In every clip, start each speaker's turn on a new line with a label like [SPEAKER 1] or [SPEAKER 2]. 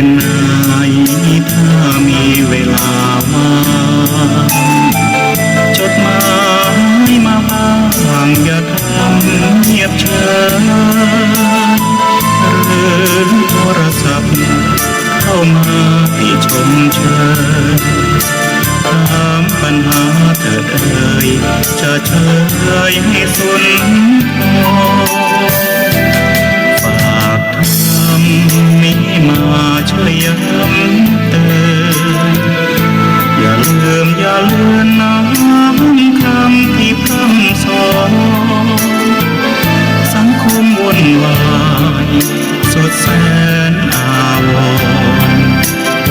[SPEAKER 1] นไหนถ้ามีเวลาว่างจดหมายมาบ้างอย่าทำเงียบเฉยหรือโทรศัพท์เข้ามาให้ชมเชยถามปัญหาเถิดเอ่ยจะเฉยให้สุนทรฝากทำนี้มาช่วยย้ำเตือนอย่าลืมอย่าเลือนน้ำคำที่พร่ำสอนสังคมวุ่นวายสุดแสนอาวรณ์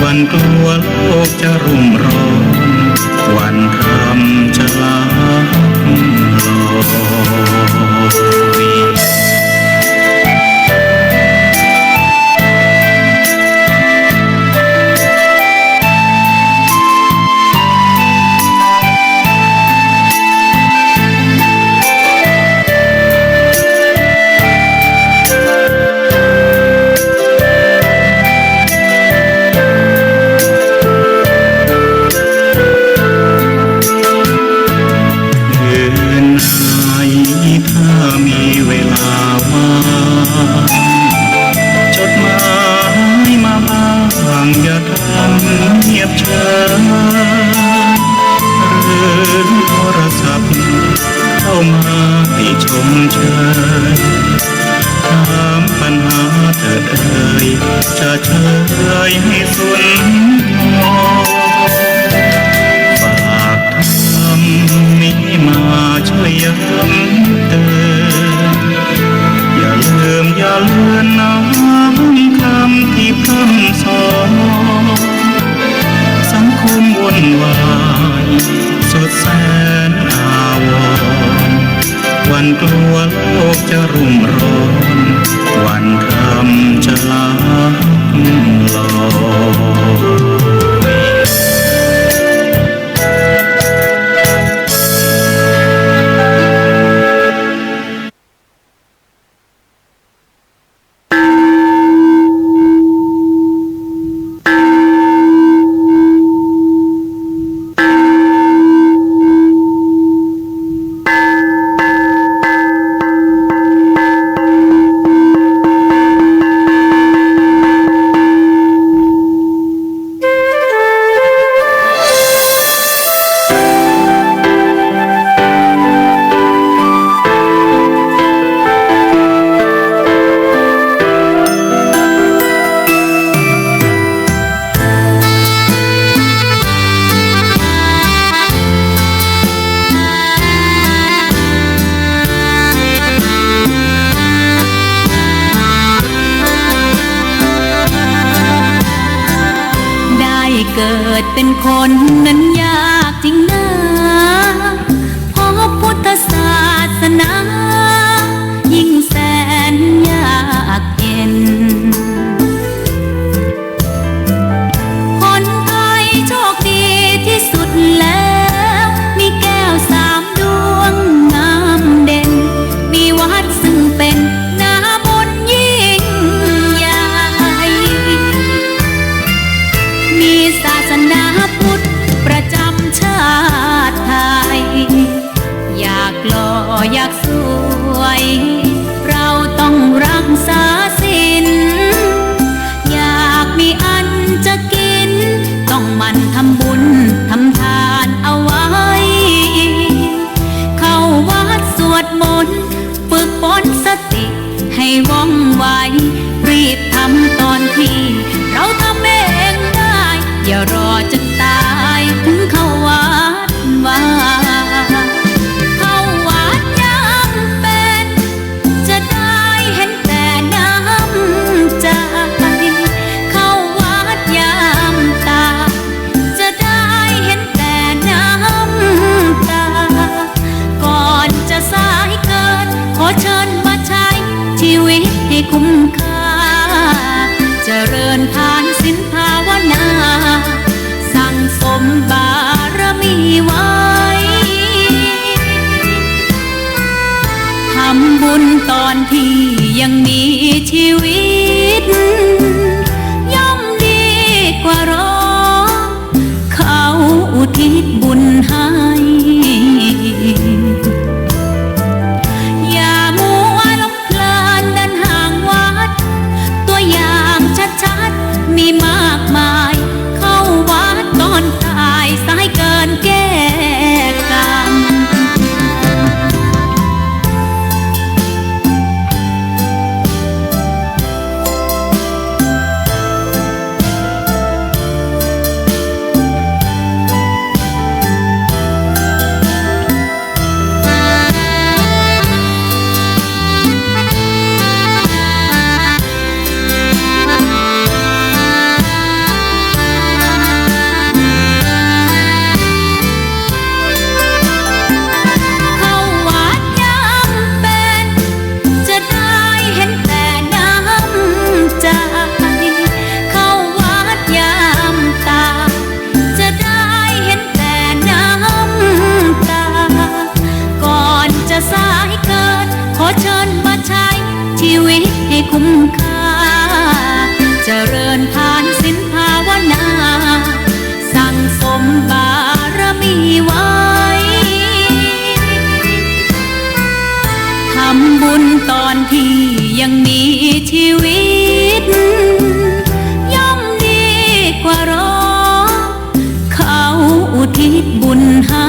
[SPEAKER 1] วันกลัวโลกจะรุ่มร้อนวันคำจะลาลอยจดหมายมาบ้างอย่าทำเงียบเฉยหรือโทรศัพท์เข้ามาให้ชมเชยถามปัญหาเถิดเอ่ยจะเฉยให้สุนทรฝากทำนี้มาช่วยย้ำเตือนอย่าลืมอย่าเลือนน้ำคำที่พร่ำสอนสังคมวุ่นวายสุดแสนอาวรณ์วันกลัวโลกจะรุ่มร้อนวันคำจะลาลอย
[SPEAKER 2] เกิดเป็นคนนั้นยากจริงนะเพราะพุทธศาสนายิ่งแสนยากเย็นคนไทยโชคดีที่สุดแล้วมีแก้วสามดวงงามเด่นมีวัดซึ่งเป็นนาบุญยิ่งใหญ่มีศาสนาพุทธประจ มีมากมาย เข้าวัดตอนตายสายเกินแก้กรรม เข้าวัดยามเป็นจะได้เห็นแต่น้ำใจ เข้าวัดยามตายจะได้เห็นแต่น้ำตา ก่อนจะสายเกินขอเชิญมาใช้ชีวิตให้คุ้มค่า เจริญทานศีลภาวนา สั่งสมบารมีไว้ ทำบุญตอนที่ยังมีชีวิต ย่อมดีกว่ารอเขาอุทิศบุญให้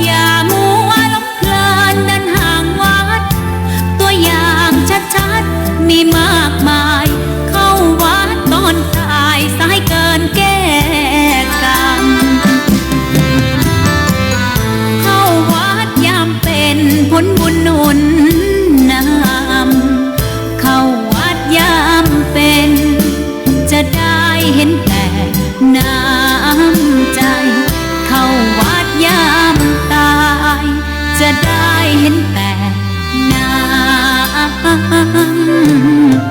[SPEAKER 2] อย่ามัวหลงเพลินเดินห่างวัด ตัวอย่างชัดๆมีมากมาย เข้าวัดตอนตายสายเกินแก้กรรม เข้าวัดยามเป็นผลบุญหนุนนำ เข้าวัดยามเป็นจะได้เห็นแต่น้ำใจ เข้าวัดยามตายจะได้เห็นแต่น้ำ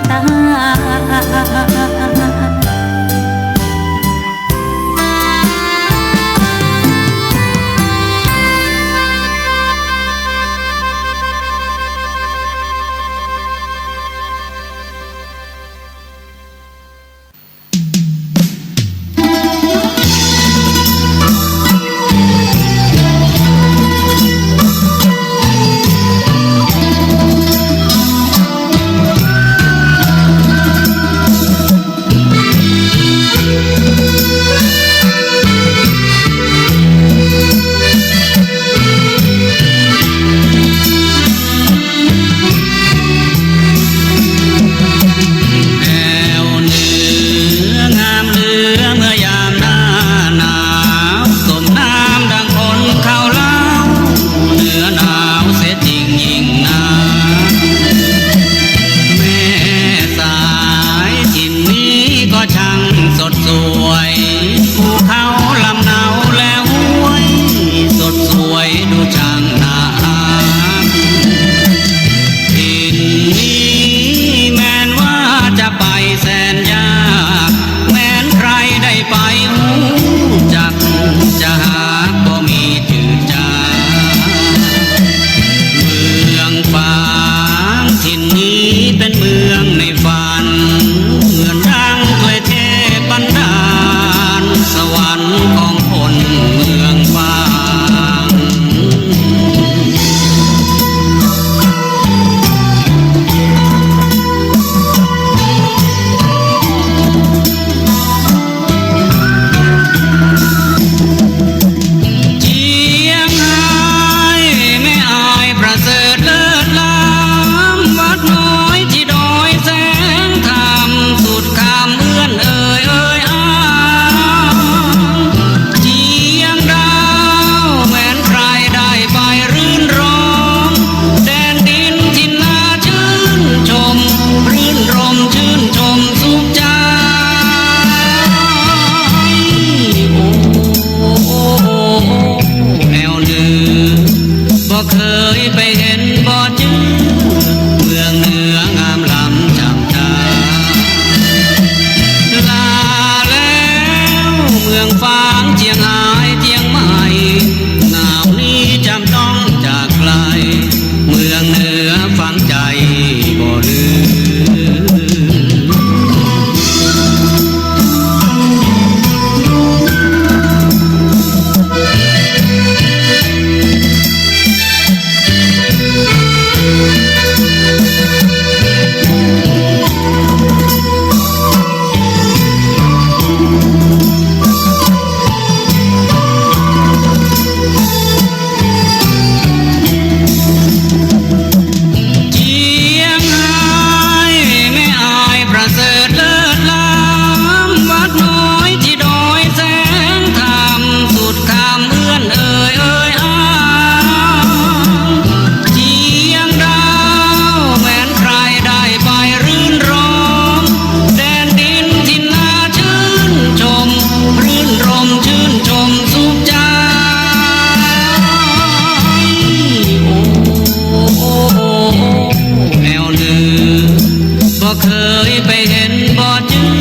[SPEAKER 3] เคยไปเห็นบ่อจือ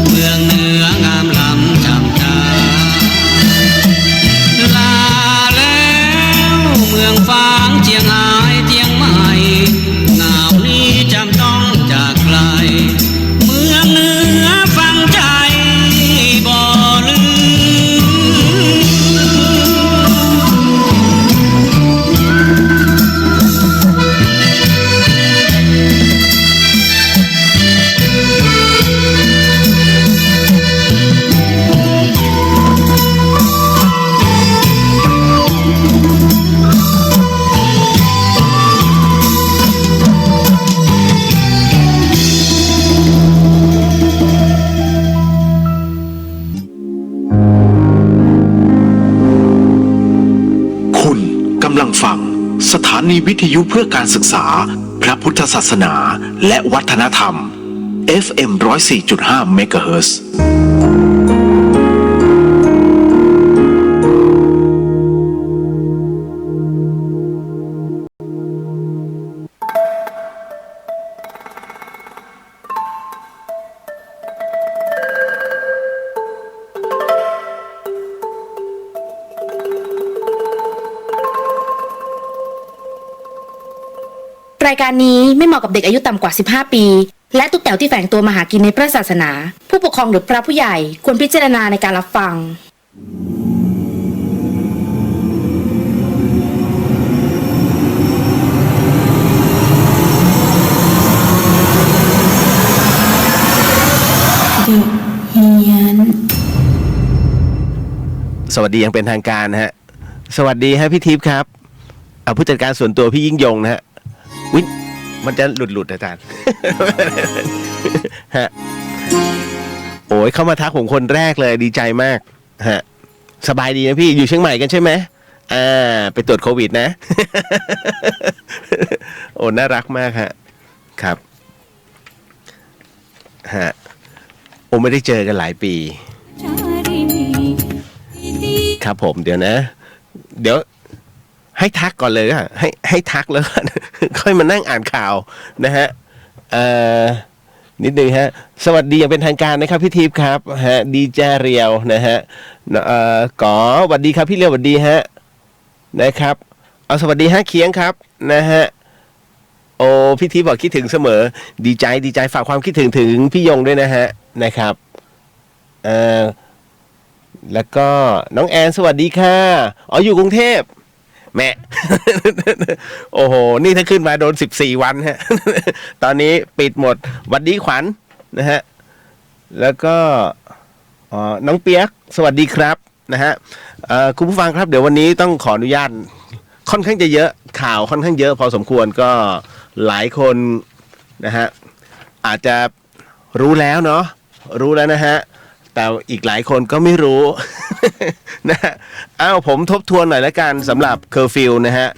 [SPEAKER 3] เมืองเหนืองามล้ำจำจาลาแล้วเมืองฟางเจียงหายเจียงใหม่หนาวนี้จำต้องจากไกลเมืองเหนือฟังใจบ่ลืม
[SPEAKER 4] คุณกำลังฟังสถานีวิทยุเพื่อการศึกษาพระพุทธศาสนาและวัฒนธรรม FM 104.5 เมกะเฮิรตซ์
[SPEAKER 5] รายการนี้ไม่เหมาะกับเด็กอายุต่ำกว่า 15 ปี และทุกแถวที่แฝงตัวมาหากินในพระศาสนา ผู้ปกครองหรือพระผู้ใหญ่ควรพิจารณาในการรับฟัง
[SPEAKER 6] สวัสดีอย่างเป็นทางการนะฮะสวัสดีฮะพี่ทิพย์ครับผู้จัดการส่วนตัวพี่ยิ่งยงนะฮะวิมันจะหลุดอาจารย์ ฮะโอ้ยเข้ามาทักผมคนแรกเลยดีใจมากฮะสบายดีนะพี่อยู่เชียงใหม่กันใช่ไหมไปตรวจโควิดนะ โอ้น่ารักมากฮะครับฮะโอ้ไม่ได้เจอกันหลายปีครับผมเดี๋ยวนะเดี๋ยวให้ทักก่อนเลยค่ะให้ทักแล้ว ค่อยมานั่งอ่านข่าวนะฮะนิดนึงฮะสวัสดีอย่างเป็นทางการนะครับพี่ทิพย์ครับฮะดีเจเรียวนะฮะก๋อสวัสดีครับพี่เรียวสวัสดีฮะนะครับเอาสวัสดีฮะเคียงครับนะฮะโอ้พี่ทิพย์บอกคิดถึงเสมอดีใจฝากความคิดถึงพี่ยงด้วยนะฮะนะครับแล้วก็น้องแอนสวัสดีค่ะอ๋ออยู่กรุงเทพแม่ โอ้โหนี่ถ้าขึ้นมาโดน14 วันฮะ ตอนนี้ปิดหมดวัดดีขวัญนะฮะแล้วก็น้องเปียกสวัสดีครับนะฮะคุณผู้ฟังครับเดี๋ยววันนี้ต้องขออนุญาตค่อนข้างจะเยอะข่าวค่อนข้างเยอะพอสมควรก็หลายคนนะฮะอาจจะรู้แล้วเนาะรู้แล้วนะฮะแต่อีกหลายคนก็ไม่รู้ นะฮะผมทบทวนหน่อยแล้วกันสำหรับเคอร์ฟิวนะฮะ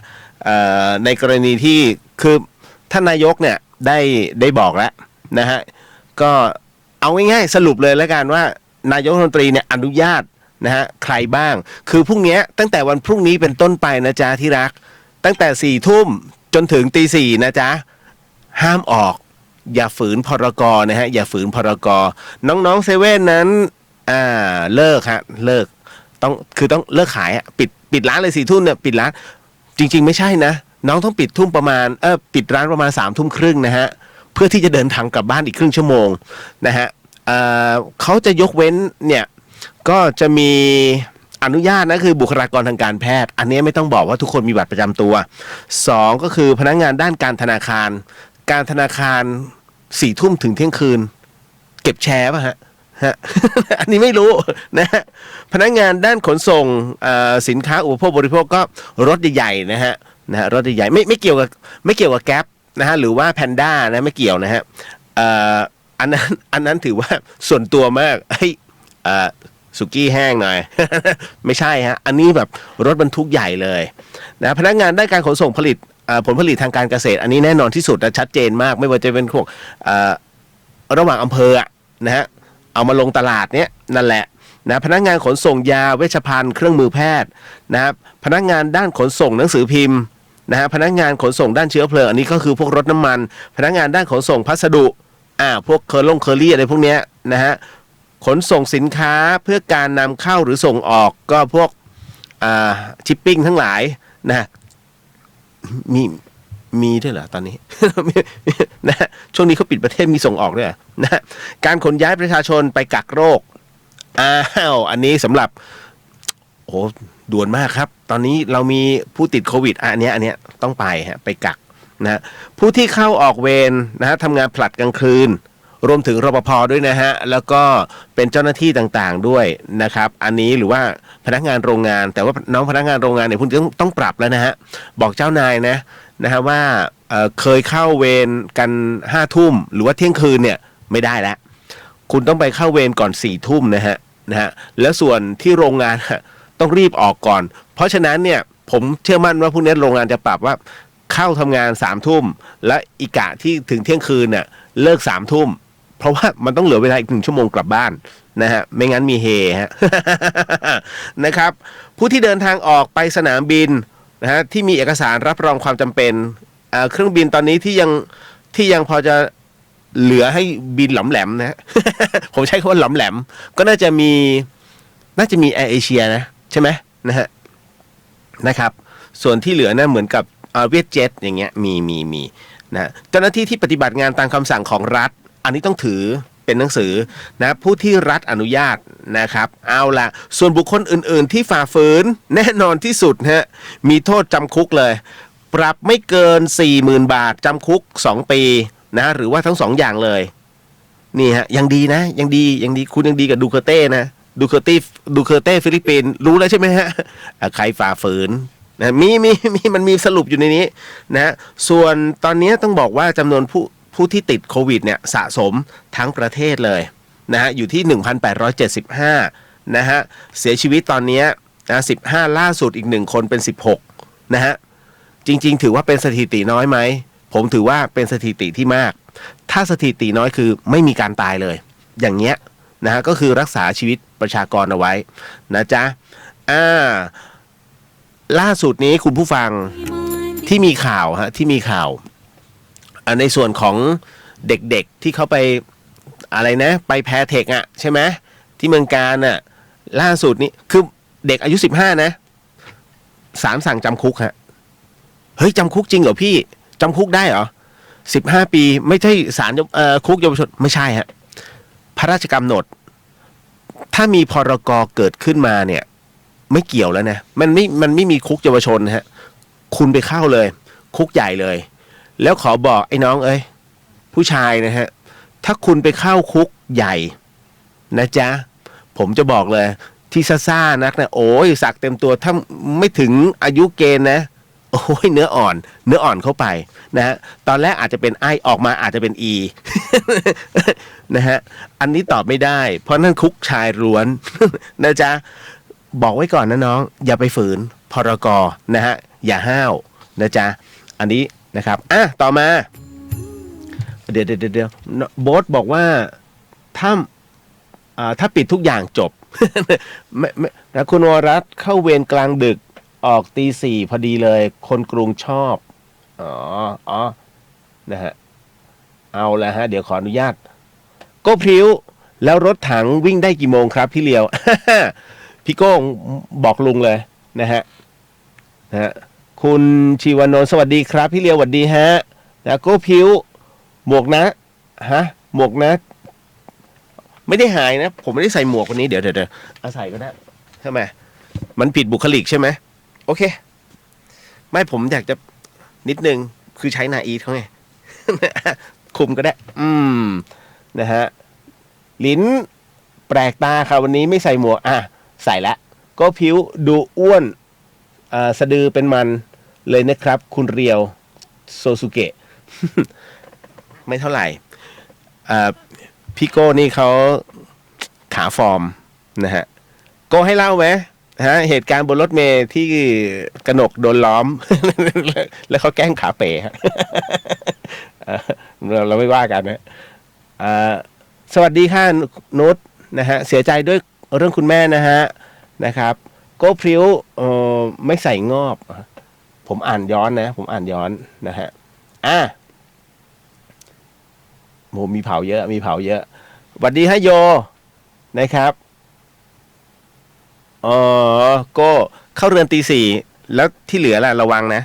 [SPEAKER 6] ในกรณีที่คือท่านนายกเนี่ยได้บอกแล้วนะฮะก็เอาง่ายๆสรุปเลยแล้วกันว่านายกรัฐมนตรีเนี่ยอนุญาตนะฮะใครบ้างคือพรุ่งนี้ตั้งแต่วันพรุ่งนี้เป็นต้นไปนะจ๊ะที่รักตั้งแต่4 ทุ่มจนถึงตี 4นะจ๊ะห้ามออกอย่าฝืนพรกนะฮะอย่าฝืนพรกน้องๆเซเว่นนั้นเลิกฮะเลิกต้องเลิกขายปิดร้านเลย4 ทุ่มเนี่ยปิดร้านจริงๆไม่ใช่นะน้องต้องปิดทุ่มประมาณปิดร้านประมาณ3 ทุ่มครึ่งนะฮะเพื่อที่จะเดินทางกลับบ้านอีกครึ่งชั่วโมงนะฮะเขาจะยกเว้นเนี่ยก็จะมีอนุญาตนะคือบุคลากรทางการแพทย์อันนี้ไม่ต้องบอกว่าทุกคนมีบัตรประจำตัว2ก็คือพนักงานด้านการธนาคาร4 ทุ่มถึงเที่ยงคืนเก็บแชร์ป่ะฮะ อันนี้ไม่รู้นะฮะพนักงานด้านขนส่งสินค้าอุปโภคบริโภคก็รถใหญ่ๆนะฮะรถใหญ่ๆไม่เกี่ยวกับแก๊ปนะฮะหรือว่าแพนด้านะไม่เกี่ยวนะฮะอันนั้นถือว่าส่วนตัวมากสุกี้แห้งหน่อย ไม่ใช่ฮะอันนี้แบบรถบรรทุกใหญ่เลยนะพนักงานด้านการขนส่งผลิตผลผลิตทางการเกษตรอันนี้แน่นอนที่สุดและชัดเจนมากไม่ว่าจะเป็นพวกระหว่างอำเภอนะฮะเอามาลงตลาดเนี้ยนั่นแหละนะพนักงานขนส่งยาเวชภัณฑ์เครื่องมือแพทย์นะครับพนักงานด้านขนส่งหนังสือพิมพ์ นะฮะพนักงานขนส่งด้านเชื้อเพลิงอันนี้ก็คือพวกรถน้ำมันพนักงานด้านขนส่งพัสดุพวกเคอรี่อะไรพวกเนี้ยนะฮะขนส่งสินค้าเพื่อการนำเข้าหรือส่งออกก็พวกชิปปิ้งทั้งหลายนะมีด้วยเหรอตอนนี้ นะช่วงนี้เขาปิดประเทศมีส่งออกด้วยนะการขนย้ายประชาชนไปกักโรคอันนี้สำหรับโอ้ด่วนมากครับตอนนี้เรามีผู้ติดโควิดอันเนี้ยต้องไปไปกักนะผู้ที่เข้าออกเวรนะฮะทำงานผลัดกลางคืนรวมถึงรปภ.ด้วยนะฮะแล้วก็เป็นเจ้าหน้าที่ต่างๆด้วยนะครับอันนี้หรือว่าพนักงานโรงงานแต่ว่าน้องพนักงานโรงงานเนี่ยคุณต้องปรับแล้วนะฮะบอกเจ้านายนะฮะว่าเคยเข้าเวรกัน5 ทุ่มหรือว่าเที่ยงคืนเนี่ยไม่ได้แล้วคุณต้องไปเข้าเวรก่อน4 ทุ่มนะฮะแล้วส่วนที่โรงงานต้องรีบออกก่อนเพราะฉะนั้นเนี่ยผมเชื่อมั่นว่าพวกนี้โรงงานจะปรับว่าเข้าทำงาน3 ทุ่มและอีกะที่ถึงเที่ยงคืนเนี่ยเลิก3 ทุ่มเพราะว่ามันต้องเหลือเวลาอีก1 ชั่วโมงกลับบ้านนะฮะไม่งั้นมีเฮฮะ นะครับผู้ที่เดินทางออกไปสนามบินนะฮะที่มีเอกสารรับรองความจำเป็นเครื่องบินตอนนี้ที่ยังพอจะเหลือให้บินหลอมแหลมนะ ผมใช้คำว่าหลอมแหลมก็น่าจะมีแอร์เอเชียนะใช่ไหมนะครับส่วนที่เหลือนะเหมือนกับเวียดเจ็ตอย่างเงี้ยมีนะเจ้าหน้าที่ที่ปฏิบัติงานตามคำสั่งของรัฐอันนี้ต้องถือเป็นหนังสือนะผู้ที่รัฐอนุญาตนะครับเอาละส่วนบุคคลอื่นๆที่ฝ่าฝืนแน่นอนที่สุดฮะมีโทษจำคุกเลยปรับไม่เกิน 40,000 บาทจำคุก2 ปีนะหรือว่าทั้ง2 อย่างเลยนี่ฮะยังดีนะยังดีคุณยังดีกับดูเคอร์เต้นะดูเคอร์เต้ฟิลิปปินส์รู้แล้วใช่ไหมฮะใครฝ่าฝืนนะมันมีสรุปอยู่ในนี้นะส่วนตอนนี้ต้องบอกว่าจำนวนผู้ที่ติดโควิดเนี่ยสะสมทั้งประเทศเลยนะฮะอยู่ที่ 1,875 นะฮะเสียชีวิตตอนนี้นะ15ล่าสุดอีก1 คนเป็น16นะฮะจริงๆถือว่าเป็นสถิติน้อยไหมผมถือว่าเป็นสถิติที่มากถ้าสถิติน้อยคือไม่มีการตายเลยอย่างเงี้ยนะฮะก็คือรักษาชีวิตประชากรเอาไว้นะจ๊ะล่าสุดนี้คุณผู้ฟังที่มีข่าวในส่วนของเด็กๆที่เขาไปอะไรนะไปแพรเทคใช่ไหมที่เมืองการล่าสุดนี้คือเด็กอายุ15นะศาลสั่งจำคุกฮะเฮ้ยจำคุกจริงเหรอพี่จำคุกได้เหรอ15 ปีไม่ใช่ศาลคุกเยาวชนไม่ใช่ฮะพระราชกำหนดถ้ามีพรก.เกิดขึ้นมาเนี่ยไม่เกี่ยวแล้วนะมันไม่มีคุกเยาวชนฮะคุณไปเข้าเลยคุกใหญ่เลยแล้วขอบอกไอ้น้องเอ้ยผู้ชายนะฮะถ้าคุณไปเข้าคุกใหญ่นะจ๊ะผมจะบอกเลยที่ซ่าๆนักนะโอ้ยสักเต็มตัวถ้าไม่ถึงอายุเกณฑ์นะโอ้ยเนื้ออ่อนเข้าไปนะฮะตอนแรกอาจจะเป็นไอออกมาอาจจะเป็นอี นะฮะอันนี้ตอบไม่ได้เพราะนั่นคุกชายล้วน นะจ๊ะบอกไว้ก่อนนะน้องอย่าไปฝืนพรก.นะฮะอย่าห้าวนะจ๊ะอันนี้นะครับต่อมาเดี๋ยวโบ๊ทบอกว่าถ้าปิดทุกอย่างจบ ไม่นะคุณวรัตน์เข้าเวรกลางดึกออกตี 4พอดีเลยคนกรุงชอบนะฮะเอาละฮะเดี๋ยวขออนุญาตก็พริ้วแล้วรถถังวิ่งได้กี่โมงครับพี่เลียว พี่โก้งบอกลุงเลยนะฮะคุณชีวานนท์สวัสดีครับพี่เลียวสวัสดีฮะนะก็พริ้วหมวกนะหมวกนะไม่ได้หายนะผมไม่ได้ใส่หมวกวันนี้เดี๋ยวเอาใส่ก็ได้ใช่ไหมมันผิดบุคลิกใช่ไหมโอเคไม่ผมอยากจะนิดนึงคือใช้นาอีทเขาไง คุมก็ได้นะฮะลิ้นแปลกตาค่ะวันนี้ไม่ใส่หมวกใส่ละก็ผิวดูอ้วนสะดือเป็นมันเลยนะครับคุณเรียวโซซุเกะ ไม่เท่าไหร่พี่โก้นี่เขาขาฟอร์มนะฮะโก้ให้เล่าไหมเหตุการณ์บนรถเมล์ที่กนกโดนล้อม แล้วเขาแกล้งขาเป๋ เราไม่ว่ากันนะสวัสดีค่ะนุชนะฮะเสียใจด้วยเรื่องคุณแม่นะครับโก้พริ้วไม่ใส่งอบ ผมอ่านย้อนนะฮะโหมีเผาเยอะสวัสดีฮะโยนะครับก็เข้าเรือนตี 4แล้วที่เหลือล่ะระวังนะ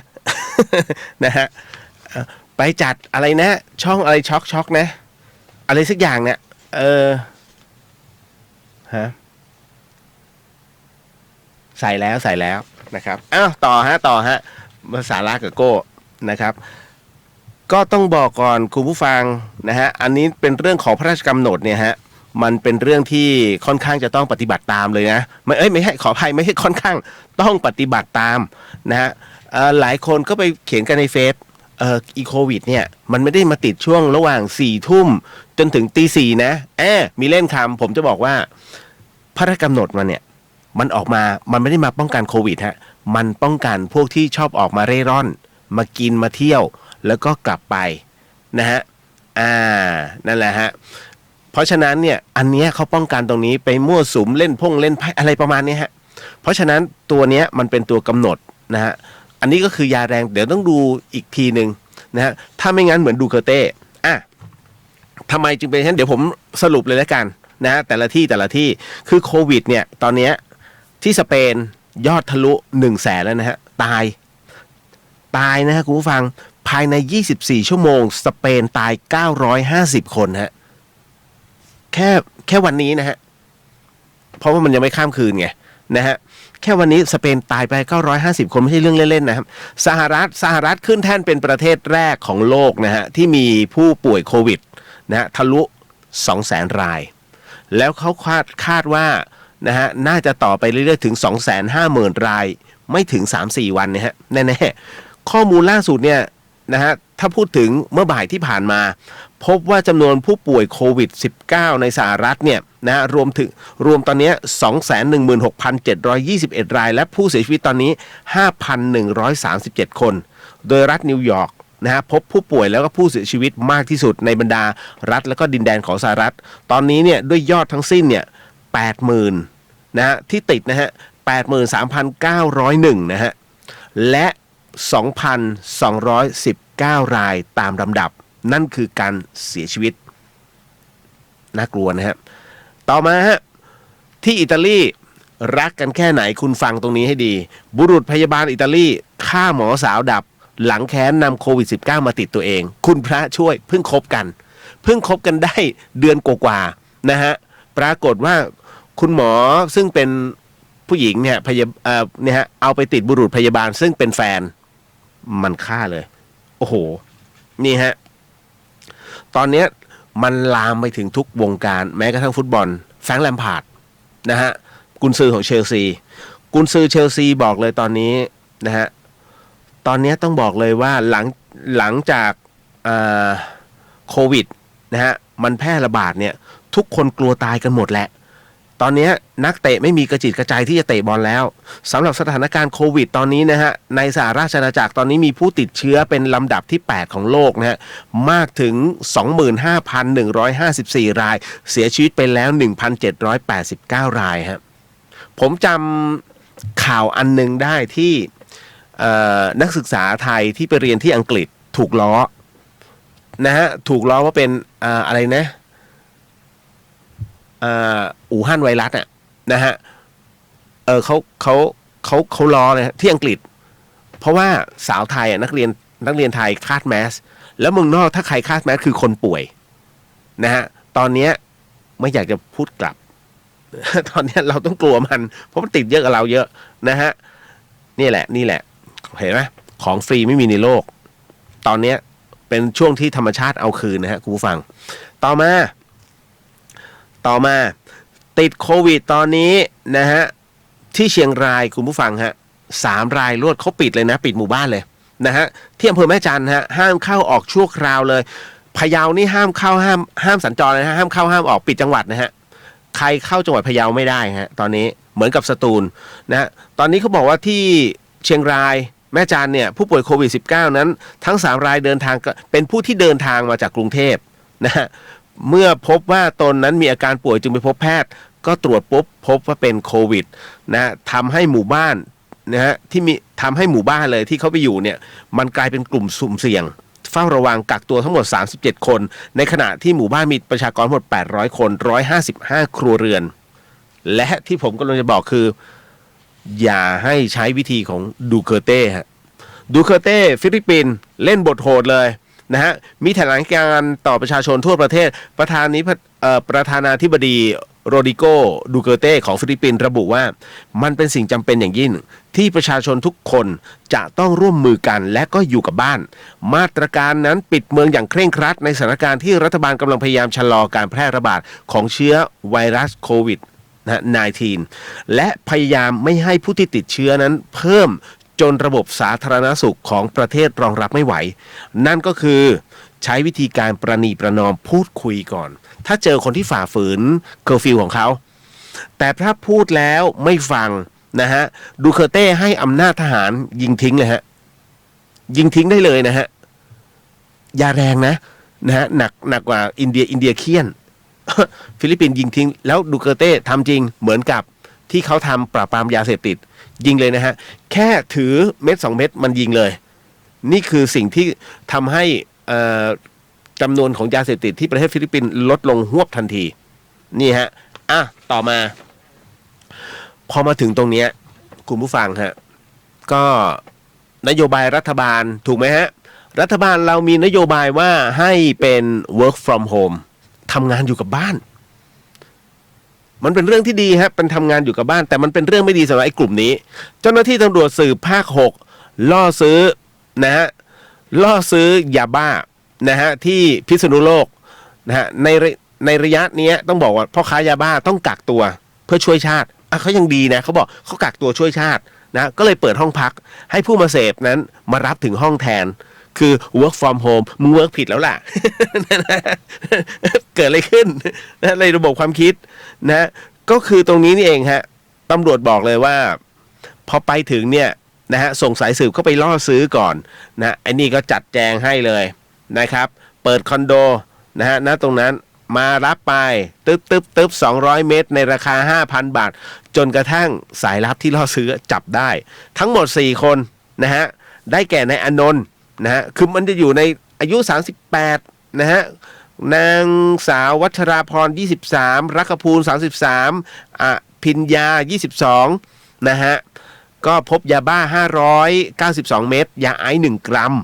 [SPEAKER 6] นะฮะไปจัดอะไรนะช่องอะไรช็อกนะอะไรสักอย่างเนี่ยใส่แล้วนะครับต่อฮะมาสาระกับโก้นะครับก็ต้องบอกก่อนคุณผู้ฟังนะฮะอันนี้เป็นเรื่องของพระราชกำหนดเนี่ยฮะมันเป็นเรื่องที่ค่อนข้างจะต้องปฏิบัติตามเลยนะไม่ใช่ขออภัยไม่ใช่ค่อนข้างต้องปฏิบัติตามนะฮะหลายคนก็ไปเขียนกันในเฟซอีโควิดเนี่ยมันไม่ได้มาติดช่วงระหว่าง4 ทุ่มจนถึงตี 4นะมีเล่นคำผมจะบอกว่าพระราชกำหนดมาเนี่ยมันออกมามันไม่ได้มาป้องกันโควิดฮะมันป้องกันพวกที่ชอบออกมาเร่ร่อนมากินมาเที่ยวแล้วก็กลับไปนะฮะนั่นแหละฮะเพราะฉะนั้นเนี่ยอันเนี้ยเขาป้องกันตรงนี้ไปมั่วสุมเล่นไพ่อะไรประมาณนี้ฮะเพราะฉะนั้นตัวเนี้ยมันเป็นตัวกำหนดนะฮะอันนี้ก็คือยาแรงเดี๋ยวต้องดูอีกทีหนึ่งนะฮะถ้าไม่งั้นเหมือนดูเคอร์เต้ทำไมจึงเป็นเช่นเดี๋ยวผมสรุปเลยแล้วกันนะฮะแต่ละที่คือโควิดเนี่ยตอนเนี้ยที่สเปนยอดทะลุ 100,000 แล้วนะฮะตายนะฮะคุณผู้ฟังภายใน24 ชั่วโมงสเปนตาย950 คนฮะแค่วันนี้นะฮะเพราะว่ามันยังไม่ข้ามคืนไงนะฮะแค่วันนี้สเปนตายไป950 คนไม่ใช่เรื่องเล่นๆนะครับสหรัฐขึ้นแท่นเป็นประเทศแรกของโลกนะฮะที่มีผู้ป่วยโควิดนะฮะทะลุ 200,000 รายแล้วเขาคาดว่านะฮะน่าจะต่อไปเรื่อยๆถึง 250,000 รายไม่ถึง 3-4 วันนะฮะแน่ๆข้อมูลล่าสุดเนี่ยนะฮะถ้าพูดถึงเมื่อบ่ายที่ผ่านมาพบว่าจำนวนผู้ป่วยโควิด -19 ในสหรัฐเนี่ยนะฮะรวมตอนนี้ 216,721 รายและผู้เสียชีวิตตอนนี้ 5,137 คนโดยรัฐนิวยอร์กนะฮะพบผู้ป่วยแล้วก็ผู้เสียชีวิตมากที่สุดในบรรดารัฐและก็ดินแดนของสหรัฐตอนนี้เนี่ยด้วยยอดทั้งสิ้นเนี่ย 80,000 นะฮะที่ติดนะฮะ 83,901 นะฮะและ2,219 รายตามลำดับนั่นคือการเสียชีวิตน่ากลัวนะฮะต่อมาฮะที่อิตาลีรักกันแค่ไหนคุณฟังตรงนี้ให้ดีบุรุษพยาบาลอิตาลีฆ่าหมอสาวดับหลังแค้นนำโควิด -19 มาติดตัวเองคุณพระช่วยเพิ่งคบกันได้เดือนกว่าๆนะฮะปรากฏว่าคุณหมอซึ่งเป็นผู้หญิงเนี่ยเนี่ยฮะเอาไปติดบุรุษพยาบาลซึ่งเป็นแฟนมันฆ่าเลยโอ้โหนี่ฮะตอนนี้มันลามไปถึงทุกวงการแม้กระทั่งฟุตบอลแฟรงค์ แลมพาร์ดนะฮะกุนซือของเชลซีบอกเลยตอนนี้นะฮะตอนนี้ต้องบอกเลยว่าหลังจากโควิดนะฮะมันแพร่ระบาดเนี่ยทุกคนกลัวตายกันหมดแหละตอนนี้นักเตะไม่มีกระจิตกระใจที่จะเตะบอลแล้วสำหรับสถานการณ์โควิดตอนนี้นะฮะในสหราชอาณาจักรตอนนี้มีผู้ติดเชื้อเป็นลำดับที่8ของโลกนะฮะมากถึง 25,154 รายเสียชีวิตไปแล้ว 1,789 รายฮะผมจำข่าวอันนึงได้ที่นักศึกษาไทยที่ไปเรียนที่อังกฤษถูกล้อนะฮะถูกล้อว่าเป็นอะไรนะอู่ฮั่นไวรัสอ่ะนะฮะเขาล้อเลยที่อังกฤษเพราะว่าสาวไทยนักเรียนไทยคาดแมสแล้วเมืองนอกถ้าใครคาดแมสคือคนป่วยนะฮะตอนนี้ไม่อยากจะพูดกลับ ตอนนี้เราต้องกลัวมันเพราะมันติดเยอะกับเราเยอะนะฮะนี่แหละเห็นไหมของฟรีไม่มีในโลกตอนนี้เป็นช่วงที่ธรรมชาติเอาคืนนะฮะคุณผู้ฟังต่อมาติดโควิดตอนนี้นะฮะที่เชียงรายคุณผู้ฟังฮะ3 รายรวดเขาปิดเลยนะปิดหมู่บ้านเลยนะฮะที่อำเภอแม่จันทร์ฮะห้ามเข้าออกชั่วคราวเลยพะเยานี่ห้ามเข้าห้ามสัญจรนะฮะห้ามเข้าห้ามออกปิดจังหวัดนะฮะใครเข้าจังหวัดพะเยาไม่ได้ฮะตอนนี้เหมือนกับสตูลนะฮะตอนนี้เขาบอกว่าที่เชียงรายแม่จันเนี่ยผู้ป่วยโควิด -19 นั้นทั้ง3 รายเดินทางเป็นผู้ที่เดินทางมาจากกรุงเทพนะฮะเมื่อพบว่าตนนั้นมีอาการป่วยจึงไปพบแพทย์ก็ตรวจพบว่าเป็นโควิดนะทำให้หมู่บ้าน นะฮะที่มีทำให้หมู่บ้านเลยที่เขาไปอยู่เนี่ยมันกลายเป็นกลุ่มสุ่มเสี่ยงเฝ้าระวังกักตัวทั้งหมด37คนในขณะที่หมู่บ้านมีประชากรทั้งหมด800คน155ครัวเรือนและที่ผมกำลังจะบอกคืออย่าให้ใช้วิธีของดูเตอร์เต้ฮะดูเตอร์เต้ฟิลิปปินส์เล่นบทโหดเลยนะฮะมีแถลงการต่อประชาชนทั่วประเทศประธานาธิบดีโรดิโกดูเตอร์เต้ของฟิลิปปินส์ระบุว่ามันเป็นสิ่งจำเป็นอย่างยิ่งที่ประชาชนทุกคนจะต้องร่วมมือกันและก็อยู่กับบ้านมาตรการนั้นปิดเมืองอย่างเคร่งครัดในสถานการณ์ที่รัฐบาลกำลังพยายามชะลอการแพร่ระบาดของเชื้อไวรัสโควิด-19 และพยายามไม่ให้ผู้ที่ติดเชื้อนั้นเพิ่มจนระบบสาธารณสุขของประเทศรองรับไม่ไหวนั่นก็คือใช้วิธีการประนีประนอมพูดคุยก่อนถ้าเจอคนที่ฝ่าฝืนเคอร์ฟิวของเขาแต่ถ้าพูดแล้วไม่ฟังนะฮะดูเตอร์เต้ให้อำนาจทหารยิงทิ้งเลยฮะยิงทิ้งได้เลยนะฮะยาแรงนะฮะหนักกว่าอินเดียเคียน ฟิลิปปินส์ยิงทิ้งแล้วดูเตอร์เต้ทำจริงเหมือนกับที่เขาทำปราบปรามยาเสพติดยิงเลยนะฮะแค่ถือเม็ด2 เม็ดมันยิงเลยนี่คือสิ่งที่ทำให้จำนวนของยาเสพติดที่ประเทศฟิลิปปินส์ลดลงหวบทันทีนี่ฮะต่อมาพอมาถึงตรงนี้คุณผู้ฟังฮะก็นโยบายรัฐบาลถูกไหมฮะรัฐบาลเรามีนโยบายว่าให้เป็น work from home ทำงานอยู่กับบ้านมันเป็นเรื่องที่ดีครับเป็นทำงานอยู่กับบ้านแต่มันเป็นเรื่องไม่ดีสำหรับไอ้กลุ่มนี้เจ้าหน้าที่ตำรวจสืบภาค6ล่อซื้อนะฮะล่อซื้อยาบ้านะฮะที่พิษณุโลกนะฮะในระยะนี้ต้องบอกว่าพ่อค้ายาบ้าต้องกักตัวเพื่อช่วยชาติเขายังดีนะเขาบอกเขากักตัวช่วยชาตินะก็เลยเปิดห้องพักให้ผู้มาเสพนั้นมารับถึงห้องแทนคือ work from home มึง work ผิดแล้วล่ะ เกิดอะไรขึ้นในระบบความคิดนะก็คือตรงนี้นี่เองฮะตำรวจบอกเลยว่าพอไปถึงเนี่ยนะฮะส่งสายสืบเข้าไปล่อซื้อก่อนนะไอ้นี่ก็จัดแจงให้เลยนะครับเปิดคอนโดนะฮะณตรงนั้นมารับไปตึ๊บ200 เมตรในราคา 5,000 บาทจนกระทั่งสายลับที่ล่อซื้อจับได้ทั้งหมด4คนนะฮะได้แก่นายอานนท์นะฮะคือมันจะอยู่ในอายุ38นะฮะนางสาววัชราพร23รักภูล33พิญญา22นะฮะก็พบยาบ้า592เม็ดยาไอซ์1 กรัม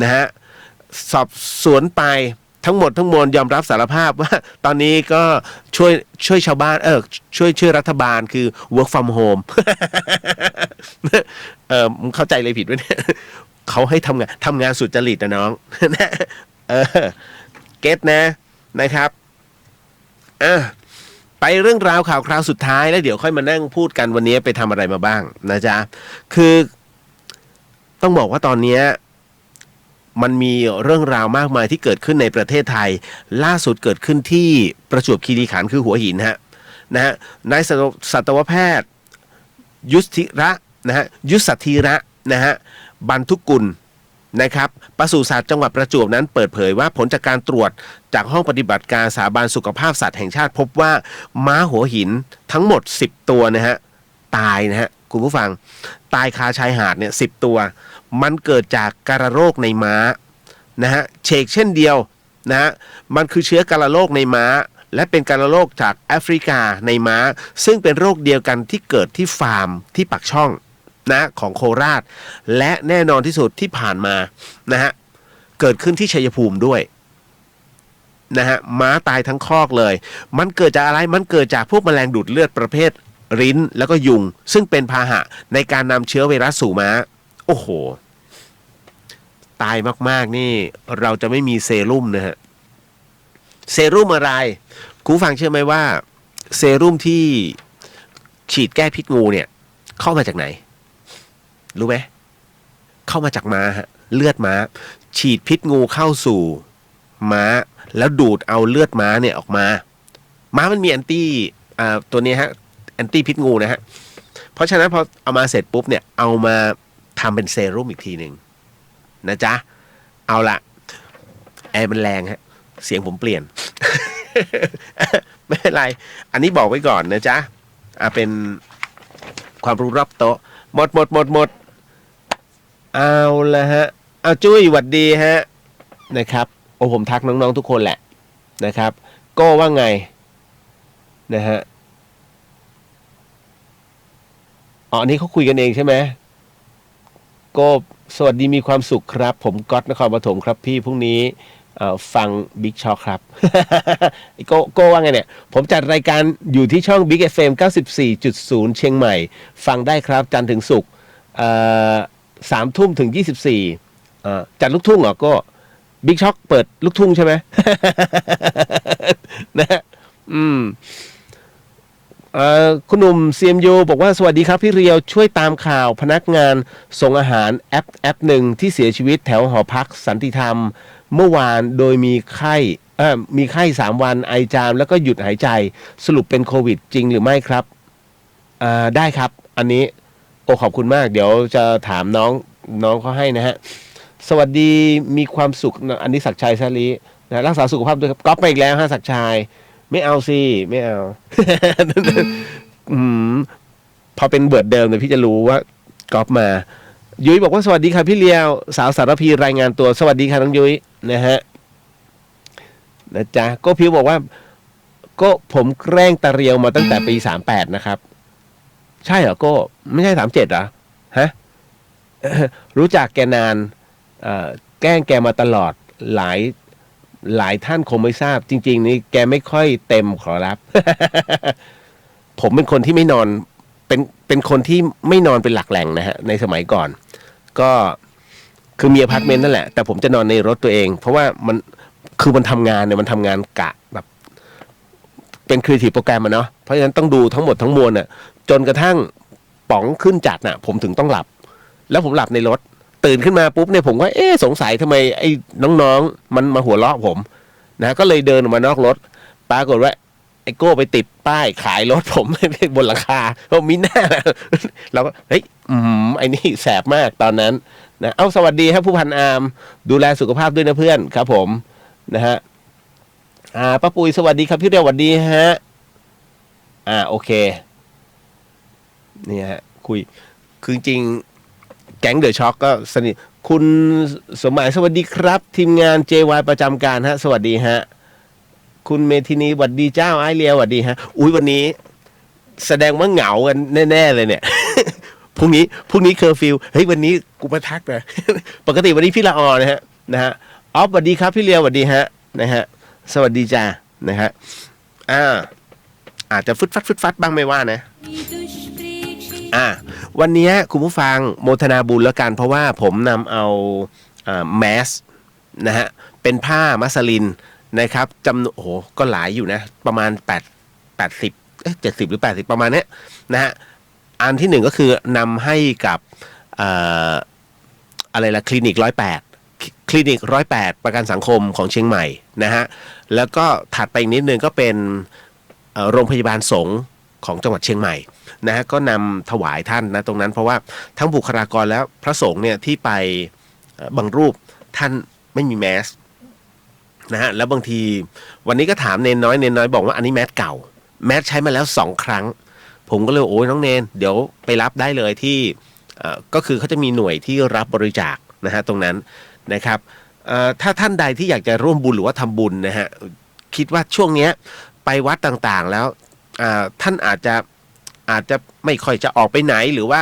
[SPEAKER 6] นะฮะสอบสวนไปทั้งหมดทั้งมวลยอมรับสารภาพว่าตอนนี้ก็ช่วยชาวบ้านช่วยรัฐบาลคือ work from home เข้าใจเลยผิดไหมเนี่ยเขาให้ทำงานสุจริตนะน้องเก็ตนะครับไปเรื่องราวข่าวคราวสุดท้ายแล้วเดี๋ยวค่อยมานั่งพูดกันวันนี้ไปทำอะไรมาบ้างนะจ๊ะคือต้องบอกว่าตอนนี้มันมีเรื่องราวมากมายที่เกิดขึ้นในประเทศไทยล่าสุดเกิดขึ้นที่ประจวบคีรีขันธ์คือหัวหินฮะนะฮะนายสัตวแพทย์ยุทธิระนะฮะยุทธธีระนะฮะบรรทุกุลนะครับปศุสัตว์จังหวัดประจวบนั้นเปิดเผยว่าผลจากการตรวจจากห้องปฏิบัติการสถาบันสุขภาพสัตว์แห่งชาติพบว่าม้าหัวหินทั้งหมด10ตัวนะฮะตายนะฮะคุณผู้ฟังตายคาชายหาดเนี่ย10ตัวมันเกิดจากการโรคในม้านะฮะเชกเช่นเดียวนะฮะมันคือเชื้อการโรคในม้าและเป็นการโรคจากแอฟริกาในม้าซึ่งเป็นโรคเดียวกันที่เกิดที่ฟาร์มที่ปากช่องนะของโคราชและแน่นอนที่สุดที่ผ่านมานะฮะเกิดขึ้นที่ชัยภูมิด้วยนะฮะม้าตายทั้งคอกเลยมันเกิดจากอะไรมันเกิดจากพวกแมลงดูดเลือดประเภทริ้นแล้วก็ยุงซึ่งเป็นพาหะในการนำเชื้อไวรัสสู่ม้าโอ้โหตายมากๆนี่เราจะไม่มีเซรุ่มนะฮะเซรุ่มอะไรคุณฟังเชื่อไหมว่าเซรุ่มที่ฉีดแก้พิษงูเนี่ยเข้ามาจากไหนรู้ไหมเข้ามาจากม้าฮะเลือดม้าฉีดพิษงูเข้าสู่ม้าแล้วดูดเอาเลือดม้าเนี่ยออกมาม้ามันมีแอนตี้ตัวนี้ฮะแอนตี้พิษงูนะฮะเพราะฉะนั้นพอเอามาเสร็จปุ๊บเนี่ยเอามาทำเป็นเซรุ่มอีกทีหนึ่งนะจ๊ะเอาละแอร์มันแรงฮะเสียงผมเปลี่ยน ไม่เป็นไรอันนี้บอกไว้ก่อนนะจ๊ะเป็นความรู้รอบโต๊ะ หมดเอาละฮะเอาจุ้ยหวัดดีฮะนะครับโอ้ผมทักน้องๆทุกคนแหละนะครับโก้ว่าไงนะฮะอ๋ออันนี้เขาคุยกันเองใช่ไหมโก้สวัสดีมีความสุขครับผมก๊อตนครปฐมครับพี่พรุ่งนี้ฟังบิ๊กช็อคครับ โก้ว่าไงเนี่ยผมจัดรายการอยู่ที่ช่อง Big FM 94.0 เชียงใหม่ฟังได้ครับจันทร์ถึงศุกร์3 ทุ่มถึง 24จัดลูกทุ่งเหรอก็บิ๊กช็อคเปิดลูกทุ่งใช่ไหม นะคุณหนุ่ม CMU บอกว่าสวัสดีครับพี่เรียวช่วยตามข่าวพนักงานส่งอาหารแอปหนึ่งที่เสียชีวิตแถวหอพักสันติธรรมเมื่อวานโดยมีไข้3 วันไอจามแล้วก็หยุดหายใจสรุปเป็นโควิดจริงหรือไม่ครับได้ครับอันนี้ขอบคุณมากเดี๋ยวจะถามน้องเขาให้นะฮะสวัสดีมีความสุขอันนี้ศักดิ์ชัยชาลีนะรักษาสุขภาพด้วยครับก๊อฟไปอีกแล้วฮะศักดิ์ชัยไม่เอาสิไม่เอา พอเป็นเบิร์ดเดิมเนี่ยพี่จะรู้ว่าก๊อฟมายุ้ยบอกว่าสวัสดีค่ะพี่เลียวสาวสารพีรายงานตัวสวัสดีค่ะน้องยุ้ยนะฮะนะจ๊ะก็พิวบอกว่าก็ผมแกล้งตาเรียวมาตั้งแต่ปี38นะครับใช่เหรอก็ไม่ใช่37เหรอฮะ รู้จักแกนานแกล้งแกมาตลอดหลายท่านคงไม่ทราบจริงๆนี่แกไม่ค่อยเต็มขอรับ ผมเป็นคนที่ไม่นอนเป็นคนที่ไม่นอนเป็นหลักแหล่งนะฮะในสมัยก่อนก็คือมีอพาร์ตเมนต์นั่นแหละแต่ผมจะนอนในรถตัวเองเพราะว่ามันทำงานเนี่ยมันทำงานกะแบบเป็นครีเอทีฟโปรแกรมอะเนาะเพราะฉะนั้นต้องดูทั้งหมดทั้งมวลน่ะจนกระทั่งป๋องขึ้นจัดน่ะผมถึงต้องหลับแล้วผมหลับในรถตื่นขึ้นมาปุ๊บเนี่ยผมก็สงสัยทำไมไอ้น้องๆมันมาหัวเราะผมนะก็เลยเดินออกมานอกรถปรากฏว่าไอ้โก้ไปติดป้ายขายรถผมบนหลังคาผมมีหน้าเราก็เฮ้ยไอ้นี่แสบมากตอนนั้นนะสวัสดีครับผู้พันอาร์มดูแลสุขภาพด้วยนะเพื่อนครับผมนะฮะป้าปุยสวัสดีครับพี่เรียวสวัสดีฮะโอเคนี่ฮะคุยคือจริงแก๊งเดอะช็อคก็สนิทคุณสมหมายสวัสดีครับทีมงาน JY ประจำการฮะสวัสดีฮะคุณเมธินีสวัสดีเจ้าไอเลียวสวัสดีฮะวันนี้แสดงว่าเหงากันแน่ๆเลยเนี่ย พรุ่งนี้เคอร์ฟิวเฮ้ยวันนี้กูมาทักนะ ปกติวันนี้พี่ละออนะฮะสวัสดีครับพี่เลียวสวัสดีฮะนะฮะสวัสดีจ้านะฮะอาจจะฟึดฟัดบ้างไม่ว่านะวันนี้คุณผู้ฟังโมทนาบุญแล้วกันเพราะว่าผมนำเอาแมสนะฮะเป็นผ้ามัสลินนะครับจำนวนก็หลายอยู่นะประมาณ80 70หรือ80ประมาณนี้นะฮะอันที่1ก็คือนำให้กับอะไรล่ะคลินิก108ประกันสังคมของเชียงใหม่นะฮะแล้วก็ถัดไปอีกนิดนึงก็เป็นโรงพยาบาลสงฆ์ของจังหวัดเชียงใหม่นะฮะก็นำถวายท่านนะตรงนั้นเพราะว่าทั้งบุคลากรแล้วพระสงฆ์เนี่ยที่ไปบางรูปท่านไม่มีแมสนะฮะแล้วบางทีวันนี้ก็ถามเนนน้อยบอกว่าอันนี้แมสเก่าแมสใช้มาแล้ว2 ครั้งผมก็เลยโอ้ยน้องเนนเดี๋ยวไปรับได้เลยที่ก็คือเขาจะมีหน่วยที่รับบริจาคนะฮะตรงนั้นนะครับถ้าท่านใดที่อยากจะร่วมบุญหรือว่าทำบุญนะฮะคิดว่าช่วงนี้ไปวัดต่างๆแล้วท่านอาจจะไม่ค่อยจะออกไปไหนหรือว่า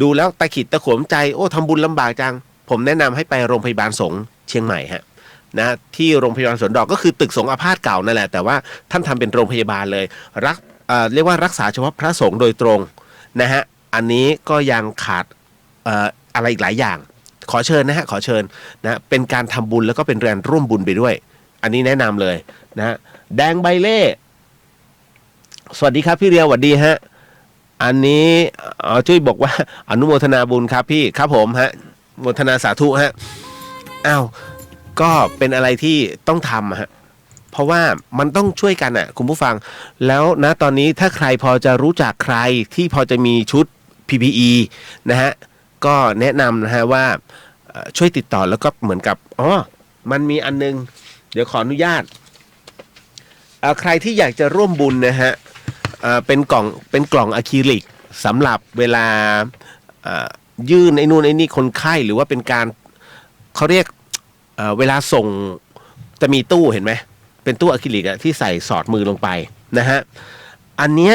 [SPEAKER 6] ดูแล้วตะขิดตะขวงใจทำบุญลำบากจังผมแนะนำให้ไปโรงพยาบาลสงฆ์เชียงใหม่ฮะนะที่โรงพยาบาลสวนดอกก็คือตึกสงฆ์อาพาธเก่านั่นแหละแต่ว่าท่านทำเป็นโรงพยาบาลเลยเรียกว่ารักษาเฉพาะพระสงฆ์โดยตรงนะฮะอันนี้ก็ยังขาดอะไรอีกหลายอย่างขอเชิญนะฮะขอเชิญนะเป็นการทำบุญแล้วก็เป็นแรงร่วมบุญไปด้วยอันนี้แนะนำเลยนะแดงใบเล่สวัสดีครับพี่เรียวสวัสดีฮะอันนี้ช่วยบอกว่าอนุโมทนาบุญครับพี่ครับผมฮะโมทนาสาธุฮะก็เป็นอะไรที่ต้องทำฮะเพราะว่ามันต้องช่วยกันอ่ะคุณผู้ฟังแล้วนะตอนนี้ถ้าใครพอจะรู้จักใครที่พอจะมีชุด PPE นะฮะก็แนะนำนะฮะว่าช่วยติดต่อแล้วก็เหมือนกับมันมีอันนึงเดี๋ยวขออนุญาตใครที่อยากจะร่วมบุญนะฮะเป็นกล่องอะคริลิกสำหรับเวลา ยื่นไอ้นู่นไอ้นี่คนไข้หรือว่าเป็นการเขาเรียกเวลาส่งจะมีตู้เห็นไหมเป็นตู้อะคริลิกที่ใส่สอดมือลงไปนะฮะอันเนี้ย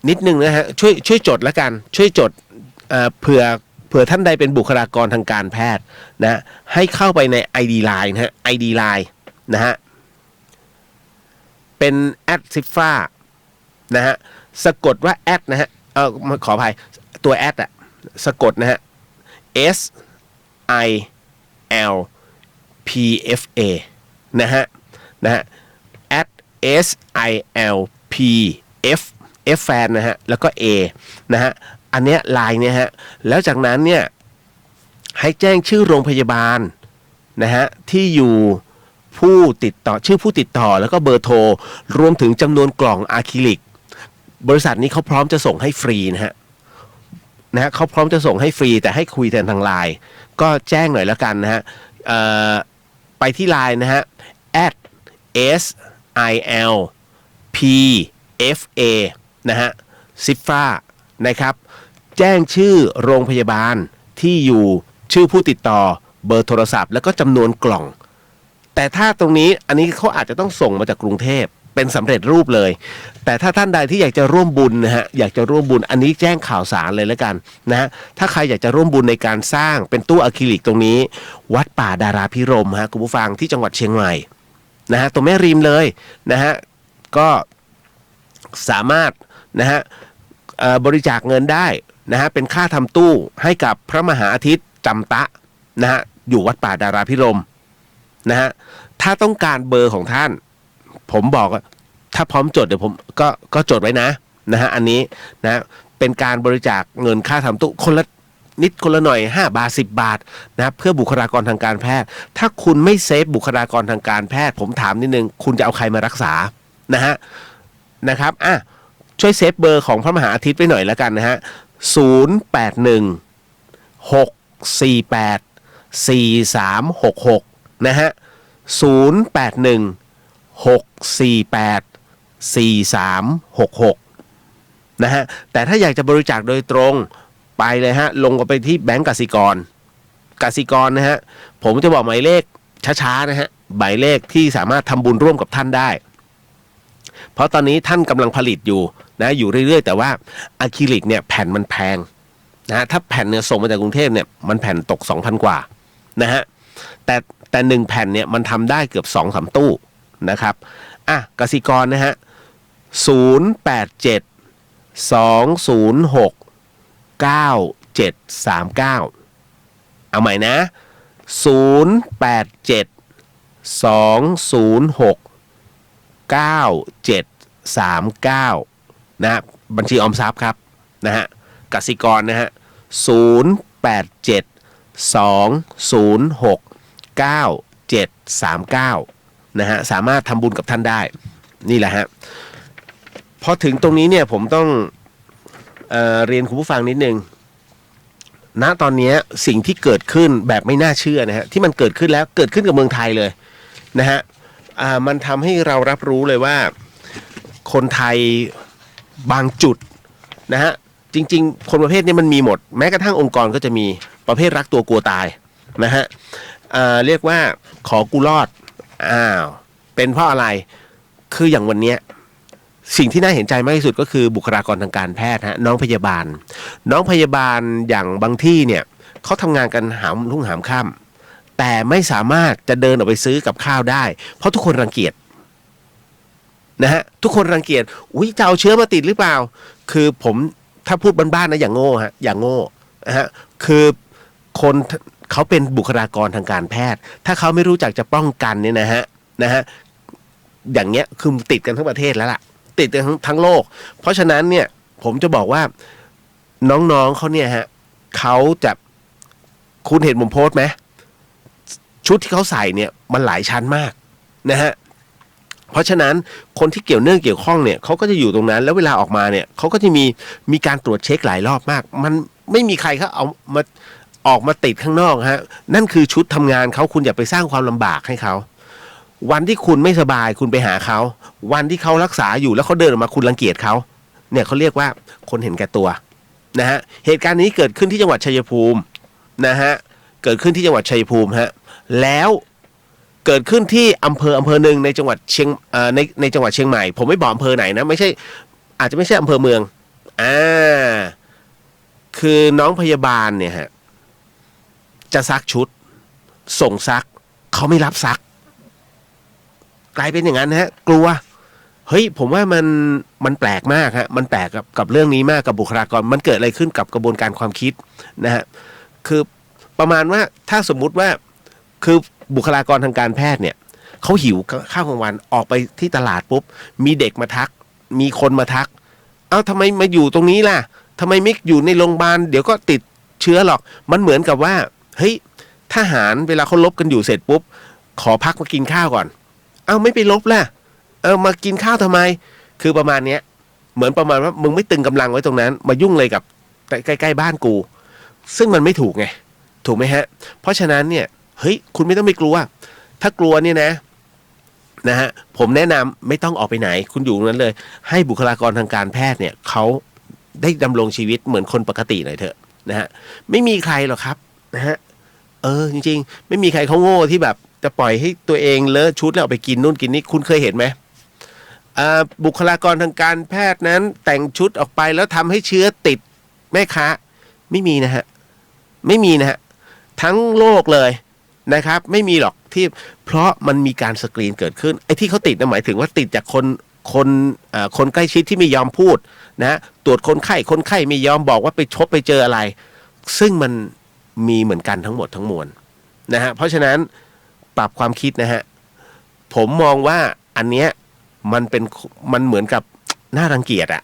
[SPEAKER 6] นิดนึงนะฮะช่วยจดแล้วกันช่วยจดเผื่อท่านใดเป็นบุคลากรทางการแพทย์นะให้เข้าไปใน ID Line นะฮะ ID Line นะฮะเป็น@cifra นะฮะสะกดว่านะฮะขออภัยตัวสะกดนะฮะ SILPFA นะฮะ@SILPF F แฟนนะฮะแล้วก็ A นะฮะอันเนี้ยไลน์เนี่ยฮะแล้วจากนั้นเนี่ยให้แจ้งชื่อโรงพยาบาลนะฮะที่อยู่ผู้ติดต่อชื่อผู้ติดต่อแล้วก็เบอร์โทรรวมถึงจำนวนกล่องอะคริลิกบริษัทนี้เขาพร้อมจะส่งให้ฟรีนะฮะเขาพร้อมจะส่งให้ฟรีแต่ให้คุยแต่ทางไลน์ก็แจ้งหน่อยแล้วกันนะฮะไปที่ไลน์นะฮะ@SILPFA นะฮะซิฟรานะครับแจ้งชื่อโรงพยาบาลที่อยู่ชื่อผู้ติดต่อเบอร์โทรศัพท์แล้วก็จำนวนกล่องแต่ถ้าตรงนี้อันนี้เขาอาจจะต้องส่งมาจากกรุงเทพเป็นสำเร็จรูปเลยแต่ถ้าท่านใดที่อยากจะร่วมบุญนะฮะอยากจะร่วมบุญอันนี้แจ้งข่าวสารเลยแล้วกันนะฮะถ้าใครอยากจะร่วมบุญในการสร้างเป็นตู้อะคริลิกตรงนี้วัดป่าดาราพิรมฮะคุณผู้ฟังที่จังหวัดเชียงใหม่นะฮะตรงแม่ริมเลยนะฮะก็สามารถนะฮะบริจาคเงินได้นะฮะเป็นค่าทำตู้ให้กับพระมหาอาทิตย์จำตะนะฮะอยู่วัดป่าดาราพิรมนะฮะถ้าต้องการเบอร์ของท่านผมบอกถ้าพร้อมจดเดี๋ยวผมก็จดไว้นะฮะอันนี้นะเป็นการบริจาคเงินค่าทำตู้คนละนิดคนละหน่อย5 บาท10 บาทนะเพื่อบุคลากรทางการแพทย์ถ้าคุณไม่เซฟบุคลากรทางการแพทย์ผมถามนิดนึงคุณจะเอาใครมารักษานะครับช่วยเซฟเบอร์ของพระมหาอาทิตย์ไว้หน่อยแล้วกันนะฮะ081-648-4366นะฮะ081-648-4366นะฮะแต่ถ้าอยากจะบริจาคโดยตรงไปเลยฮะลงไปที่แบงก์กสิกรนะฮะผมจะบอกหมายเลขช้าๆนะฮะหมายเลขที่สามารถทำบุญร่วมกับท่านได้เพราะตอนนี้ท่านกำลังผลิตอยู่นะอยู่เรื่อยๆแต่ว่าอะคริลิกเนี่ยแผ่นมันแพงนะถ้าแผ่นเนี่ยส่งมาจากกรุงเทพเนี่ยมันแผ่นตก 2,000 กว่านะฮะแต่1แผ่นเนี่ยมันทำได้เกือบ 2-3 ตู้นะครับกสิกรนะฮะ087-206-9739เอาใหม่นะ087-206-9739นะบัญชีออมทรัพย์ครับนะฮะกสิกรนะฮะ087-206-9739นะฮะสามารถทำบุญกับท่านได้นี่แหละฮะพอถึงตรงนี้เนี่ยผมต้องเรียนคุณผู้ฟังนิดนึงณตอนนี้สิ่งที่เกิดขึ้นแบบไม่น่าเชื่อนะฮะที่มันเกิดขึ้นแล้วเกิดขึ้นกับเมืองไทยเลยนะฮะมันทำให้เรารับรู้เลยว่าคนไทยบางจุดนะฮะจริงๆคนประเภทนี้มันมีหมดแม้กระทั่งองค์กรก็จะมีประเภทรักตัวกลัวตายนะฮะเรียกว่าขอกูรอดเป็นเพราะอะไรคืออย่างวันนี้สิ่งที่น่าเห็นใจมากที่สุดก็คือบุคลากรทางการแพทย์ฮะน้องพยาบาลอย่างบางที่เนี่ยเขาทำงานกันหามรุ่งหามค่ำแต่ไม่สามารถจะเดินออกไปซื้อกับข้าวได้เพราะทุกคนรังเกียจนะฮะทุกคนรังเกียจจะเอาเชื้อมาติดหรือเปล่าคือผมถ้าพูดบ้านๆนะอย่างโง่ฮะอย่างโง่นะฮะคือคนเขาเป็นบุคลากรทางการแพทย์ถ้าเขาไม่รู้จักจะป้องกันเนี่ยนะฮะอย่างเงี้ยคือติดกันทั้งประเทศแล้วล่ะติดกันทั้งโลกเพราะฉะนั้นเนี่ยผมจะบอกว่าน้องๆเขาเนี่ยฮะเขาจะคุณเห็นผมโพสต์ไหมชุดที่เขาใส่เนี่ยมันหลายชั้นมากนะฮะเพราะฉะนั้นคนที่เกี่ยวข้องเนี่ยเขาก็จะอยู่ตรงนั้นแล้วเวลาออกมาเนี่ยเขาก็จะมีการตรวจเช็คหลายรอบมากมันไม่มีใครเขาเอามาออกมาติดข้างนอกฮะนั่นคือชุดทำงานเขาคุณอย่าไปสร้างความลำบากให้เขาวันที่คุณไม่สบายคุณไปหาเขาวันที่เขารักษาอยู่แล้วเขาเดินออกมาคุณรังเกียจเขาเนี่ยเขาเรียกว่าคนเห็นแก่ตัว นะฮะเหตุการณ์นี้เกิดขึ้นที่จังหวัดชัยภูมินะฮะเกิดขึ้นที่จังหวัดชัยภูมิฮะแล้วเกิดขึ้นที่อำเภอหนึ่งในจังหวัดในจังหวัดเชียงใหม่ผมไม่บอกอำเภอไหนนะไม่ใช่อาจจะไม่ใช่อำเภอเมืองคือน้องพยาบาลเนี่ยฮะจะซักชุดส่งซักเขาไม่รับซักกลายเป็นอย่างนั้นฮะกลัวเฮ้ยผมว่ามันแปลกมากฮะมันแปลกกับเรื่องนี้มากกับบุคลากรมันเกิดอะไรขึ้นกับกระบวนการความคิดนะฮะคือประมาณว่าถ้าสมมุติว่าคือบุคลากรทางการแพทย์เนี่ยเขาหิวข้าวกลางวันออกไปที่ตลาดปุ๊บมีเด็กมาทักมีคนมาทักเอ้าทำไมมาอยู่ตรงนี้ล่ะทำไมไม่อยู่ในโรงพยาบาลเดี๋ยวก็ติดเชื้อหรอกมันเหมือนกับว่าเฮ้ยทหารเวลาเขาลบกันอยู่เสร็จปุ๊บขอพักมากินข้าวก่อนเอ้าไม่ไปลบล่ะมากินข้าวทำไมคือประมาณเนี้ยเหมือนประมาณว่ามึงไม่ตึงกำลังไว้ตรงนั้นมายุ่งเลยกับใกล้ๆบ้านกูซึ่งมันไม่ถูกไงถูกไหมฮะเพราะฉะนั้นเนี่ยเฮ้ยคุณไม่ต้องไปกลัวถ้ากลัวเนี่ยนะฮะผมแนะนำไม่ต้องออกไปไหนคุณอยู่ตรงนั้นเลยให้บุคลากรทางการแพทย์เนี่ยเขาได้ดำรงชีวิตเหมือนคนปกติหน่อยเถอะนะฮะไม่มีใครหรอกครับนะฮะจริงๆไม่มีใครเขาโง่ที่แบบจะปล่อยให้ตัวเองเลอะชุดแล้วเอาไปกินนู่นกินนี่คุณเคยเห็นไหมบุคลากรทางการแพทย์นั้นแต่งชุดออกไปแล้วทำให้เชื้อติดแม่ค้าไม่มีนะฮะไม่มีนะฮะทั้งโลกเลยนะครับไม่มีหรอกที่เพราะมันมีการสกรีนเกิดขึ้นไอ้ที่เขาติดนะหมายถึงว่าติดจากคนใกล้ชิดที่ไม่ยอมพูดนะตรวจคนไข้ไม่ยอมบอกว่าไปเจออะไรซึ่งมันมีเหมือนกันทั้งหมดทั้งมวลนะฮะเพราะฉะนั้นปรับความคิดนะฮะผมมองว่าอันเนี้ยมันเหมือนกับน่ารังเกียจอะ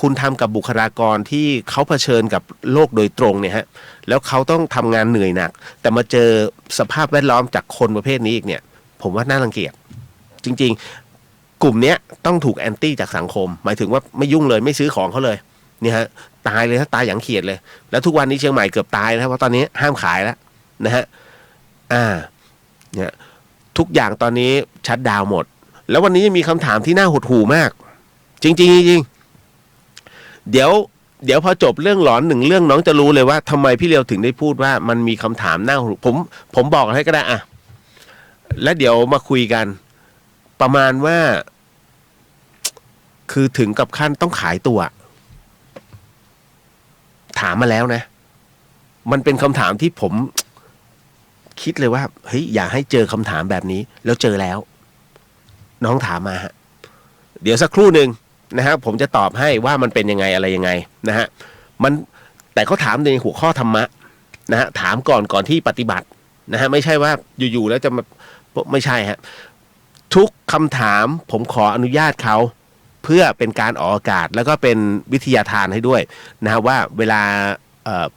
[SPEAKER 6] คุณทำกับบุคลากรที่เขาเผชิญกับโลกโดยตรงเนี่ยฮะแล้วเขาต้องทำงานเหนื่อยหนักแต่มาเจอสภาพแวดล้อมจากคนประเภทนี้อีกเนี่ยผมว่าน่ารังเกียจจริงๆกลุ่มเนี้ยต้องถูกแอนตี้จากสังคมหมายถึงว่าไม่ยุ่งเลยไม่ซื้อของเขาเลยเนี่ยฮะตายเลยถ้าตายอย่างเขียดเลยแล้วทุกวันนี้เชียงใหม่เกือบตายนะเพราะตอนนี้ห้ามขายแล้วนะฮะเนี่ยทุกอย่างตอนนี้ชัตดาวน์หมดแล้ววันนี้มีคำถามที่น่าหดหู่มากจริงเดี๋ยวพอจบเรื่องหลอนหนึ่งเรื่องน้องจะรู้เลยว่าทำไมพี่เลียวถึงได้พูดว่ามันมีคำถามน่าหดหู่ผมบอกให้ก็ได้อะแล้วเดี๋ยวมาคุยกันประมาณว่าคือถึงกับขั้นต้องขายตัวถามมาแล้วนะมันเป็นคำถามที่ผมคิดเลยว่าเฮ้ยอย่าให้เจอคำถามแบบนี้แล้วเจอแล้วน้องถามมาฮะเดี๋ยวสักครู่หนึ่งนะฮะผมจะตอบให้ว่ามันเป็นยังไงอะไรยังไงนะฮะแต่เขาถามในหัวข้อธรรมะนะฮะถามก่อนที่ปฏิบัตินะฮะไม่ใช่ว่าอยู่ๆแล้วจะมาไม่ใช่ฮะทุกคำถามผมขออนุญาตเขาเพื่อเป็นการออกอากาศแล้วก็เป็นวิทยาทานให้ด้วยนะฮะว่าเวลา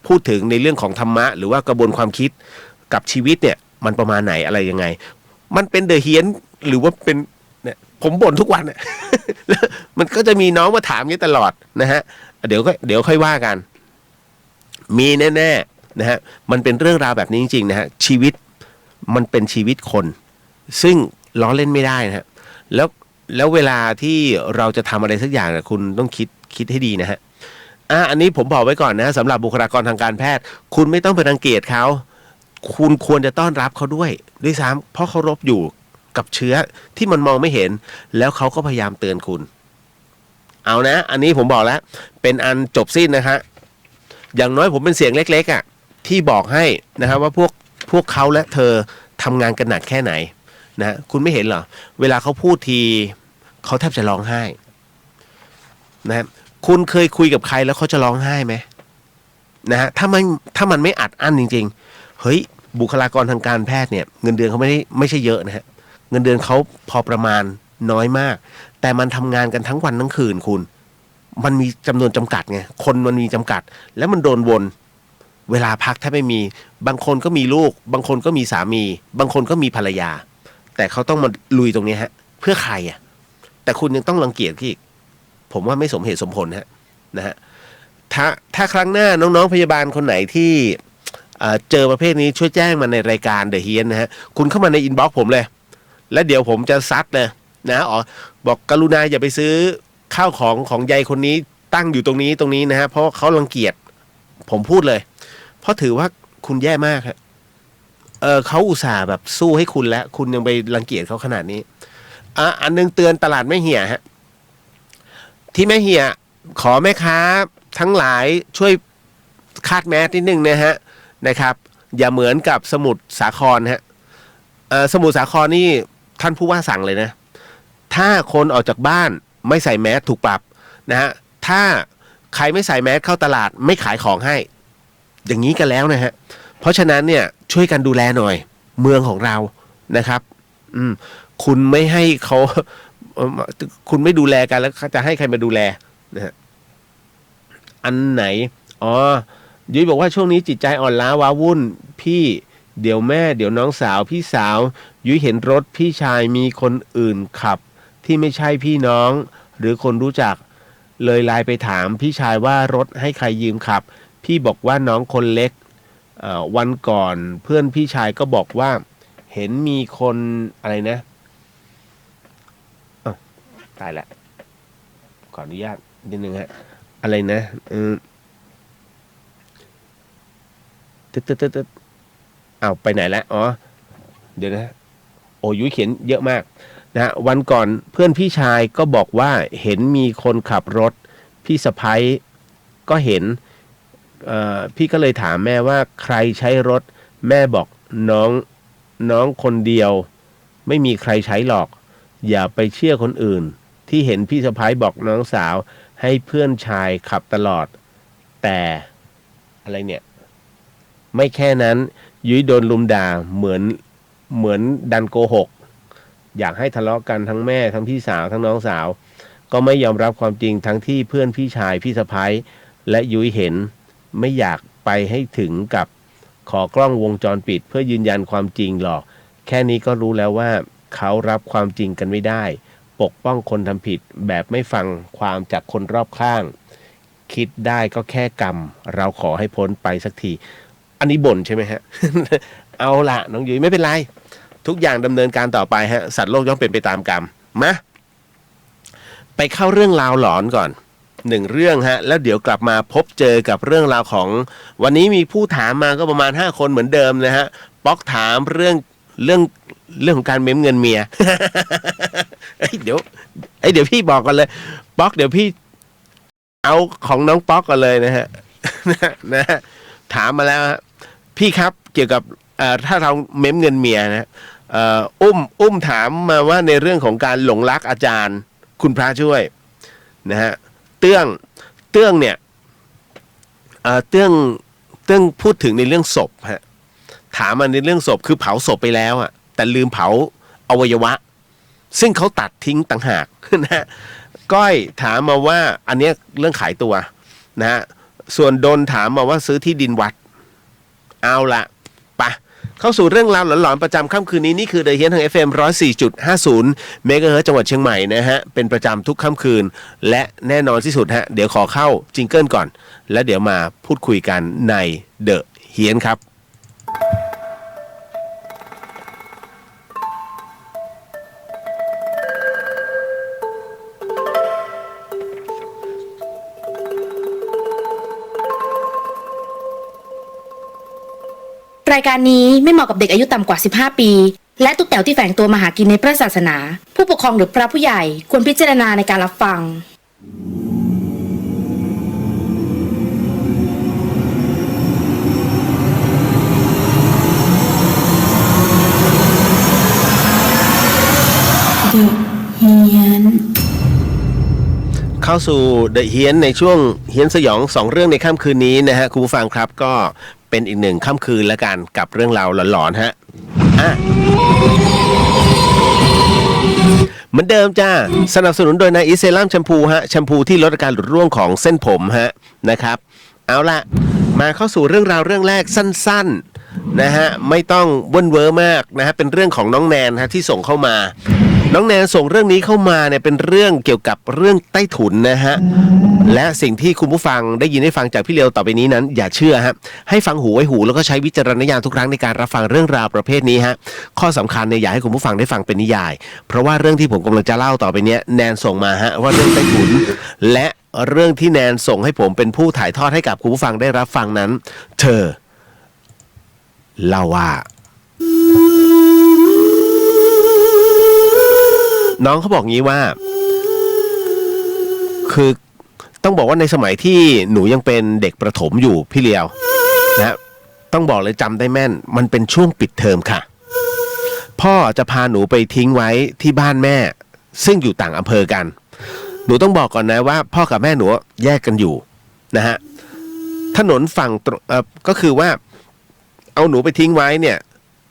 [SPEAKER 6] พูดถึงในเรื่องของธรรมะหรือว่ากระบวนความคิดกับชีวิตเนี่ยมันประมาณไหนอะไรยังไงมันเป็นเดอะเฮียนหรือว่าเป็นเนี่ยผมบ่นทุกวัน แล้วมันก็จะมีน้องมาถามนี้ตลอดนะฮะเดี๋ยวค่อยว่ากันมีแน่ๆนะฮะมันเป็นเรื่องราวแบบนี้จริงๆนะฮะชีวิตมันเป็นชีวิตคนซึ่งล้อเล่นไม่ได้นะฮะแล้วเวลาที่เราจะทำอะไรสักอย่างนะคุณต้องคิดให้ดีนะฮะอันนี้ผมบอกไว้ก่อนนะสำหรับบุคลากรทางการแพทย์คุณไม่ต้องไปรังเกียจเขาคุณควรจะต้อนรับเขาด้วยซ้ำเพราะเขารบอยู่กับเชื้อที่มันมองไม่เห็นแล้วเขาก็พยายามเตือนคุณเอานะอันนี้ผมบอกแล้วเป็นอันจบสิ้นนะฮะอย่างน้อยผมเป็นเสียงเล็กๆอ่ะที่บอกให้นะครับว่าพวกเขาและเธอทำงานกันหนักแค่ไหนนะคุณไม่เห็นเหรอเวลาเขาพูดทีเขาแทบจะร้องไห้นะคุณเคยคุยกับใครแล้วเขาจะร้องไห้ไหมนะฮะถ้ามันไม่อัดอั้นจริงๆเฮ้ยบุคลากรทางการแพทย์เนี่ยเงินเดือนเขาไม่ใช่เยอะนะฮะเงินเดือนเขาพอประมาณน้อยมากแต่มันทำงานกันทั้งวันทั้งคืนคุณมันมีจำนวนจำกัดไงคนมันมีจำกัดแล้วมันโดนวนเวลาพักถ้าไม่มีบางคนก็มีลูกบางคนก็มีสามีบางคนก็มีภรรยาแต่เขาต้องมาลุยตรงนี้ฮะเพื่อใครอ่ะแต่คุณยังต้องรังเกียจอีกผมว่าไม่สมเหตุสมผลนะฮะถ้าครั้งหน้าน้องๆพยาบาลคนไหนที่เจอประเภทนี้ช่วยแจ้งมาในรายการเดอะเฮียนนะฮะคุณเข้ามาในอินบ็อกซ์ผมเลยแล้วเดี๋ยวผมจะซัดเลยนะบอกกรุณาอย่าไปซื้อข้าวของยายคนนี้ ตั้งอยู่ตรงนี้นะฮะเพราะเขารังเกียจผมพูดเลยเพราะถือว่าคุณแย่มากฮะเขาอุตส่าห์แบบสู้ให้คุณแล้วคุณยังไปรังเกียจเขาขนาดนี้อันนึงเตือนตลาดแม่เหี่ยฮะที่แม่เหี่ยขอแม่ค้าทั้งหลายช่วยคาดแมสนิดนึงนะครับอย่าเหมือนกับสมุทรสาครฮะสมุทรสาครนี่ท่านผู้ว่าสั่งเลยนะถ้าคนออกจากบ้านไม่ใส่แมสถูกปรับนะฮะถ้าใครไม่ใส่แมสเข้าตลาดไม่ขายของให้อย่างนี้กันแล้วนะฮะเพราะฉะนั้นเนี่ยช่วยกันดูแลหน่อยเมืองของเรานะครับคุณไม่ให้เขาคุณไม่ดูแลกันแล้วจะให้ใครมาดูแลนะฮะอันไหนยุ้ยบอกว่าช่วงนี้จิตใจอ่อนล้าว้าวุ่นพี่เดี๋ยวแม่เดี๋ยวน้องสาวพี่สาวยุ้ยเห็นรถพี่ชายมีคนอื่นขับที่ไม่ใช่พี่น้องหรือคนรู้จักเลยไลน์ไปถามพี่ชายว่ารถให้ใครยืมขับพี่บอกว่าน้องคนเล็กวันก่อนเพื่อนพี่ชายก็บอกว่าเห็นมีคนอะไรนะตายละขออนุญาตนิดนึงฮะอะไรนะไปไหนแล้วเดี๋ยวนะยุ้ยเขียนเยอะมากนะฮะวันก่อนเพื่อนพี่ชายก็บอกว่าเห็นมีคนขับรถพี่สะพ้ายก็เห็นพี่ก็เลยถามแม่ว่าใครใช้รถแม่บอกน้องคนเดียวไม่มีใครใช้หรอกอย่าไปเชื่อคนอื่นที่เห็นพี่สะพ้ายบอกน้องสาวให้เพื่อนชายขับตลอดแต่อะไรเนี่ยไม่แค่นั้นยุ้ยโดนลุมด่าเหมือนดันโกหกอยากให้ทะเลาะกันทั้งแม่ทั้งพี่สาวทั้งน้องสาวก็ไม่ยอมรับความจริงทั้งที่เพื่อนพี่ชายพี่สะพ้ายและยุ้ยเห็นไม่อยากไปให้ถึงกับขอกล้องวงจรปิดเพื่อยืนยันความจริงหรอกแค่นี้ก็รู้แล้วว่าเขารับความจริงกันไม่ได้ปกป้องคนทำผิดแบบไม่ฟังความจากคนรอบข้างคิดได้ก็แค่กรรมเราขอให้พ้นไปสักทีอันนี้บ่นใช่ไหมฮะ เอาละน้องยุ้ยไม่เป็นไรทุกอย่างดำเนินการต่อไปฮะสัตว์โลกย่อมเป็นไปตามกรรมมาไปเข้าเรื่องราวหลอนก่อน1เรื่องฮะแล้วเดี๋ยวกลับมาพบเจอกับเรื่องราวของวันนี้มีผู้ถามมาก็ประมาณ5คนเหมือนเดิมนะฮะป๊อกถามเรื่องของการเม้มเงินเมีย เดี๋ยวพี่บอกกันเลยป๊อกเดี๋ยวพี่เอาของน้องป๊อกกันเลยนะฮะ นะฮะถามมาแล้วพี่ครับเกี่ยวกับถ้าเราเม้มเงินเมียนะอุ้มถามมาว่าในเรื่องของการหลงรักอาจารย์คุณพระช่วยนะฮะเตื้องเนี่ยเตื้องพูดถึงในเรื่องศพฮะถามมาในเรื่องศพคือเผาศพไปแล้วอะแต่ลืมเผาอวัยวะซึ่งเขาตัดทิ้งต่างหากนะฮะก้อยถามมาว่าอันนี้เรื่องขายตัวนะฮะส่วนดนถามมาว่าซื้อที่ดินวัดเอาละปะเข้าสู่เรื่องราวหลอนๆประจำค่ำคืนนี้นี่คือเดอะเฮียนทาง FM 104.50 เมกะเฮิรตซ์จังหวัดเชียงใหม่นะฮะเป็นประจำทุกค่ำคืนและแน่นอนที่สุดฮะเดี๋ยวขอเข้าจิงเกิลก่อนแล้วเดี๋ยวมาพูดคุยกันในเดอะเฮียนครับ
[SPEAKER 5] รายการนี้ไม่เหมาะกับเด็กอายุต่ำกว่า15 ปี และทุกแถวที่แฝงตัวมาหากินในพระศาสนาผู้ปกครองหรือพระผู้ใหญ่ควรพิจารณาในการรับฟัง The เฮียน
[SPEAKER 6] เข้าสู่เดอะเฮียนในช่วงเฮียนสยอง2เรื่องในค่ำคืนนี้นะฮะคุณผู้ฟังครับก็เป็นอีก1ค่ำคืนแล้วกันกับเรื่องราวหลอนๆฮะเหมือนเดิมจ้าสนับสนุนโดยนาอิเซรั่มแชมพูฮะแชมพูที่ลดอาการหลุดร่วงของเส้นผมฮะนะครับเอาละมาเข้าสู่เรื่องราวเรื่องแรกสั้นๆนะฮะไม่ต้องเว่นเวอร์มากนะฮะเป็นเรื่องของน้องแนนฮะที่ส่งเข้ามาน้องแนนส่งเรื่องนี้เข้ามาเนี่ยเป็นเรื่องเกี่ยวกับเรื่องใต้ถุนนะฮะและสิ่งที่คุณผู้ฟังได้ยินได้ฟังจากพี่เลียวต่อไปนี้นั้นอย่าเชื่อฮะให้ฟังหูไว้หูแล้วก็ใช้วิจารณญาณทุกครั้งในการรับฟังเรื่องราวประเภทนี้ฮะข้อสำคัญเนี่ยอยากให้คุณผู้ฟังได้ฟังเป็นนิยายเพราะว่าเรื่องที่ผมกำลังจะเล่าต่อไปเนี้ยแนนส่งมาฮะว่าเรื่องใต้ถุนและ เรื่องที่แนนส่งให้ผมเป็นผู้ถ่ายทอดให้กับคุณผู้ฟังได้รับฟังนั้น เธอเล่าว่าน้องเขาบอกงี้ว่าคือต้องบอกว่าในสมัยที่หนูยังเป็นเด็กประถมอยู่พี่เลียวนะต้องบอกเลยจำได้แม่นมันเป็นช่วงปิดเทอมค่ะพ่อจะพาหนูไปทิ้งไว้ที่บ้านแม่ซึ่งอยู่ต่างอำเภอกันหนูต้องบอกก่อนนะว่าพ่อกับแม่หนูแยกกันอยู่นะฮะถนนฝั่งก็คือว่าเอาหนูไปทิ้งไว้เนี่ย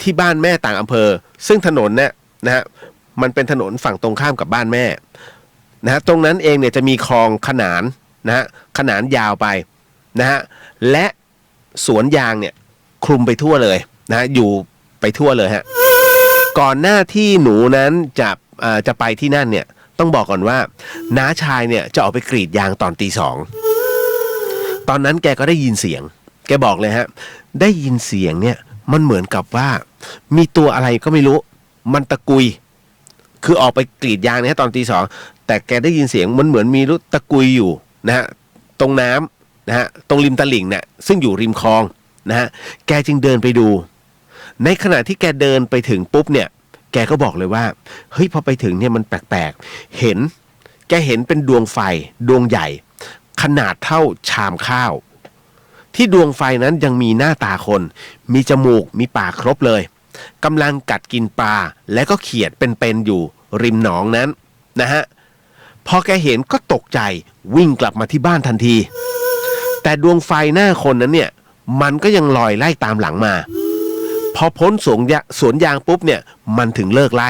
[SPEAKER 6] ที่บ้านแม่ต่างอำเภอซึ่งถนนเนี่ยนะฮะมันเป็นถนนฝั่งตรงข้ามกับบ้านแม่นะฮะตรงนั้นเองเนี่ยจะมีคลองขนานนะฮะขนานยาวไปนะฮะและสวนยางเนี่ยคลุมไปทั่วเลยนะฮะอยู่ไปทั่วเลยฮะก่อนหน้าที่หนูนั้นจะไปที่นั่นเนี่ยต้องบอกก่อนว่าน้าชายเนี่ยจะออกไปกรีดยางตอนตี 2ตอนนั้นแกก็ได้ยินเสียงแกบอกเลยฮะได้ยินเสียงเนี่ยมันเหมือนกับว่ามีตัวอะไรก็ไม่รู้มันตะกุยคือออกไปกรีดยางเนี่ยตอนตี 2แต่แกได้ยินเสียงมันเหมือนมีรถตะกุยอยู่นะฮะตรงน้ำนะฮะตรงริมตลิ่งเนี่ยซึ่งอยู่ริมคลองนะฮะแกจึงเดินไปดูในขณะที่แกเดินไปถึงปุ๊บเนี่ยแกก็บอกเลยว่าเฮ้ยพอไปถึงเนี่ยมันแปลกๆแกเห็นเป็นดวงไฟดวงใหญ่ขนาดเท่าชามข้าวที่ดวงไฟนั้นยังมีหน้าตาคนมีจมูกมีปากครบเลยกำลังกัดกินปลาและก็เขียดเป็นอยู่ริมหนองนั้นนะฮะพอแกเห็นก็ตกใจวิ่งกลับมาที่บ้านทันทีแต่ดวงไฟหน้าคนนั้นเนี่ยมันก็ยังลอยไล่ตามหลังมาพอพ้นสวนยางปุ๊บเนี่ยมันถึงเลิกไล่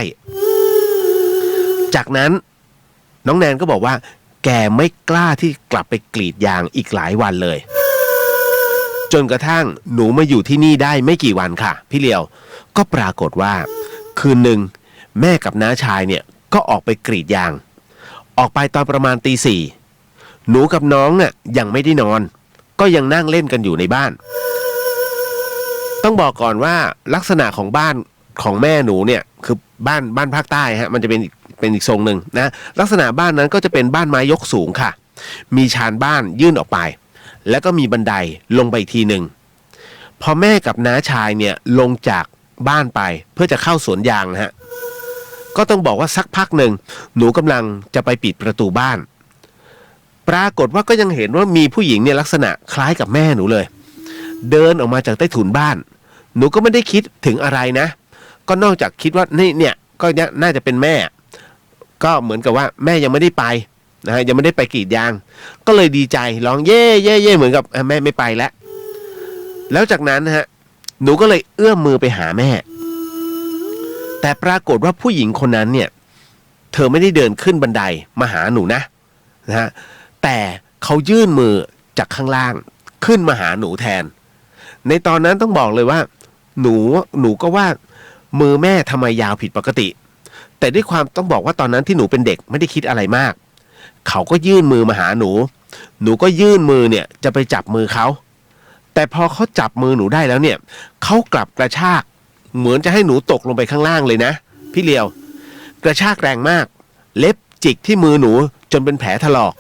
[SPEAKER 6] จากนั้นน้องแนนก็บอกว่าแกไม่กล้าที่กลับไปกรีดยางอีกหลายวันเลยจนกระทั่งหนูมาอยู่ที่นี่ได้ไม่กี่วันค่ะพี่เลียวก็ปรากฏว่าคืนหนึ่งแม่กับน้าชายเนี่ยก็ออกไปกรีดยางออกไปตอนประมาณตี 4หนูกับน้องน่ะยังไม่ได้นอนก็ยังนั่งเล่นกันอยู่ในบ้านต้องบอกก่อนว่าลักษณะของบ้านของแม่หนูเนี่ยคือบ้านภาคใต้ฮะมันจะเป็นอีกทรงหนึ่งนะลักษณะบ้านนั้นก็จะเป็นบ้านไม้ยกสูงค่ะมีชานบ้านยื่นออกไปแล้วก็มีบันไดลงไปอีกทีหนึ่งพอแม่กับน้าชายเนี่ยลงจากบ้านไปเพื่อจะเข้าสวนยางฮะก็ต้องบอกว่าสักพักหนึ่งหนูกำลังจะไปปิดประตูบ้านปรากฏว่าก็ยังเห็นว่ามีผู้หญิงเนี่ยลักษณะคล้ายกับแม่หนูเลยเดินออกมาจากใต้ถุนบ้านหนูก็ไม่ได้คิดถึงอะไรนะก็นอกจากคิดว่าเนี่ยก็น่าจะเป็นแม่ก็เหมือนกับว่าแม่ยังไม่ได้ไปนะฮะยังไม่ได้ไปกรีดยางก็เลยดีใจร้องเย่เย่เย่เหมือนกับแม่ไม่ไปแล้วจากนั้นนะฮะหนูก็เลยเอื้อมมือไปหาแม่แต่ปรากฏว่าผู้หญิงคนนั้นเนี่ยเธอไม่ได้เดินขึ้นบันไดมาหาหนูนะฮะแต่เขายื่นมือจากข้างล่างขึ้นมาหาหนูแทนในตอนนั้นต้องบอกเลยว่าหนูก็ว่ามือแม่ทำไมยาวผิดปกติแต่ด้วยความต้องบอกว่าตอนนั้นที่หนูเป็นเด็กไม่ได้คิดอะไรมากเขาก็ยื่นมือมาหาหนูก็ยื่นมือเนี่ยจะไปจับมือเขาแต่พอเขาจับมือหนูได้แล้วเนี่ยเขากลับกระชากเหมือนจะให้หนูตกลงไปข้างล่างเลยนะพี่เลียวกระชากแรงมากเล็บจิกที่มือหนูจนเป็นแผลถลอก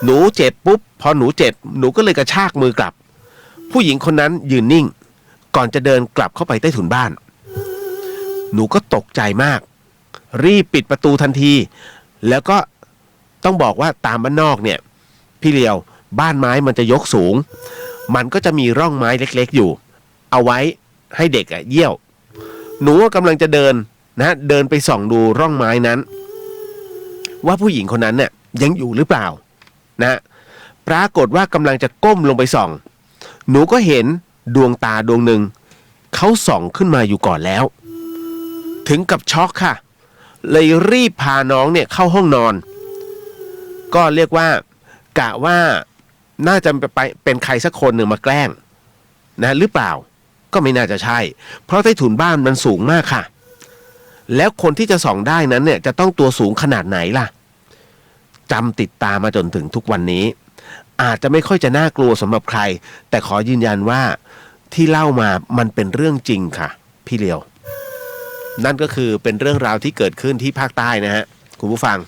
[SPEAKER 6] หนูเจ็บปุ๊บพอหนูเจ็บหนูก็เลยกระชากมือกลับผู้หญิงคนนั้นยืนนิ่งก่อนจะเดินกลับเข้าไปใต้ถุนบ้านหนูก็ตกใจมากรีบปิดประตูทันทีแล้วก็ต้องบอกว่าตามบ้านนอกเนี่ยพี่เลียวบ้านไม้มันจะยกสูงมันก็จะมีร่องไม้เล็กๆอยู่เอาไว้ให้เด็กเยี่ยวหนูกำลังจะเดินนะเดินไปส่องดูร่องไม้นั้นว่าผู้หญิงคนนั้นเนี่ยยังอยู่หรือเปล่านะปรากฏว่ากำลังจะก้มลงไปส่องหนูก็เห็นดวงตาดวงหนึ่งเขาส่องขึ้นมาอยู่ก่อนแล้วถึงกับช็อกค่ะเลยรีบพาน้องเนี่ยเข้าห้องนอนก็เรียกว่ากะว่าน่าจะไปเป็นใครสักคนหนึ่งมาแกล้งนะหรือเปล่าก็ไม่น่าจะใช่เพราะใต้ถุนบ้านมันสูงมากค่ะแล้วคนที่จะส่องได้นั้นเนี่ยจะต้องตัวสูงขนาดไหนล่ะจำติดตามมาจนถึงทุกวันนี้อาจจะไม่ค่อยจะน่ากลัวสำหรับใครแต่ขอยืนยันว่าที่เล่ามามันเป็นเรื่องจริงค่ะพี่เลียวนั่นก็คือเป็นเรื่องราวที่เกิดขึ้นที่ภาคใต้นะฮะคุณผู้ฟัง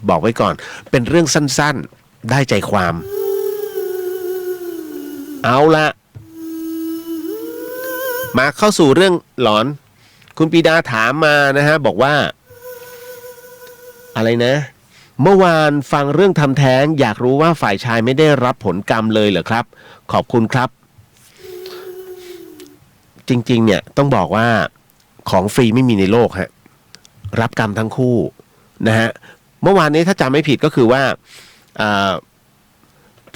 [SPEAKER 6] บอกไว้ก่อนเป็นเรื่องสั้นๆได้ใจความเอาละมาเข้าสู่เรื่องหลอนคุณปีดาถามมานะฮะบอกว่าอะไรนะเมื่อวานฟังเรื่องทำแท้งอยากรู้ว่าฝ่ายชายไม่ได้รับผลกรรมเลยเหรอครับขอบคุณครับจริงๆเนี่ยต้องบอกว่าของฟรีไม่มีในโลกฮะรับกรรมทั้งคู่นะฮะเมื่อวานนี้ถ้าจำไม่ผิดก็คือว่า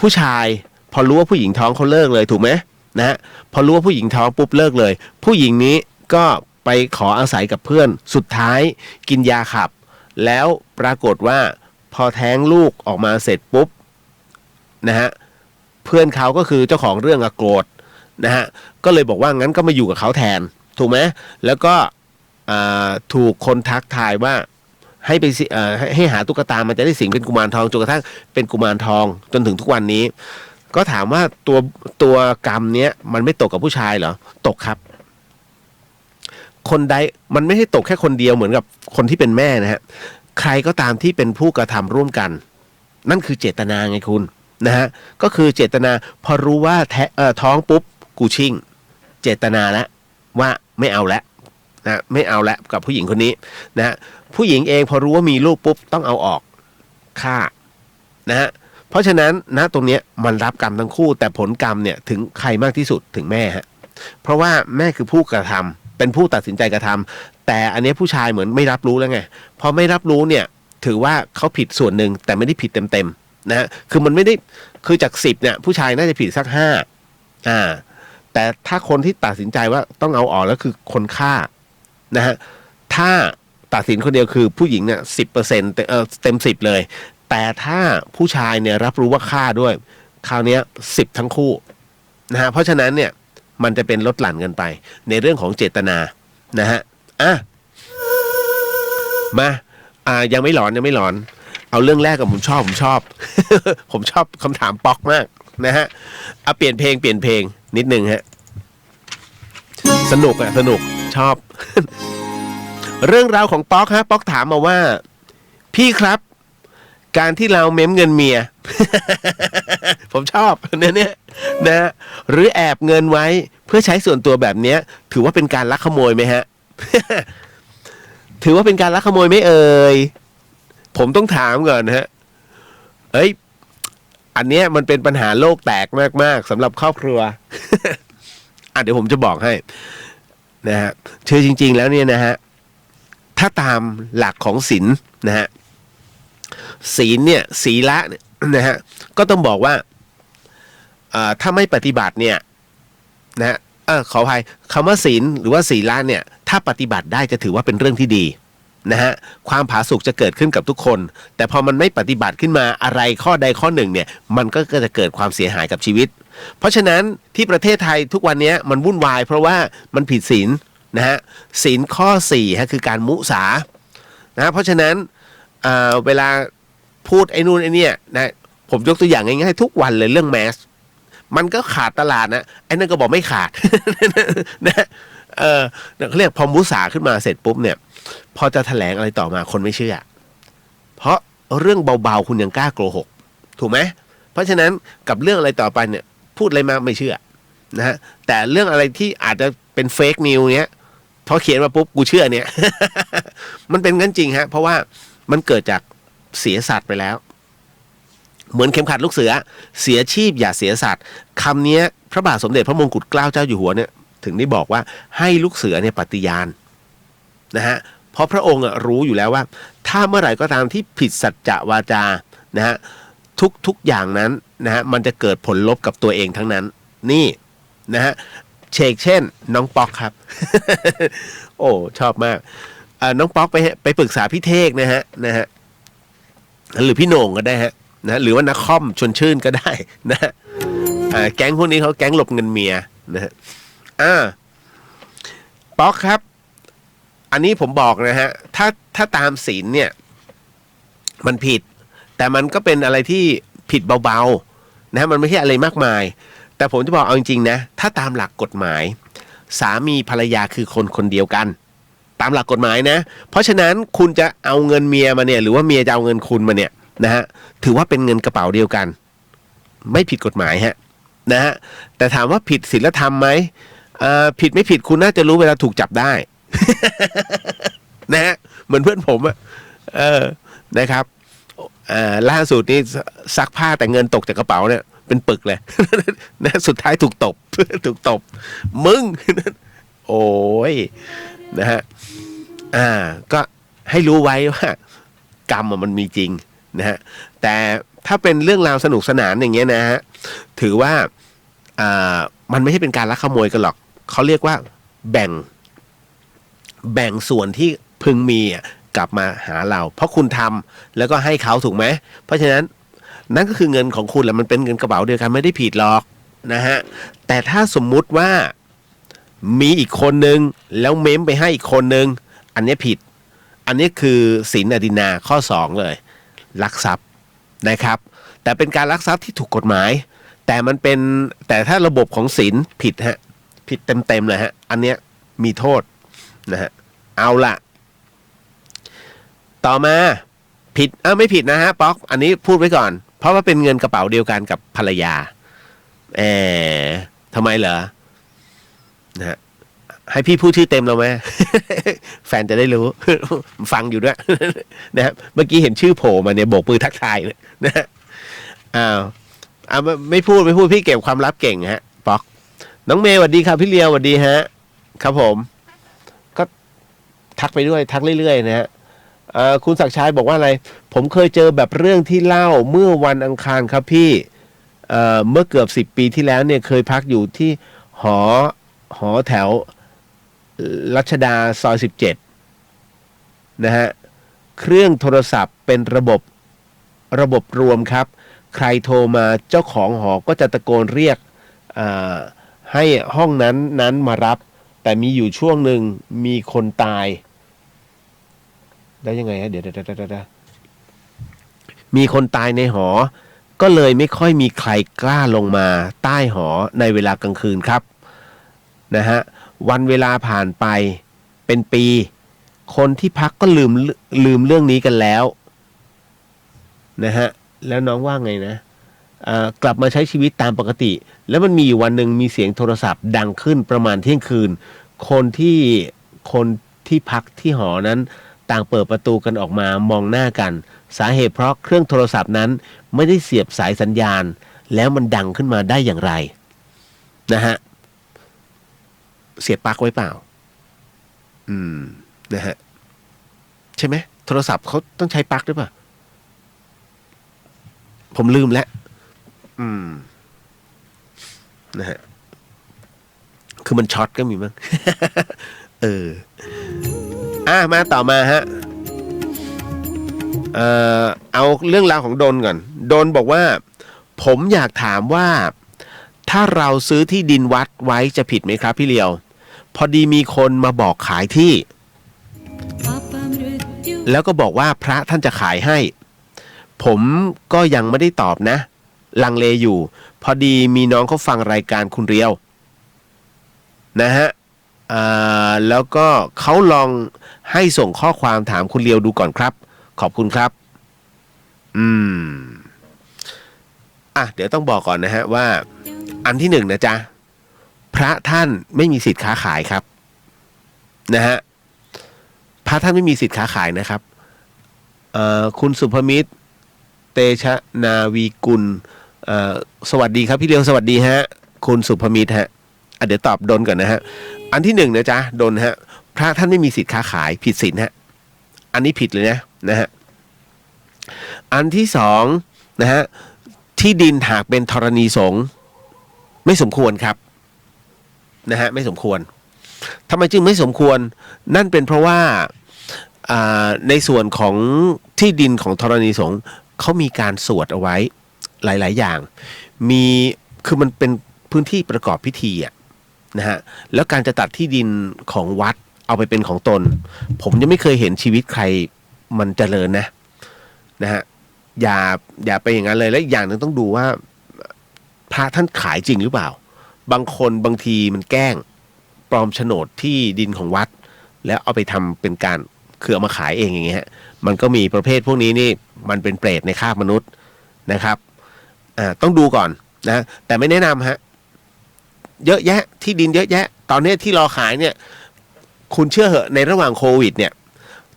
[SPEAKER 6] ผู้ชายพอรู้ว่าผู้หญิงท้องเขาเลิกเลยถูกไหมนะฮะพอรู้ว่าผู้หญิงท้องปุ๊บเลิกเลยผู้หญิงนี้ก็ไปขออาศัยกับเพื่อนสุดท้ายกินยาขับแล้วปรากฏว่าพอแท้งลูกออกมาเสร็จปุ๊บนะฮะเพื่อนเขาก็คือเจ้าของเรื่องโกรธนะฮะก็เลยบอกว่างั้นก็มาอยู่กับเขาแทนถูกไหมแล้วก็ถูกคนทักทายว่าให้ไปให้หาตุ๊กตามันจะได้สิงเป็นกุมารทองจนกระทั่งเป็นกุมารทองจนถึงทุกวันนี้ก็ถามว่าตัวกรรมเนี้ยมันไม่ตกกับผู้ชายเหรอตกครับคนใดมันไม่ใช่ตกแค่คนเดียวเหมือนกับคนที่เป็นแม่นะฮะใครก็ตามที่เป็นผู้กระทำร่วมกันนั่นคือเจตนาไงคุณนะฮะก็คือเจตนาพอรู้ว่าท้องปุ๊บกูชิ่งเจตนาแล้วว่าไม่เอาแล้วนะไม่เอาแล้วกับผู้หญิงคนนี้นะฮะผู้หญิงเองพอรู้ว่ามีลูกปุ๊บต้องเอาออกฆ่านะฮะเพราะฉะนั้นนะตรงนี้มันรับกรรมทั้งคู่แต่ผลกรรมเนี่ยถึงใครมากที่สุดถึงแม่ฮะเพราะว่าแม่คือผู้กระทำเป็นผู้ตัดสินใจกระทำแต่อันนี้ผู้ชายเหมือนไม่รับรู้แล้วไงพอไม่รับรู้เนี่ยถือว่าเขาผิดส่วนหนึ่งแต่ไม่ได้ผิดเต็มๆนะฮะคือมันไม่ได้คือจาก10เนี่ยผู้ชายน่าจะผิดสัก5แต่ถ้าคนที่ตัดสินใจว่าต้องเอาออกแล้วคือคนฆ่านะฮะถ้าตัดสินคนเดียวคือผู้หญิงเนี่ย10%เต็ม10เลยแต่ถ้าผู้ชายเนี่ยรับรู้ว่าฆ่าด้วยคราวนี้10ทั้งคู่นะฮะเพราะฉะนั้นเนี่ยมันจะเป็นลดหลั่นกันไปในเรื่องของเจตนานะฮะมายังไม่หลอนเอาเรื่องแรกกับผมชอบ ผมชอบคำถามป๊อกมากนะฮะเปลี่ยนเพลงนิดนึงฮะสนุกชอบ เรื่องราวของป๊อกฮะป๊อกถามมาว่าพี่ครับการที่เราเม้มเงินเมีย ผมชอบเนี่ยนะหรือแอบเงินไว้เพื่อใช้ส่วนตัวแบบนี้ถือว่าเป็นการลักขโมยไหมฮะ ถือว่าเป็นการลักขโมยไหมเอ่ยผมต้องถามก่อนฮะอันเนี้ยมันเป็นปัญหาโลกแตกมากๆสำหรับครอบครัว เดี๋ยวผมจะบอกให้นะฮะคือจริงๆแล้วเนี่ยนะฮะถ้าตามหลักของศีลนะฮะศีลเนี่ยศีละนะฮะก็ต้องบอกว่าถ้าไม่ปฏิบัติเนี่ยนะฮะขออภัยคำว่าศีลหรือว่าศีละเนี่ยถ้าปฏิบัติได้จะถือว่าเป็นเรื่องที่ดีนะฮะความผาสุกจะเกิดขึ้นกับทุกคนแต่พอมันไม่ปฏิบัติขึ้นมาอะไรข้อใดข้อหนึ่งเนี่ยมันก็จะเกิดความเสียหายกับชีวิตเพราะฉะนั้นที่ประเทศไทยทุกวันนี้มันวุ่นวายเพราะว่ามันผิดศีลนะฮะศีลข้อ4ฮะคือการมุสานะเพราะฉะนั้นเวลาพูดไอ้นู่นไอ้นี่นะผมยกตัวอย่างง่ายๆทุกวันเลยเรื่องแมสมันก็ขาดตลาดนะไอ้นั่นก็บอกไม่ขาด นะเขาเรียกพอมุสาขึ้นมาเสร็จปุ๊บเนี่ยพอจะแถลงอะไรต่อมาคนไม่เชื่อเพราะเรื่องเบาๆคุณยังกล้าโกหกถูกไหมเพราะฉะนั้นกับเรื่องอะไรต่อไปเนี่ยพูดอะไรมาไม่เชื่อนะฮะแต่เรื่องอะไรที่อาจจะเป็นเฟกนิวเนี้ยพอเขียนมาปุ๊บกูเชื่อเนี่ย มันเป็นงั้นจริงฮะเพราะว่ามันเกิดจากเสียสัตว์ไปแล้วเหมือนเข็มขัดลูกเสือเสียชีพอย่าเสียสัตว์คำนี้พระบาทสมเด็จพระมงกุฎเกล้าเจ้าอยู่หัวเนี่ยถึงได้บอกว่าให้ลูกเสือเนี่ยปฏิญาณนะฮะเพราะพระองค์รู้อยู่แล้วว่าถ้าเมื่อไหร่ก็ตามที่ผิดสัจจะวาจานะฮะทุกอย่างนั้นนะฮะมันจะเกิดผลลบกับตัวเองทั้งนั้นนี่นะฮะเช่นน้องป๊อกครับ โอ้ชอบมากน้องป๊อกไปปรึกษาพี่เท่งนะฮะหรือพี่โหน่งก็ได้ฮะนะหรือว่านักคอมชวนชื่นก็ได้นะฮะแก๊งพวกนี้เขาแก๊งหลบเงินเมียนะฮะป๊อกครับอันนี้ผมบอกนะฮะถ้าตามศีลเนี่ยมันผิดแต่มันก็เป็นอะไรที่ผิดเบาๆนะมันไม่ใช่อะไรมากมายแต่ผมจะบอกเอาจริงๆนะถ้าตามหลักกฎหมายสามีภรรยาคือคนเดียวกัน ามหลักกฎหมายนะเพราะฉะนั้นคุณจะเอาเงินเมียมาเนี่ยหรือว่าเมียจะเอาเงินคุณมาเนี่ยนะฮะถือว่าเป็นเงินกระเป๋าเดียวกันไม่ผิดกฎหมายฮะนะฮะแต่ถามว่าผิดศีลธรรมไหมผิดไม่ผิดคุณน่าจะรู้เวลาถูกจับได้ นะฮะเหมือนเพื่อนผมอะนะครับล่าสุดนี่ซักผ้าแต่เงินตกจากกระเป๋าเนี่ยเป็นปึกเลย นะสุดท้ายถูกตบ ถูกตบมึง โอ้ยนะฮะก็ให้รู้ไว้ว่ากรรมมันมีจริงนะฮะแต่ถ้าเป็นเรื่องราวสนุกสนานอย่างเงี้ยนะฮะถือว่ามันไม่ใช่เป็นการลักขโมยกันหรอกเขาเรียกว่าแบ่งส่วนที่พึงมีกลับมาหาเราเพราะคุณทำแล้วก็ให้เขาถูกไหมเพราะฉะนั้นนั่นก็คือเงินของคุณแหละมันเป็นเงินกระเป๋าเดียวกันไม่ได้ผิดหรอกนะฮะแต่ถ้าสมมุติว่ามีอีกคนนึงแล้วเม้มไปให้อีกคนนึงอันนี้ผิดอันนี้คือศีลอดินาข้อ2เลยลักทรัพย์นะครับแต่เป็นการลักทรัพย์ที่ถูกกฎหมายแต่ถ้าระบบของศีลผิดฮะผิดเต็มเลยฮะอันเนี้ยมีโทษนะฮะเอาละต่อมาผิดไม่ผิดนะฮะป๊อกอันนี้พูดไว้ก่อนเพราะว่าเป็นเงินกระเป๋าเดียวกันกับภรรยาทำไมเหรอนะฮะให้พี่พูดชื่อเต็มเราไหม แฟนจะได้รู้ ฟังอยู่ด้วย นะฮะเมื่อกี้เห็นชื่อโผล่มาเนี่ยโบกมือทักทายเลยนะฮะไม่พูดพี่เก็บความลับเก่งฮะป๊อกน้องเมย์สวัสดีครับพี่เลียวสวัสดีฮะครับผมก็ทักไปด้วยทักเรื่อยๆนะฮะคุณศักดิ์ชัยบอกว่าอะไรผมเคยเจอแบบเรื่องที่เล่าเมื่อวันอังคารครับพี่เมื่อเกือบ10 ปีที่แล้วเนี่ยเคยพักอยู่ที่หอแถวรัชดาซอย17นะฮะเครื่องโทรศัพท์เป็นระบบรวมครับใครโทรมาเจ้าของหอก็จะตะโกนเรียกให้ห้องนั้นมารับแต่มีอยู่ช่วงหนึ่งมีคนตายได้ยังไงฮะเดี๋ยวมีคนตายในหอก็เลยไม่ค่อยมีใครกล้าลงมาใต้หอในเวลากลางคืนครับนะฮะวันเวลาผ่านไปเป็นปีคนที่พักก็ลืมเรื่องนี้กันแล้วนะฮะแล้วน้องว่าไงนะกลับมาใช้ชีวิตตามปกติแล้วมันมีอยู่วันหนึ่งมีเสียงโทรศัพท์ดังขึ้นประมาณเที่ยงคืนคนที่พักที่หอนั้นต่างเปิดประตูกันออกมามองหน้ากันสาเหตุเพราะเครื่องโทรศัพท์นั้นไม่ได้เสียบสายสัญญาณแล้วมันดังขึ้นมาได้อย่างไรนะฮะเสียบปลั๊กไว้เปล่านะฮะใช่ไหมโทรศัพท์เขาต้องใช้ปลั๊กด้วยป่ะผมลืมแล้วนะฮะคือมันช็อตก็มีมั้ง มาต่อมาฮะเอาเรื่องราวของดนก่อนดนบอกว่าผมอยากถามว่าถ้าเราซื้อที่ดินวัดไว้จะผิดไหมครับพี่เลียวพอดีมีคนมาบอกขายที่แล้วก็บอกว่าพระท่านจะขายให้ผมก็ยังไม่ได้ตอบนะลังเลอยู่พอดีมีน้องเขาฟังรายการคุณเรียวนะฮะแล้วก็เขาลองให้ส่งข้อความถามคุณเลียวดูก่อนครับขอบคุณครับเดี๋ยวต้องบอกก่อนนะฮะว่าอันที่1นะจ๊ะพระท่านไม่มีสิทธิ์ค้าขายครับนะฮะพระท่านไม่มีสิทธิ์ค้าขายนะครับคุณสุภมิตรเตชะนาวีกุลสวัสดีครับพี่เลียวสวัสดีฮะคุณสุภมิตรฮะเดี๋ยวตอบดนก่อนนะฮะอันที่1นะจ๊ะดนฮะพระท่านไม่มีสิทธิ์ค้าขายผิดศีลฮะอันนี้ผิดเลยนะฮะอันที่2นะฮะที่ดินหากเป็นธรณีสงฆ์ไม่สมควรครับนะฮะไม่สมควรทำไมจึงไม่สมควรนั่นเป็นเพราะว่าในส่วนของที่ดินของธรณีสงฆ์เขามีการสวดเอาไว้หลายๆอย่างคือมันเป็นพื้นที่ประกอบพิธีนะฮะแล้วการจะตัดที่ดินของวัดเอาไปเป็นของตนผมยังไม่เคยเห็นชีวิตใครมันเจริญนะฮะอย่าไปอย่างนั้นเลยและอีกอย่างนึงต้องดูว่าพระท่านขายจริงหรือเปล่าบางทีมันแกล้งปลอมโฉนดที่ดินของวัด แล้วเอาไปทำเป็นการคือเอามาขายเองอย่างเงี้ยมันก็มีประเภทพวกนี้นี่มันเป็นเปรตในคราบมนุษย์นะครับต้องดูก่อนนะแต่ไม่แนะนำฮะเยอะแยะที่ดินเยอะแยะตอนนี้ที่รอขายเนี่ยคุณเชื่อเหอะในระหว่างโควิดเนี่ย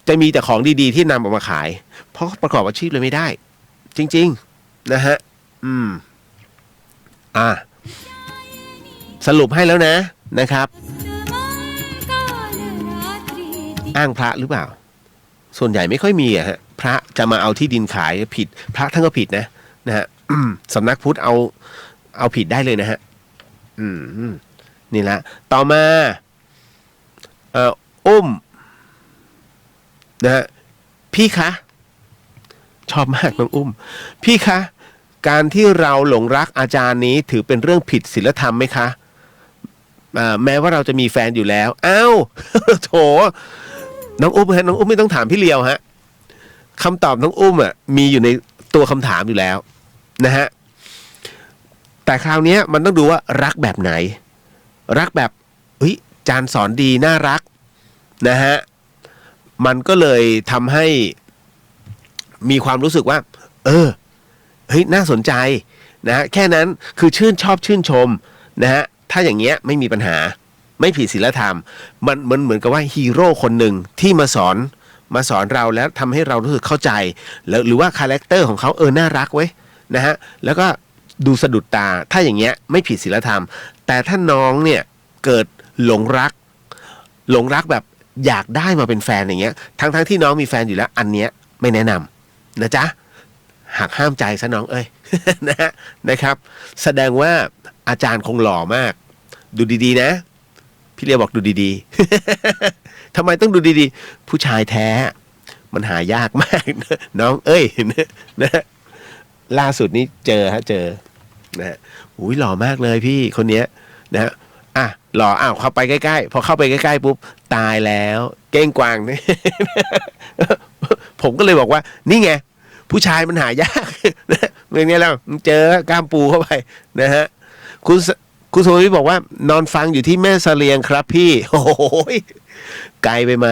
[SPEAKER 6] จะมีแต่ของดีๆที่นำออกมาขายเพราะประกอบอาชีพเลยไม่ได้จริงๆนะฮะสรุปให้แล้วนะครับอ้างพระหรือเปล่าส่วนใหญ่ไม่ค่อยมีอะฮะพระจะมาเอาที่ดินขายผิดพระท่านก็ผิดนะฮะสำนักพุทธเอาผิดได้เลยนะฮะนี่ละต่อมาอุ้มนะฮะพี่คะชอบมากน้องอุ้มพี่คะการที่เราหลงรักอาจารย์นี้ถือเป็นเรื่องผิดศีลธรรมไหมคะแม้ว่าเราจะมีแฟนอยู่แล้วอ้าวโถน้องอุ้มฮะน้องอุ้มไม่ต้องถามพี่เลียวฮะคำตอบน้องอุ้มมีอยู่ในตัวคำถามอยู่แล้วนะฮะแต่คราวนี้มันต้องดูว่ารักแบบไหนรักแบบจานสอนดีน่ารักนะฮะมันก็เลยทำให้มีความรู้สึกว่าน่าสนใจนะแค่นั้นคือชื่นชมนะฮะถ้าอย่างเงี้ยไม่มีปัญหาไม่ผิดศีลธรรมมันเหมือนกับว่าฮีโร่คนหนึ่งที่มาสอนเราแล้วทำให้เรารู้สึกเข้าใจแล้วหรือว่าคาแรคเตอร์ของเขาน่ารักเว้ยนะฮะแล้วก็ดูสะดุดตาถ้าอย่างเงี้ยไม่ผิดศีลธรรมแต่ถ้าน้องเนี่ยเกิดหลงรักแบบอยากได้มาเป็นแฟนอย่างเงี้ยทั้งที่น้องมีแฟนอยู่แล้วอันเนี้ยไม่แนะนำนะจ๊ะหักห้ามใจซะน้องนะครับแสดงว่าอาจารย์คงหล่อมากดูดีๆนะพี่เลียบอกดูดีๆทำไมต้องดูดีๆผู้ชายแท้มันหายากมากน้องนะล่าสุดนี้เจอนะอุ้ยหล่อมากเลยพี่คนเนี้ยนะหล่อเข้าไปใกล้ๆพอเข้าไปใกล้ๆปุ๊บตายแล้วเก้งกวางนี่ผมก็เลยบอกว่านี่ไงผู้ชายมันหายากนะเมื่อนี้แล้วเจอกล้ามปูเข้าไปนะฮะคุณสมวิทย์บอกว่านอนฟังอยู่ที่แม่เสลียงครับพี่โอ้ยไกลไปไหม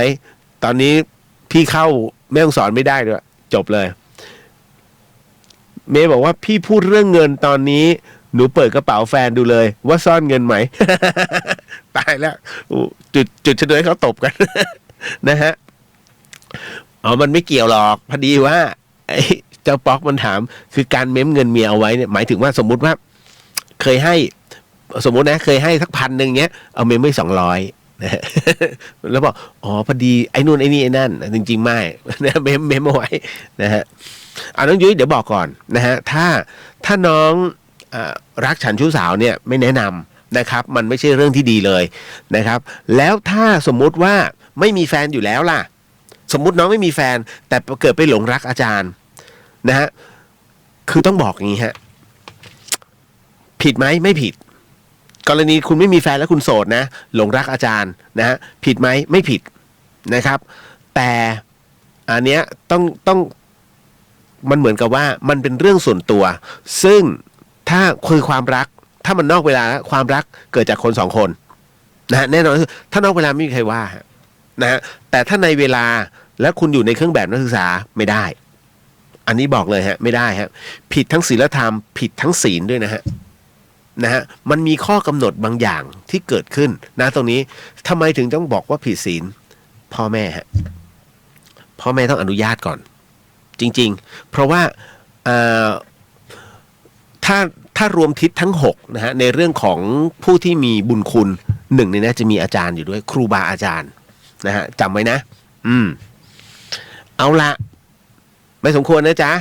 [SPEAKER 6] ตอนนี้พี่เข้าแม่ฮ่องสอนไม่ได้ด้วยจบเลยเมย์บอกว่าพี่พูดเรื่องเงินตอนนี้หนูเปิดกระเป๋าแฟนดูเลยว่าซ่อนเงินไหม ตายแล้วจุดเฉลยเขาตบกัน นะฮะมันไม่เกี่ยวหรอกพอดีว่าเจ้าป๊อกมันถามคือการเม้มเงินเมียเอาไว้เนี่ยหมายถึงว่าสมมุติว่าเคยให้สมมตินะเคยให้สัก1,000เงี้ยเอาเม้มไว้200นะแล้วบอกพอดีไอ้นู่นไอ้นี่ไอ้นั่นจริงๆไม่นะเม้มเอาไว้นะฮะน้องยุ้ยเดี๋ยวบอกก่อนนะฮะถ้าน้องรักฉันชู้สาวเนี่ยไม่แนะนำนะครับมันไม่ใช่เรื่องที่ดีเลยนะครับแล้วถ้าสมมุติว่าไม่มีแฟนอยู่แล้วล่ะสมมุติน้องไม่มีแฟนแต่เกิดไปหลงรักอาจารย์นะฮะคือต้องบอกอย่างนี้ฮะผิดไหมไม่ผิดกรณีคุณไม่มีแฟนแล้วคุณโสดนะหลงรักอาจารย์นะฮะผิดไหมไม่ผิดนะครับแต่อันเนี้ยต้องมันเหมือนกับว่ามันเป็นเรื่องส่วนตัวซึ่งถ้าคือความรักถ้ามันนอกเวลาความรักเกิดจากคน2คนนะฮะแน่นอนถ้านอกเวลาไม่มีใครว่านะฮะแต่ถ้าในเวลาแล้วคุณอยู่ในเครื่องแบบนักศึกษาไม่ได้อันนี้บอกเลยฮะไม่ได้ฮะผิดทั้งศีลธรรมผิดทั้งศีลด้วยนะฮะมันมีข้อกำหนดบางอย่างที่เกิดขึ้นนะตรงนี้ทำไมถึงต้องบอกว่าผิดศีลพ่อแม่ฮะพ่อแม่ต้องอนุญาตก่อนจริงๆเพราะว่าถ้ารวมทิศทั้ง6นะฮะในเรื่องของผู้ที่มีบุญคุณ1ในนั้นจะมีอาจารย์อยู่ด้วยครูบาอาจารย์นะฮะจำไว้นะเอาละไม่สมควรนะจ๊ะ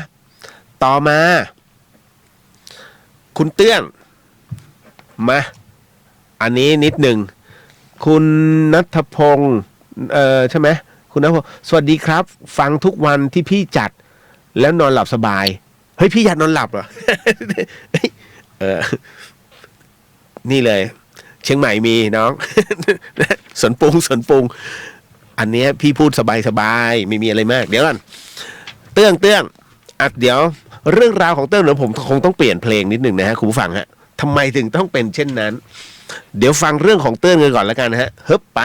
[SPEAKER 6] ต่อมาคุณเตื้องมาอันนี้นิดหนึ่งคุณณัฐพงศ์ใช่ไหมคุณณัฐพงศ์สวัสดีครับฟังทุกวันที่พี่จัดแล้วนอนหลับสบายเฮ้ยพี่อยากนอนหลับเหรอ นี่เลยเชียงใหม่มีน้อง สวนปรุงอันนี้พี่พูดสบายไม่มีอะไรมากเดี๋ยวก่อนเตื้องเดี๋ยวเรื่องราวของเตื้องเดี๋ยวผมคงต้องเปลี่ยนเพลงนิดหนึ่งนะฮะคุณผู้ฟังฮะทำไมถึงต้องเป็นเช่นนั้นเดี๋ยวฟังเรื่องของเตื้องกันก่อนแล้วกันนะฮะฮึบไป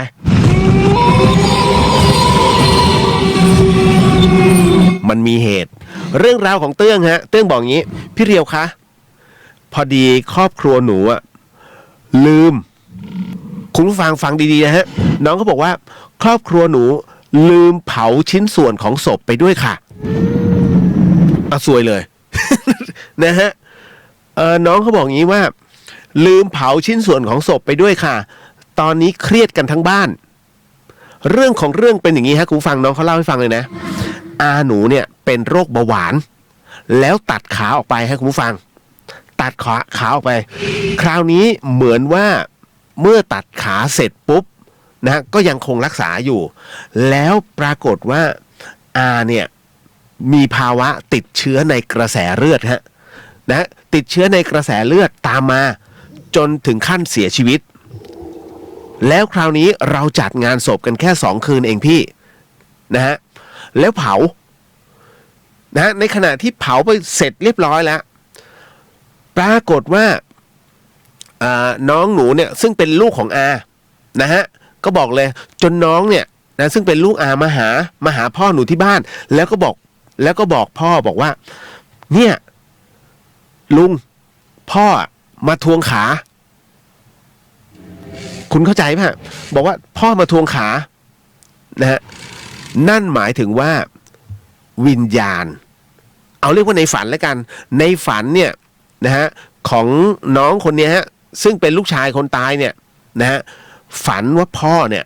[SPEAKER 6] มันมีเหตุเรื่องราวของเตื้องฮะเตื้องบอกงี้พี่เรียวคะพอดีครอบครัวหนูอะลืมคุณผู้ฟังดีๆนะฮะน้องเขาบอกว่าครอบครัวหนูลืมเผาชิ้นส่วนของศพไปด้วยค่ะเอาซวยเลย นะฮะน้องเขาบอกงี้ว่าลืมเผาชิ้นส่วนของศพไปด้วยค่ะตอนนี้เครียดกันทั้งบ้านเรื่องของเรื่องเป็นอย่างนี้ฮะคุณผู้ฟังน้องเขาเล่าให้ฟังเลยนะอาหนูเนี่ยเป็นโรคเบาหวานแล้วตัดขาออกไปให้คุณผู้ฟังตัดขาออกไปคราวนี้เหมือนว่าเมื่อตัดขาเสร็จปุ๊บนะก็ยังคงรักษาอยู่แล้วปรากฏว่าอาเนี่ยมีภาวะติดเชื้อในกระแสเลือดฮะนะติดเชื้อในกระแสเลือดตามมาจนถึงขั้นเสียชีวิตแล้วคราวนี้เราจัดงานศพกันแค่2 คืนเองพี่นะฮะแล้วเผานะในขณะที่เผาไปเสร็จเรียบร้อยแล้วปรากฏว่าน้องหนูเนี่ยซึ่งเป็นลูกของอานะฮะก็บอกเลยจนน้องเนี่ยนะซึ่งเป็นลูกอามาหาพ่อหนูที่บ้านแล้วก็บอกพ่อบอกว่าเนี่ยลุงพ่อมาทวงขาคุณเข้าใจไหมบอกว่าพ่อมาทวงขานะฮะนั่นหมายถึงว่าวิญญาณเอาเรียกว่าในฝันแล้วกันในฝันเนี่ยนะฮะของน้องคนนี้ฮะซึ่งเป็นลูกชายคนตายเนี่ยนะฮะฝันว่าพ่อเนี่ย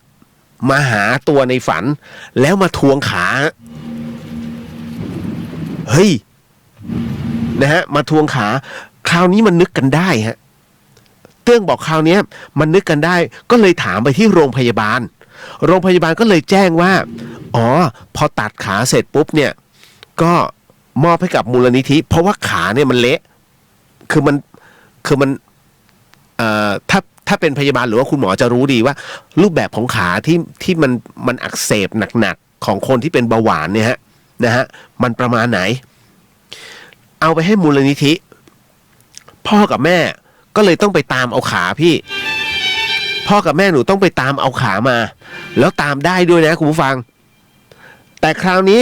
[SPEAKER 6] มาหาตัวในฝันแล้วมาทวงขาเฮ้ยนะฮะมาทวงขาคราวนี้มันนึกกันได้ฮะเตื้องบอกคราวนี้มันนึกกันได้ก็เลยถามไปที่โรงพยาบาลก็เลยแจ้งว่าอ๋อพอตัดขาเสร็จปุ๊บเนี่ยก็มอบให้กับมูลนิธิเพราะว่าขาเนี่ยมันเละคือมันถ้าเป็นพยาบาลหรือว่าคุณหมอจะรู้ดีว่ารูปแบบของขาที่มันอักเสบหนักๆของคนที่เป็นเบาหวานเนี่ยฮะนะฮะมันประมาณไหนเอาไปให้มูลนิธิพ่อกับแม่ก็เลยต้องไปตามเอาขาพี่พ่อกับแม่หนูต้องไปตามเอาขามาแล้วตามได้ด้วยนะคุณผู้ฟังแต่คราวนี้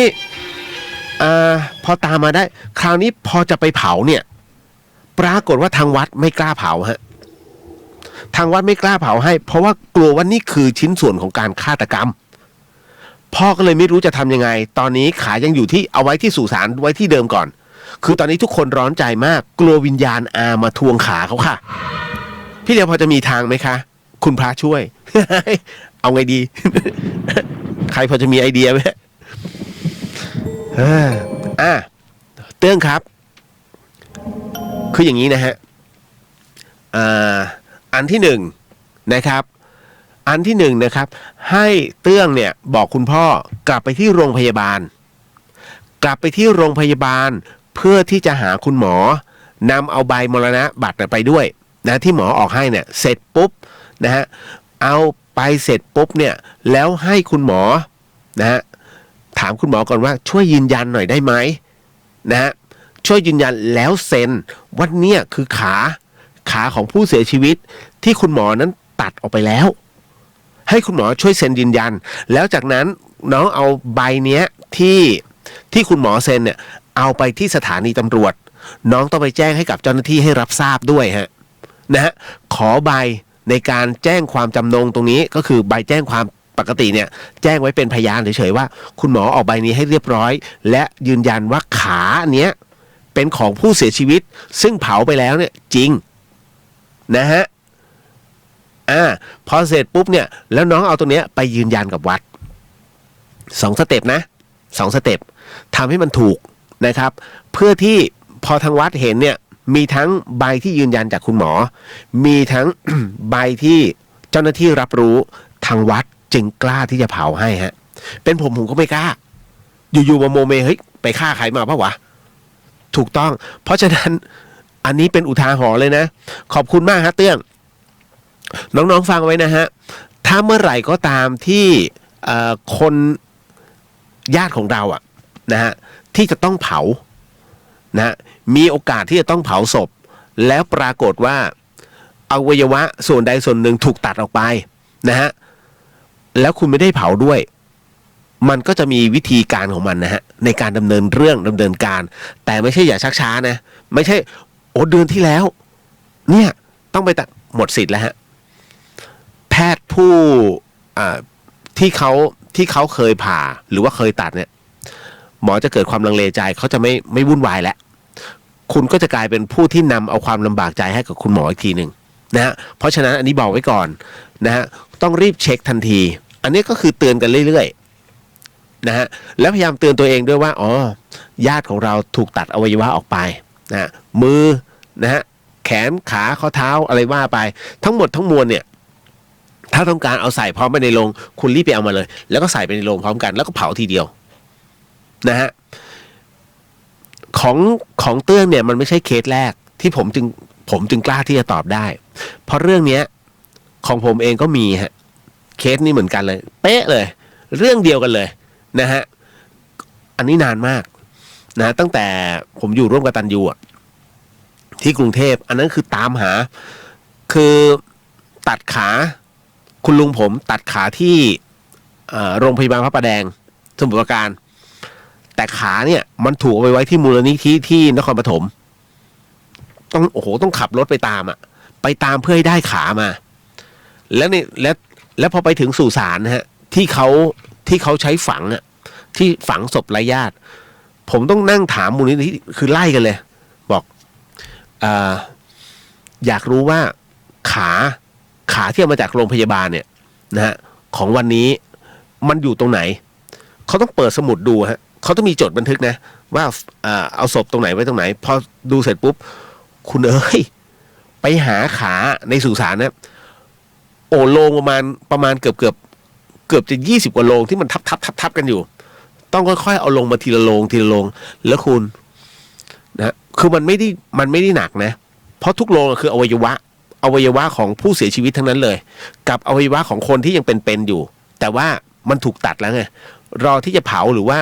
[SPEAKER 6] พอตามมาได้คราวนี้พอจะไปเผาเนี่ยปรากฏว่าทางวัดไม่กล้าเผาฮะทางวัดไม่กล้าเผาให้เพราะว่ากลัวว่านี่คือชิ้นส่วนของการฆาตกรรมพ่อก็เลยไม่รู้จะทำยังไงตอนนี้ขายังอยู่ที่เอาไว้ที่สุสานไว้ที่เดิมก่อนคือตอนนี้ทุกคนร้อนใจมากกลัววิญญาณอามาทวงขาเขาค่ะพี่เดียวพอจะมีทางไหมคะคุณพระช่วย เอาไงดี ใครพอจะมีไอเดียไหมเตื้องครับคืออย่างนี้นะฮะอันที่หนึ่งนะครับให้เตื้องเนี่ยบอกคุณพ่อกลับไปที่โรงพยาบาลเพื่อที่จะหาคุณหมอนำเอาใบมรณะบัตรไปด้วยนะที่หมอออกให้เนี่ยเสร็จปุ๊บนะฮะเอาไปเสร็จปุ๊บเนี่ยแล้วให้คุณหมอนะฮะถามคุณหมอก่อนว่าช่วยยืนยันหน่อยได้ไหมนะฮะช่วยยืนยันแล้วเซ็นว่าเนี่ยคือขาของผู้เสียชีวิตที่คุณหมอนั้นตัดออกไปแล้วให้คุณหมอช่วยเซ็นยืนยันแล้วจากนั้นน้องเอาใบเนี้ยที่คุณหมอเซ็นเนี่ยเอาไปที่สถานีตำรวจน้องต้องไปแจ้งให้กับเจ้าหน้าที่ให้รับทราบด้วยฮะนะฮะขอใบในการแจ้งความจำนงตรงนี้ก็คือใบแจ้งความปกติเนี่ยแจ้งไว้เป็นพยานเฉยๆว่าคุณหมอออกใบนี้ให้เรียบร้อยและยืนยันว่าขาเนี้ยเป็นของผู้เสียชีวิตซึ่งเผาไปแล้วเนี่ยจริงนะฮะพอเสร็จปุ๊บเนี่ยแล้วน้องเอาตรงเนี้ยไปยืนยันกับวัด2 สเต็ปนะ2 สเต็ปทำให้มันถูกนะครับเพื่อที่พอทางวัดเห็นเนี่ยมีทั้งใบที่ยืนยันจากคุณหมอมีทั้ง ใบที่เจ้าหน้าที่รับรู้ทางวัดจึงกล้าที่จะเผาให้ฮะเป็นผมก็ไม่กล้าอยู่ๆมาโมเมเฮ้ยไปฆ่าใครมาปะวะถูกต้องเพราะฉะนั้นอันนี้เป็นอุทาหรณ์เลยนะขอบคุณมากฮะเตื้องน้องๆฟังไว้นะฮะถ้าเมื่อไหร่ก็ตามที่คนญาติของเราอะนะฮะที่จะต้องเผานะมีโอกาสที่จะต้องเผาศพแล้วปรากฏว่าอวัยวะส่วนใดส่วนหนึ่งถูกตัดออกไปนะฮะ แล้วคุณไม่ได้เผาด้วยมันก็จะมีวิธีการของมันนะฮะในการดำเนินเรื่องดำเนินการแต่ไม่ใช่อย่าชักช้านะไม่ใช่โอ้เดือนที่แล้วเนี่ยต้องไปตัดหมดสิทธิ์แล้วฮะแพทย์ผู้ที่เขาเคยผ่าหรือว่าเคยตัดเนี่ยหมอจะเกิดความลังเลใจเขาจะไม่วุ่นวายแล้วคุณก็จะกลายเป็นผู้ที่นำเอาความลำบากใจให้กับคุณหมออีกทีหนึ่งนะฮะเพราะฉะนั้นอันนี้บอกไว้ก่อนนะฮะต้องรีบเช็คทันทีอันนี้ก็คือเตือนกันเรื่อยๆนะฮะแล้วพยายามเตือนตัวเองด้วยว่าอ๋อญาติของเราถูกตัดอวัยวะออกไปนะมือนะฮะแขนขาข้อเท้าอะไรว่าไปทั้งหมดทั้งมวลเนี่ยถ้าต้องการเอาใส่พร้อมไปในโรงคุณรีบไปเอามาเลยแล้วก็ใส่ไปในโรงพร้อมกันแล้วก็เผาทีเดียวนะฮะของเตื้องเนี่ยมันไม่ใช่เคสแรกที่ผมจึงกล้าที่จะตอบได้เพราะเรื่องเนี้ยของผมเองก็มีฮะเคสนี้เหมือนกันเลยเป๊ะเลยเรื่องเดียวกันเลยนะฮะอันนี้นานมากนะตั้งแต่ผมอยู่ร่วมกับตันยูที่กรุงเทพอันนั้นคือตามหาคือตัดขาคุณลุงผมตัดขาที่โรงพยาบาลพระประแดงสมุทรปราการแต่ขาเนี่ยมันถูกเอาไปไว้ที่มูลนิธิที่นครปฐมต้องขับรถไปตามเพื่อให้ได้ขามาแล้วพอไปถึงสุสานนะฮะที่เขาใช้ฝังที่ฝังศพไร้ญาติผมต้องนั่งถามมูลนิธิคือไล่กันเลยบอกอยากรู้ว่าขาที่เอามาจากโรงพยาบาลเนี่ยนะฮะของวันนี้มันอยู่ตรงไหนเขาต้องเปิดสมุดดูฮะเขาต้องมีจดบันทึกนะว่าเอาศพตรงไหนไว้ตรงไหนพอดูเสร็จปุ๊บคุณไปหาขาในสุสานนะโอ้โลงประมาณเกือบจะ20 กว่าโลงที่มันทับกันอยู่ต้องค่อยๆเอาลงมาทีละโลงแล้วคุณนะคือมันไม่ได้หนักนะเพราะทุกโลงคืออวัยวะของผู้เสียชีวิตทั้งนั้นเลยกับอวัยวะของคนที่ยังเป็นอยู่แต่ว่ามันถูกตัดแล้วไงรอที่จะเผาหรือว่า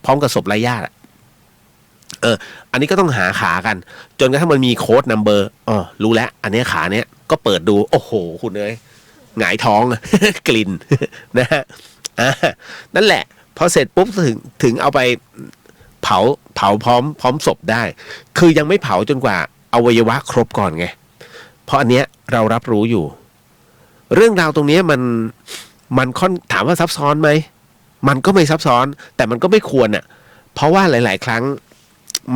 [SPEAKER 6] พร้อมกับศพไร้ญาติอันนี้ก็ต้องหาขากันจนกระทั่งมันมีโค้ดนัมเบอร์รู้แล้วอันนี้ขาเนี้ยก็เปิดดูโอ้โหคุณหงายท้อง กลิ่น นะฮะนั่นแหละพอเสร็จปุ๊บถึงเอาไปเผาพร้อมศพได้คือยังไม่เผาจนกว่าอวัยวะครบก่อนไงเพราะอันเนี้ยเรารับรู้อยู่เรื่องราวตรงนี้มันถามว่าซับซ้อนไหมมันก็ไม่ซับซ้อนแต่มันก็ไม่ควรเพราะว่าหลายๆครั้ง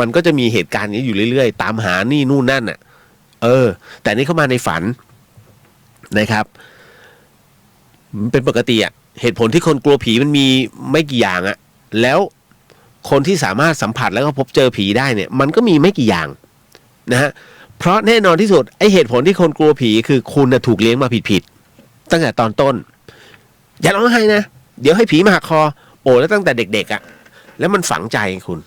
[SPEAKER 6] มันก็จะมีเหตุการณ์นี้อยู่เรื่อยๆตามหานี่นู่นนั่นแต่นี่เข้ามาในฝันนะครับเป็นปกติเหตุผลที่คนกลัวผีมันมีไม่กี่อย่างแล้วคนที่สามารถสัมผัสแล้วก็พบเจอผีได้เนี่ยมันก็มีไม่กี่อย่างนะฮะเพราะแน่นอนที่สุดไอเหตุผลที่คนกลัวผีคือคุณถูกเลี้ยงมาผิดตั้งแต่ตอนต้นอย่าร้องไห้นะเดี๋ยวให้ผีมาหักคอแล้วตั้งแต่เด็กๆแล้วมันฝังใจคุณ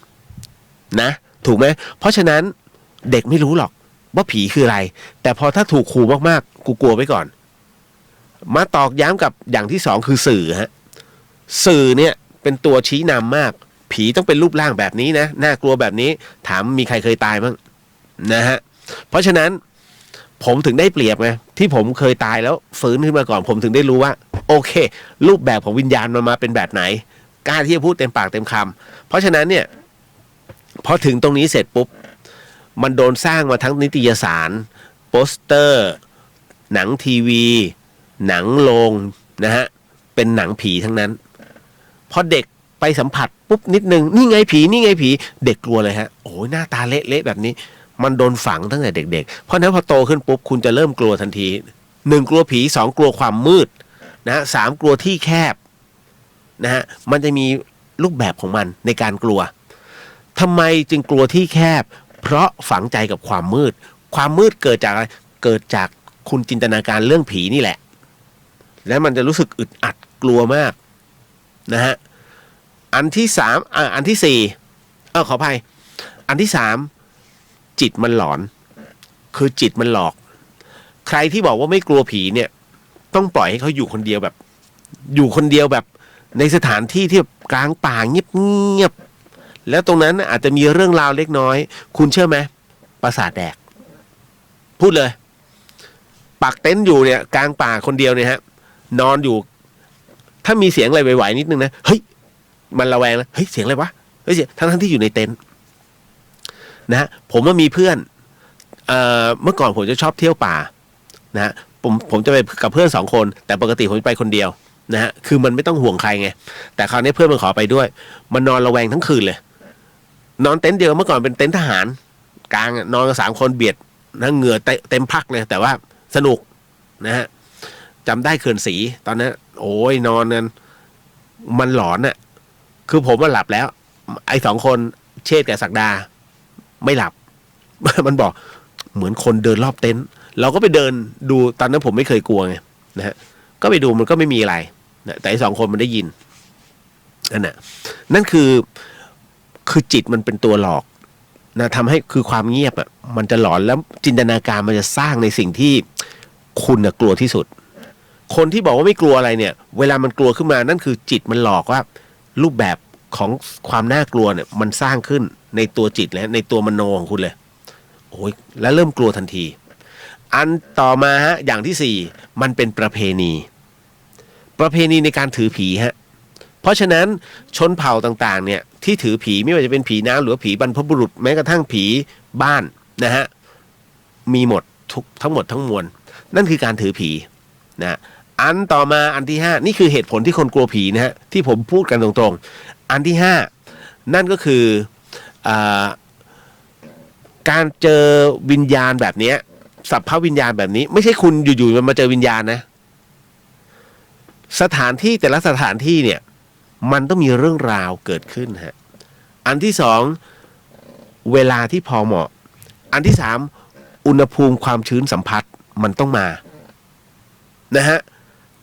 [SPEAKER 6] นะถูกไหมเพราะฉะนั้นเด็กไม่รู้หรอกว่าผีคืออะไรแต่พอถ้าถูกขู่มากๆกูกลัวไว้ก่อนมาตอกย้ำกับอย่างที่สองคือสื่อสื่อเนี่ยเป็นตัวชี้นำมากผีต้องเป็นรูปร่างแบบนี้นะน่ากลัวแบบนี้ถามมีใครเคยตายบ้างนะฮะเพราะฉะนั้นผมถึงได้เปรียบไงที่ผมเคยตายแล้วฟื้นขึ้นมาก่อนผมถึงได้รู้ว่าโอเครูปแบบของวิญญาณมันมาเป็นแบบไหนกล้าที่จะพูดเต็มปากเต็มคำเพราะฉะนั้นเนี่ยพอถึงตรงนี้เสร็จปุ๊บมันโดนสร้างมาทั้งนิตยสารโปสเตอร์หนังทีวีหนังโรงนะฮะเป็นหนังผีทั้งนั้นพอเด็กไปสัมผัสปุ๊บนิดนึงนี่ไงผีเด็กกลัวเลยฮะโอ้ยหน้าตาเละแบบนี้มันโดนฝังตั้งแต่เด็กๆเพราะนั้นพอโตขึ้นปุ๊บคุณจะเริ่มกลัวทันที1กลัวผี2กลัวความมืดนะ3กลัวที่แคบนะฮะมันจะมีรูปแบบของมันในการกลัวทำไมจึงกลัวที่แคบเพราะฝังใจกับความมืดเกิดจากอะไรเกิดจากคุณจินตนาการเรื่องผีนี่แหละแล้วมันจะรู้สึกอึดอัดกลัวมากนะฮะอันที่3อันที่4ขออภัยอันที่3จิตมันหลอนคือจิตมันหลอกใครที่บอกว่าไม่กลัวผีเนี่ยต้องปล่อยให้เขาอยู่คนเดียวแบบในสถานที่ที่กลางป่าเงียบแล้วตรงนั้นอาจจะมีเรื่องราวเล็กน้อยคุณเชื่อไหมประสาทแดกพูดเลยปักเต็นท์อยู่เนี่ยกลางป่าคนเดียวเนี่ยฮะนอนอยู่ ถ้ามีเสียงอะไรไหวๆนิดนึงนะเฮ้ยมันระแวงแล้วเฮ้ยเสียงอะไรวะเฮ้ยทั้งที่อยู่ในเต็นท์นะฮะผมว่ามีเพื่อนเมื่อก่อนผมจะชอบเที่ยวป่านะฮะผมจะไปกับเพื่อน2 คนแต่ปกติผมไปคนเดียวนะฮะคือมันไม่ต้องห่วงใครไงแต่คราวนี้เพื่อนมันขอไปด้วยมันนอนระแวงทั้งคืนเลยนอนเต็นท์เดียวเมื่อก่อนเป็นเต็นท์ทหารกลางนอนกัน3 คนเบียดนะเหงื่อเต็มพักเลยแต่ว่าสนุกนะฮะจำได้เขื่อนศรีตอนนั้นโอ้ยนอนกันมันหลอนอะคือผมมันหลับแล้วไอ้2 คนเชษฐ์กับศักดาไม่หลับ มันบอกเหมือนคนเดินรอบเต็นท์เราก็ไปเดินดูตอนนั้นผมไม่เคยกลัวไงนะฮะก็ไปดูมันก็ไม่มีอะไรนะแต่ไอ้2 คนมันได้ยินนั่นคือจิตมันเป็นตัวหลอกนะทำให้คือความเงียบอ่ะมันจะหลอนแล้วจินตนาการมันจะสร้างในสิ่งที่คุณกลัวที่สุดคนที่บอกว่าไม่กลัวอะไรเนี่ยเวลามันกลัวขึ้นมานั่นคือจิตมันหลอกว่ารูปแบบของความน่ากลัวเนี่ยมันสร้างขึ้นในตัวจิตและในตัวมโนของคุณเลยโอ้ยแล้วเริ่มกลัวทันทีอันต่อมาฮะอย่างที่4มันเป็นประเพณีในการถือผีฮะเพราะฉะนั้นชนเผ่าต่างๆเนี่ยที่ถือผีไม่ว่าจะเป็นผีน้ำหรือผีบรรพบุรุษแม้กระทั่งผีบ้านนะฮะมีหมดทั้งหมดทั้งมวลนั่นคือการถือผีนะอันต่อมาอันที่5นี่คือเหตุผลที่คนกลัวผีนะฮะที่ผมพูดกันตรงๆอันที่5นั่นก็คือการเจอวิญญาณแบบนี้สัพพวิญญาณแบบนี้ไม่ใช่คุณอยู่ๆมันมาเจอวิญญาณนะสถานที่แต่ละสถานที่เนี่ยมันต้องมีเรื่องราวเกิดขึ้นฮะอันที่2เวลาที่พอเหมาะอันที่3อุณหภูมิความชื้นสัมผัสมันต้องมานะฮะ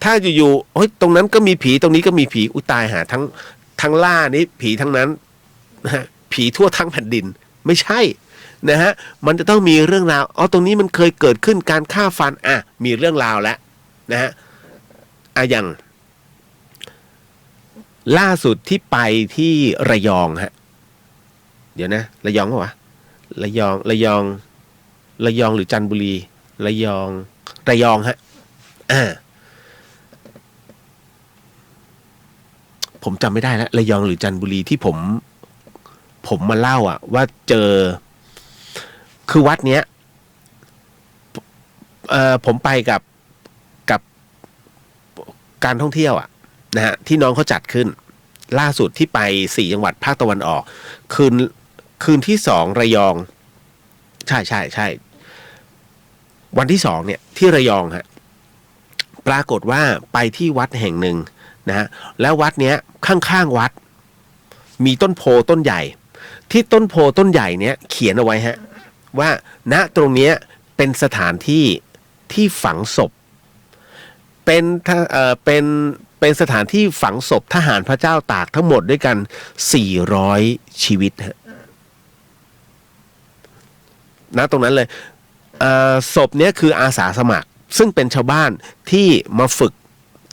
[SPEAKER 6] ถ้าอยู่ๆโอ๊ยตรงนั้นก็มีผีตรงนี้ก็มีผีอุยตายหาทั้งล่านี้ผีทั้งนั้นนะฮะผีทั่วทั้งแผ่นดินไม่ใช่นะฮะมันจะต้องมีเรื่องราวตรงนี้มันเคยเกิดขึ้นการฆ่าฟันมีเรื่องราวแล้วนะฮะอย่างล่าสุดที่ไปที่ระยองฮะเดี๋ยวนะระยองวะระยองหรือจันทบุรีระยองฮะผมจำไม่ได้แล้วระยองหรือจันทบุรีที่ผมมาเล่าว่าเจอคือวัดเนี้ยผมไปกับการท่องเที่ยวนะฮะที่น้องเขาจัดขึ้นล่าสุดที่ไป4 จังหวัดภาคตะวันออกคืนที่2ระยองใช่วันที่2เนี่ยที่ระยองฮะปรากฏว่าไปที่วัดแห่งหนึ่งนะฮะแล้ววัดเนี้ยข้างๆวัดมีต้นโพต้นใหญ่ที่ต้นโพต้นใหญ่เนี้ยเขียนเอาไว้ฮะว่าณตรงเนี้ยเป็นสถานที่ฝังศพเป็นสถานที่ฝังศพทหารพระเจ้าตากทั้งหมดด้วยกัน400 ชีวิตฮะณตรงนั้นเลยศพเนี้ยคืออาสาสมัครซึ่งเป็นชาวบ้านที่มาฝึก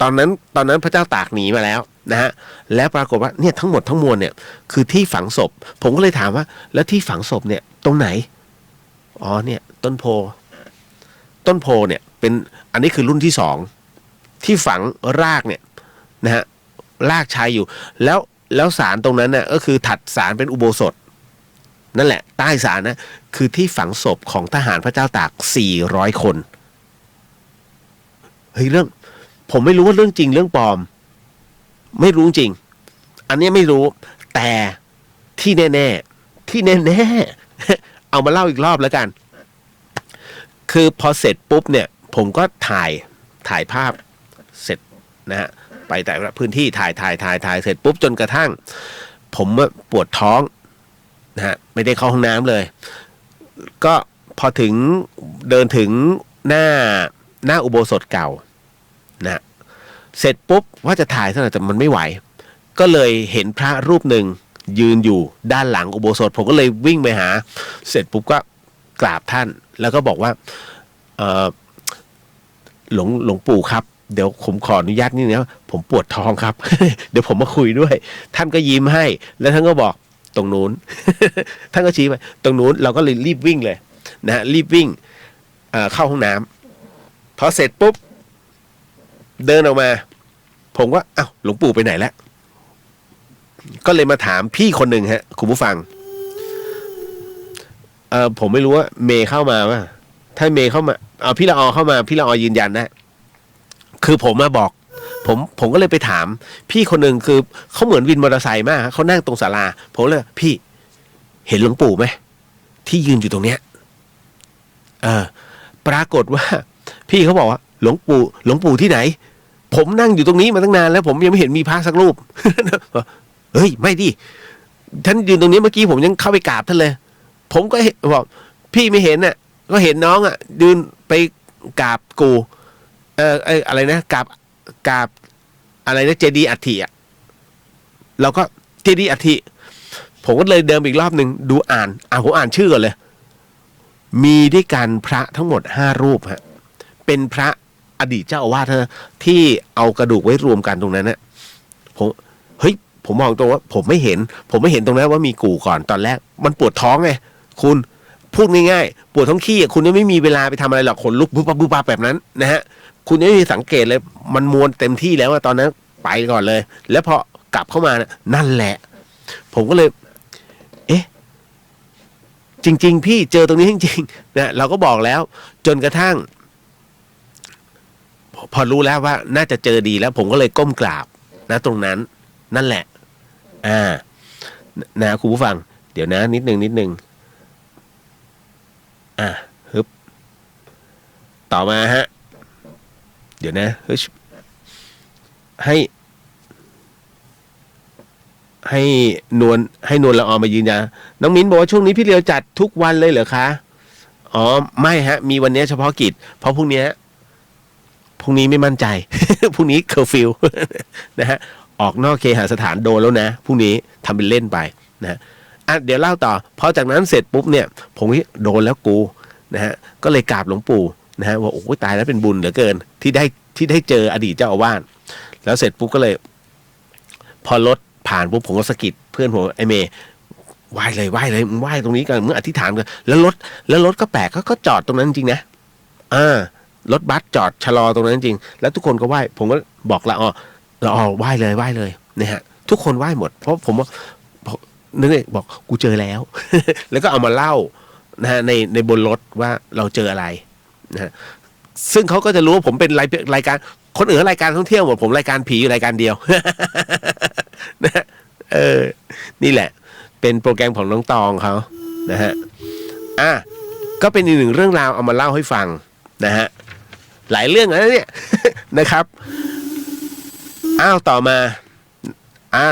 [SPEAKER 6] ตอนนั้นพระเจ้าตากหนีมาแล้วนะฮะแล้วปรากฏว่าเนี่ยทั้งหมดทั้งมวลเนี่ยคือที่ฝังศพผมก็เลยถามว่าแล้วที่ฝังศพเนี่ยตรงไหนเนี่ยต้นโพเนี่ยเป็นอันนี้คือรุ่นที่2ที่ฝังรากเนี่ยนะฮะรากชายอยู่แล้วศาลตรงนั้นน่ะก็คือถัดศาลเป็นอุโบสถนั่นแหละใต้ศาลนะคือที่ฝังศพของทหารพระเจ้าตาก400 คนเฮ้ยผมไม่รู้ว่าเรื่องจริงเรื่องปลอมไม่รู้จริงอันนี้ไม่รู้แต่ที่แน่เอามาเล่าอีกรอบแล้วกันคือพอเสร็จปุ๊บเนี่ยผมก็ถ่ายภาพเสร็จนะฮะไปแต่ละพื้นที่ถ่ายเสร็จปุ๊บจนกระทั่งผมปวดท้องนะฮะไม่ได้เข้าห้องน้ำเลยก็พอเดินถึงหน้าอุโบสถเก่านะเสร็จปุ๊บว่าจะถ่ายเท่าไหร่แต่มันไม่ไหวก็เลยเห็นพระรูปหนึ่งยืนอยู่ด้านหลังอุโบสถผมก็เลยวิ่งไปหาเสร็จปุ๊บก็กราบท่านแล้วก็บอกว่าหลวงปู่ครับเดี๋ยวผมขออนุญาตนี่นะผมปวดท้องครับ เดี๋ยวผมมาคุยด้วยท่านก็ยิ้มให้แล้วท่านก็บอกตรงนู้น ท่านก็ชี้ไปตรงนู้นเราก็เลยรีบวิ่งเลยนะฮะรีบวิ่งเข้าห้องน้ำพอเสร็จปุ๊บเดินออกมา ผมก็อ้าวหลวงปู่ไปไหนแล้วก็เลยมาถามพี่คนหนึ่งฮะคุณผู้ฟังผมไม่รู้ว่าเมย์เข้ามาว่าถ้าเมย์เข้ามาเอาพี่ละออเข้ามาพี่ละออยืนยันนะคือผมมาบอกผมก็เลยไปถามพี่คนหนึ่งคือเขาเหมือนวินมอเตอร์ไซค์มากเขานั่งตรงศาลาผมเลยพี่เห็นหลวงปู่ไหมที่ยืนอยู่ตรงเนี้ยปรากฏว่าพี่เขาบอกว่าหลวงปู่ที่ไหนผมนั่งอยู่ตรงนี้มาตั้งนานแล้วผมยังไม่เห็นมีพระสักรูป เฮ้ยไม่ดิท่านยืนตรงนี้เมื่อกี้ผมยังเข้าไปกราบท่านเลยผมก็บอกพี่ไม่เห็นน่ะก็เห็นน้องอ่ะยืนไปกราบกูอะไรนะกราบอะไรนะเจดีย์อัฐิอ่ะเราก็เจดีย์อัฐิผมก็เลยเดินอีกรอบหนึ่งดูผมอ่านชื่อก่อนเลยมีด้วยกันพระทั้งหมด5 รูปฮะเป็นพระอดีตเจ้าอาวาสที่เอากระดูกไว้รวมกันตรงนั้นนะผมมองตรงว่าผมไม่เห็นตรงนั้นว่ามีกู่ก่อนตอนแรกมันปวดท้องไงคุณพูดง่ายๆปวดท้องขี้คุณยังไม่มีเวลาไปทำอะไรหรอกขนลุกบุบบับแบบนั้นนะฮะคุณไม่มีสังเกตเลยมันมวนเต็มที่แล้วตอนนั้นไปก่อนเลยแล้วพอกลับเข้ามานั่นแหละผมก็เลยจริงๆพี่เจอตรงนี้จริงๆนะเราก็บอกแล้วจนกระทั่งพอรู้แล้วว่าน่าจะเจอดีแล้วผมก็เลยก้มกราบนะตรงนั้นนั่นแหละนะคุณผู้ฟังเดี๋ยวนะนิดนึงฮึบต่อมาฮะเดี๋ยวนะให้นวลละออมายืนยันน้องมิ้นบอกว่าช่วงนี้พี่เลียวจัดทุกวันเลยเหรอคะอ๋อไม่ฮะมีวันนี้เฉพาะกิจเพราะพรุ่งนี้ไม่มั่นใจ พรุ่งนี้เคอร์ฟิว นะฮะออกนอกเคหสถานโดนแล้วนะพรุ่งนี้ทำเป็นเล่นไปนะเดี๋ยวเล่าต่อพอจากนั้นเสร็จปุ๊บเนี่ยผมโดนแล้วกูนะฮะก็เลยกราบหลวงปู่นะฮะว่าโอ้ยตายแล้วเป็นบุญเหลือเกินที่ได้เจออดีตเจ้าอาวาสแล้วเสร็จปุ๊บก็เลยพอรถผ่านปุ๊บผมก็สะกิดเพื่อนผมไอเมย์ไหว้เลยมึงไหว้ตรงนี้กันมึงอธิษฐานกันแล้วรถก็แปลกก็จอดตรงนั้นจริงนะรถบัสจอดชะลอตรงนั้นจริงแล้วทุกคนก็ไหว้ผมก็บอกละไหว้เลยนะฮะทุกคนไหว้หมดเพราะผมว่านึกบอกกูเจอแล้ว แล้วก็เอามาเล่านะฮะในบนรถว่าเราเจออะไรนะฮะซึ่งเขาก็จะรู้ว่าผมเป็นรายการคนอื่นรายการท่องเที่ยวหมดผมรายการผีอยู่รายการเดียว นะนี่แหละเป็นโปรแกรมของน้องตองเขานะฮะก็เป็นอีกหนึ่งเรื่องราวเอามาเล่าให้ฟังนะฮะหลายเรื่องนะเนี่ย นะครับต่อมา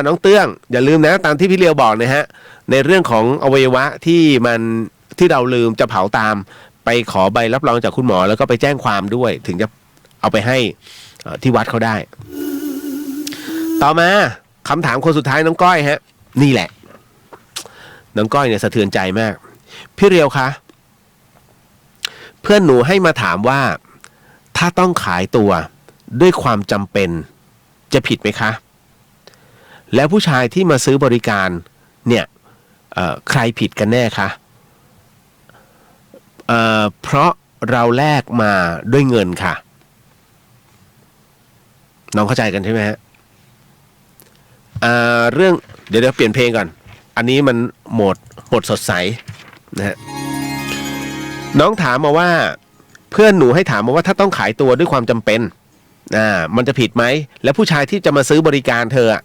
[SPEAKER 6] น้องเตื้องอย่าลืมนะตามที่พี่เลียวบอกนะฮะในเรื่องของอวัยวะที่เราลืมจะเผาตามไปขอใบรับรองจากคุณหมอแล้วก็ไปแจ้งความด้วยถึงจะเอาไปให้ที่วัดเขาได้ต่อมาคำถามคนสุดท้ายน้องก้อยฮะนี่แหละน้องก้อยเนี่ยสะเทือนใจมากพี่เลียวคะเพื่อนหนูให้มาถามว่าถ้าต้องขายตัวด้วยความจำเป็นจะผิดไหมคะแล้วผู้ชายที่มาซื้อบริการเนี่ยใครผิดกันแน่คะเพราะเราแลกมาด้วยเงินค่ะน้องเข้าใจกันใช่ไหมฮะเรื่องเดี๋ยวเปลี่ยนเพลงก่อนอันนี้มันโหมดสดใสนะฮะน้องถามมาว่าเพื่อนหนูให้ถามมาว่าถ้าต้องขายตัวด้วยความจำเป็นมันจะผิดไหมแล้วผู้ชายที่จะมาซื้อบริการเธอ